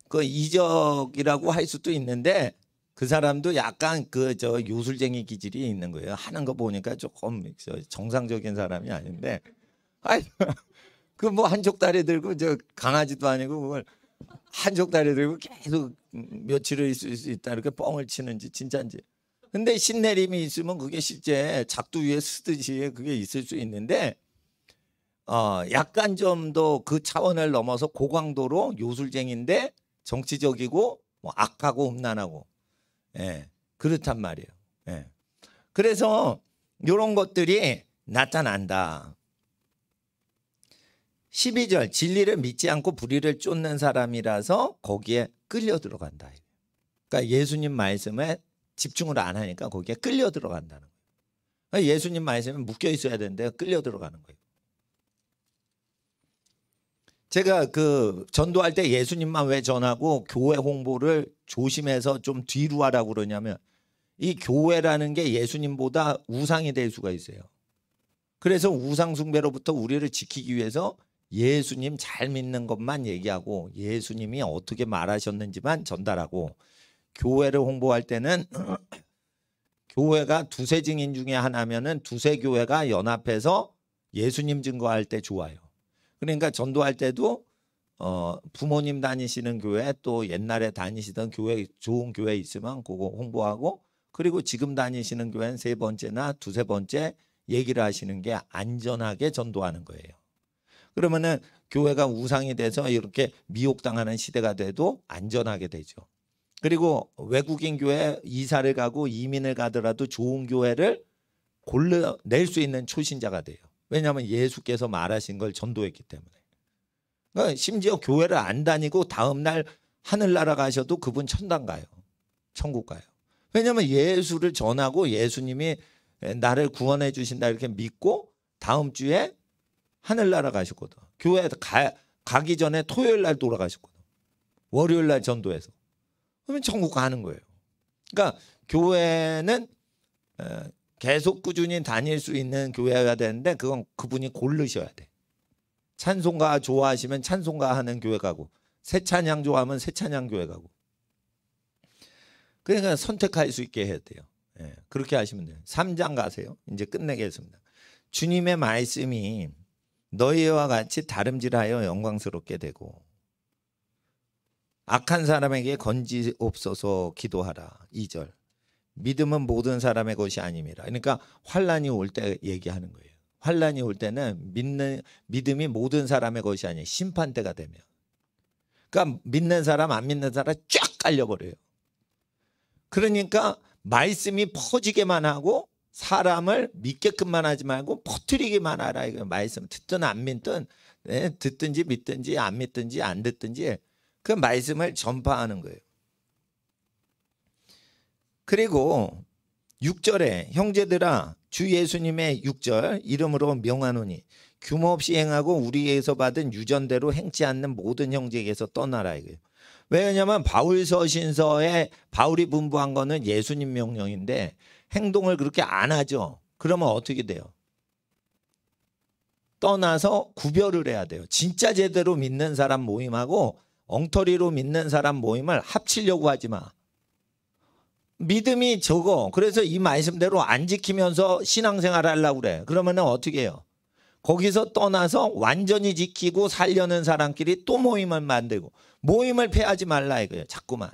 그 이적이라고 할 수도 있는데 그 사람도 약간 그 요술쟁이 기질이 있는 거예요. 하는 거 보니까 조금 정상적인 사람이 아닌데, 그 뭐 한쪽 다리 들고 강아지도 아니고 그걸 한쪽 다리 들고 계속 며칠을 있을 수 있다 이렇게 뻥을 치는지 진짜인지. 근데 신내림이 있으면 그게 실제 작두 위에 쓰듯이 그게 있을 수 있는데, 약간 좀 더 그 차원을 넘어서 고강도로 요술쟁인데 정치적이고 뭐 악하고 음란하고. 예, 그렇단 말이에요. 예. 그래서 이런 것들이 나타난다. 12절 진리를 믿지 않고 불의를 쫓는 사람이라서 거기에 끌려 들어간다. 그러니까 예수님 말씀에 집중을 안 하니까 거기에 끌려 들어간다는 거예요. 그러니까 예수님 말씀에 묶여 있어야 되는데 끌려 들어가는 거예요. 제가 그 전도할 때 예수님만 왜 전하고 교회 홍보를 조심해서 좀 뒤로 하라고 그러냐면 이 교회라는 게 예수님보다 우상이 될 수가 있어요. 그래서 우상 숭배로부터 우리를 지키기 위해서 예수님 잘 믿는 것만 얘기하고 예수님이 어떻게 말하셨는지만 전달하고, 교회를 홍보할 때는 교회가 두세 증인 중에 하나면은 두세 교회가 연합해서 예수님 증거할 때 좋아요. 그러니까 전도할 때도 부모님 다니시는 교회 또 옛날에 다니시던 교회 좋은 교회 있으면 그거 홍보하고, 그리고 지금 다니시는 교회는 세 번째나 두세 번째 얘기를 하시는 게 안전하게 전도하는 거예요. 그러면은 교회가 우상이 돼서 이렇게 미혹당하는 시대가 돼도 안전하게 되죠. 그리고 외국인 교회 이사를 가고 이민을 가더라도 좋은 교회를 골라낼 수 있는 초신자가 돼요. 왜냐하면 예수께서 말하신 걸 전도했기 때문에. 그러니까 심지어 교회를 안 다니고 다음날 하늘나라 가셔도 그분 천당 가요. 천국 가요. 왜냐하면 예수를 전하고 예수님이 나를 구원해 주신다 이렇게 믿고 다음 주에 하늘나라 가셨거든. 교회 가기 전에 토요일 날 돌아가셨거든. 월요일 날 전도해서. 그러면 천국 가는 거예요. 그러니까 교회는 계속 꾸준히 다닐 수 있는 교회가 되는데 그건 그분이 고르셔야 돼. 찬송가 좋아하시면 찬송가 하는 교회 가고 새 찬양 좋아하면 새 찬양 교회 가고. 그러니까 선택할 수 있게 해야 돼요. 예, 그렇게 하시면 돼요. 3장 가세요. 이제 끝내겠습니다. 주님의 말씀이 너희와 같이 다름질하여 영광스럽게 되고 악한 사람에게 건지옵소서 기도하라. 2절. 믿음은 모든 사람의 것이 아님이라. 그러니까 환난이 올 때 얘기하는 거예요. 환난이 올 때는 믿음이 모든 사람의 것이 아니에요. 심판 때가 되면. 그러니까 믿는 사람 안 믿는 사람 쫙 깔려버려요. 그러니까 말씀이 퍼지게만 하고 사람을 믿게끔만 하지 말고 퍼뜨리기만 하라. 이거 말씀 듣든 안 믿든 듣든지 믿든지 안 믿든지 안 듣든지 그 말씀을 전파하는 거예요. 그리고 6절에 형제들아 주 예수님의 6절 이름으로 명하노니 규모 없이 행하고 우리에게서 받은 유전대로 행치 않는 모든 형제에게서 떠나라 이거예요. 왜냐하면 바울서신서에 바울이 분부한 거는 예수님 명령인데 행동을 그렇게 안 하죠. 그러면 어떻게 돼요? 떠나서 구별을 해야 돼요. 진짜 제대로 믿는 사람 모임하고 엉터리로 믿는 사람 모임을 합치려고 하지 마. 믿음이 적어. 그래서 이 말씀대로 안 지키면서 신앙생활 하려고 그래. 그러면 어떻게 해요? 거기서 떠나서 완전히 지키고 살려는 사람끼리 또 모임을 만들고 모임을 폐하지 말라 이거예요. 자꾸만.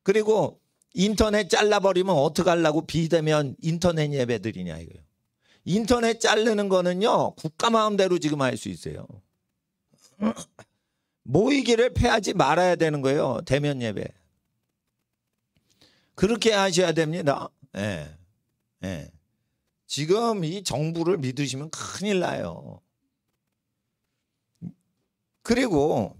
그리고 인터넷 잘라버리면 어떡하려고 비대면 인터넷 예배 드리냐 이거예요. 인터넷 자르는 거는요. 국가 마음대로 지금 할 수 있어요. 모이기를 폐하지 말아야 되는 거예요. 대면 예배. 그렇게 하셔야 됩니다. 예. 예. 지금 이 정부를 믿으시면 큰일 나요. 그리고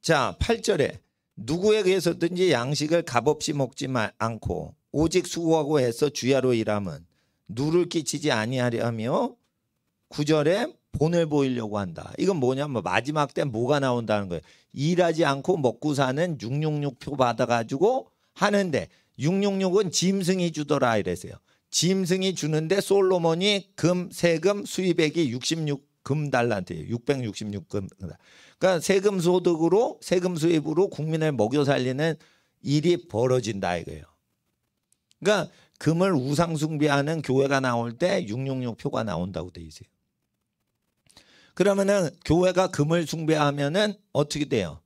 8절에 누구에게서든지 양식을 값없이 먹지 않고 오직 수고하고 애써 주야로 일함은 누를 끼치지 아니하려며 9절에 본을 보이려고 한다. 이건 뭐냐면 마지막 때 뭐가 나온다는 거예요. 일하지 않고 먹고 사는 666표 받아가지고 하는데 666은 짐승이 주더라 이랬어요. 짐승이 주는데 솔로몬이 세금 수입액이 66금 달란트예요. 666금. 그러니까 세금 소득으로 세금 수입으로 국민을 먹여 살리는 일이 벌어진다 이거예요. 그러니까 금을 우상 숭배하는 교회가 나올 때 666표가 나온다고 돼 있어요. 그러면은 교회가 금을 숭배하면은 어떻게 돼요?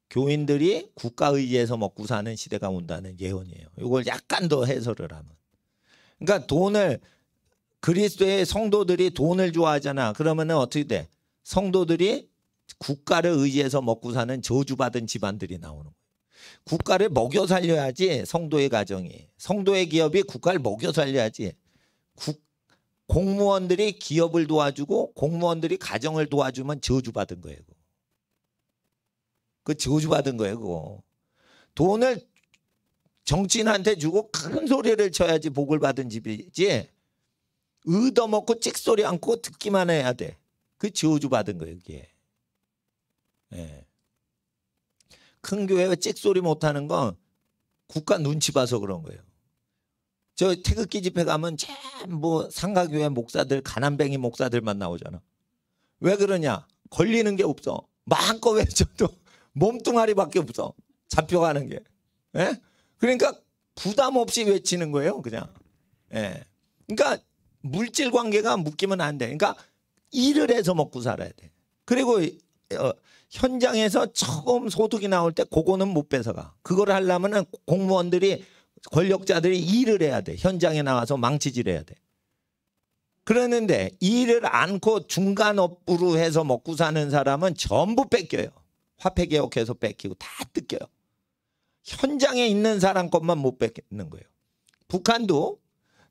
교인들이 국가 의지에서 먹고 사는 시대가 온다는 예언이에요. 이걸 약간 더 해설을 하면. 그러니까 돈을 그리스도의 성도들이 돈을 좋아하잖아. 그러면은 어떻게 돼? 성도들이 국가를 의지해서 먹고 사는 저주받은 집안들이 나오는 거예요. 국가를 먹여 살려야지 성도의 가정이. 성도의 기업이 국가를 먹여 살려야지. 공무원들이 기업을 도와주고 공무원들이 가정을 도와주면 저주받은 거예요. 그 저주받은 거예요. 그거. 돈을 정치인한테 주고 큰 소리를 쳐야지 복을 받은 집이지. 얻어먹고 찍소리 않고 듣기만 해야 돼. 그 저주받은 거예요. 그게. 예. 큰 교회가 찍소리 못하는 건 국가 눈치 봐서 그런 거예요. 저 태극기 집회 가면 뭐 상가교회 목사들 가난뱅이 목사들만 나오잖아. 왜 그러냐? 걸리는 게 없어. 마음껏 외쳐도 몸뚱아리밖에 없어. 잡혀가는 게. 예? 그러니까 부담 없이 외치는 거예요. 그냥. 예. 그러니까 물질 관계가 묶이면 안 돼. 그러니까 일을 해서 먹고 살아야 돼. 그리고 현장에서 처음 소득이 나올 때 그거는 못 뺏어가. 그걸 하려면 공무원들이 권력자들이 일을 해야 돼. 현장에 나와서 망치질 해야 돼. 그러는데 일을 않고 중간업으로 해서 먹고 사는 사람은 전부 뺏겨요. 화폐개혁해서 뺏기고 다 뜯겨요. 현장에 있는 사람 것만 못 뺏는 거예요. 북한도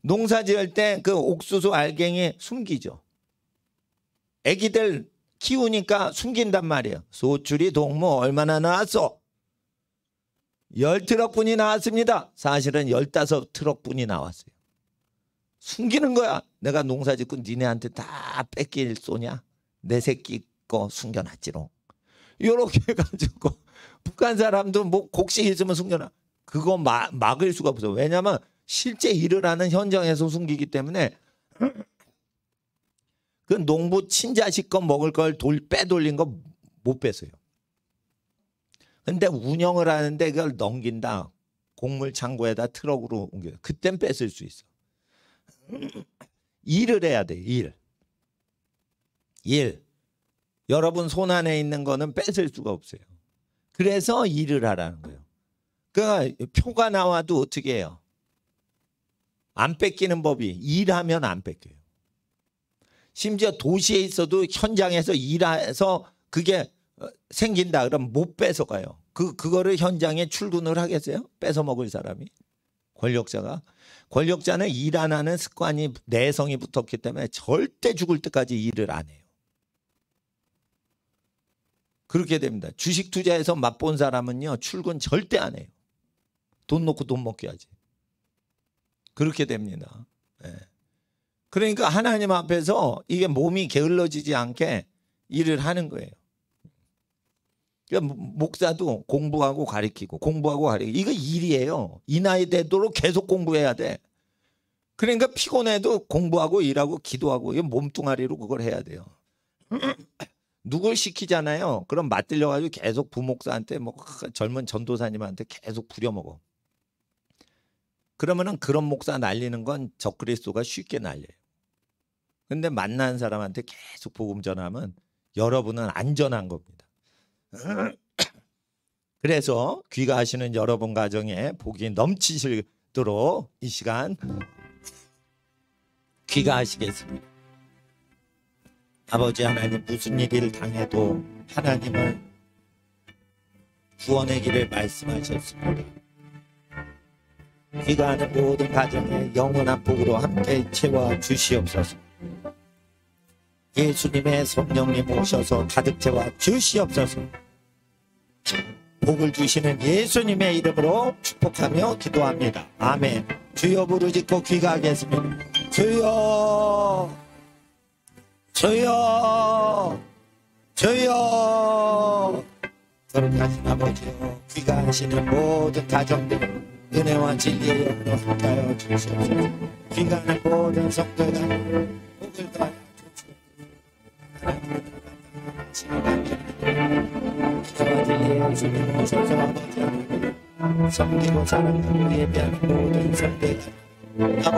농사 지을 때 그 옥수수 알갱이 숨기죠. 애기들 키우니까 숨긴단 말이에요. 소출이 동무 얼마나 나왔어? 10트럭분이 나왔습니다. 사실은 15트럭분이 나왔어요. 숨기는 거야. 내가 농사 짓고 니네한테 다 뺏길 쏘냐? 내 새끼 거 숨겨놨지롱. 요렇게 해가지고 북한 사람도 뭐 곡식 있으면 숨겨놔. 그거 막을 수가 없어. 왜냐하면 실제 일을 하는 현장에서 숨기기 때문에 그 농부 친자식 거 먹을 걸 빼돌린 거 못 뺏어요. 근데 운영을 하는데 그걸 넘긴다. 곡물 창고에다 트럭으로 옮겨요. 그땐 뺏을 수 있어. 일을 해야 돼. 일. 여러분 손 안에 있는 거는 뺏을 수가 없어요. 그래서 일을 하라는 거예요. 그러니까 표가 나와도 어떻게 해요? 안 뺏기는 법이 일하면 안 뺏겨요. 심지어 도시에 있어도 현장에서 일해서 그게 생긴다 그러면 못 뺏어가요. 그거를 현장에 출근을 하겠어요? 뺏어 먹을 사람이? 권력자는 일 안 하는 습관이 내성이 붙었기 때문에 절대 죽을 때까지 일을 안 해요. 그렇게 됩니다. 주식 투자에서 맛본 사람은요 출근 절대 안 해요. 돈 놓고 돈 먹게 하지. 그렇게 됩니다. 네. 그러니까 하나님 앞에서 이게 몸이 게을러지지 않게 일을 하는 거예요. 그러니까 목사도 공부하고 가르치고 이거 일이에요. 이 나이 되도록 계속 공부해야 돼. 그러니까 피곤해도 공부하고 일하고 기도하고 이거 몸뚱아리로 그걸 해야 돼요. 누굴 시키잖아요. 그럼 맞들려가지고 계속 부목사한테 뭐 젊은 전도사님한테 계속 부려먹어. 그러면은 그런 목사 날리는 건 적그리스도가 쉽게 날려요. 근데 만난 사람한테 계속 복음 전하면 여러분은 안전한 겁니다. 그래서 귀가하시는 여러분 가정에 복이 넘치시도록 이 시간 귀가하시겠습니다. 아버지 하나님, 무슨 일을 당해도 하나님은 구원의 길을 말씀하셨습니다. 귀가하는 모든 가정에 영원한 복으로 함께 채워 주시옵소서. 예수님의 성령님 오셔서 가득 채워 주시옵소서. 복을 주시는 예수님의 이름으로 축복하며 기도합니다. 아멘. 주여 부르짖고 귀가하겠습니다. 주여, 주여, 주여. 거룩하신 아버지여, 귀가하시는 모든 가정들 은혜와 진리의 영으로 함께하여 주시옵소서. 귀가하는 모든 성도가 복을 더하여 주시옵소서. 오셔서 아버지 섬기고 사랑하고 예배하는 모든 성도가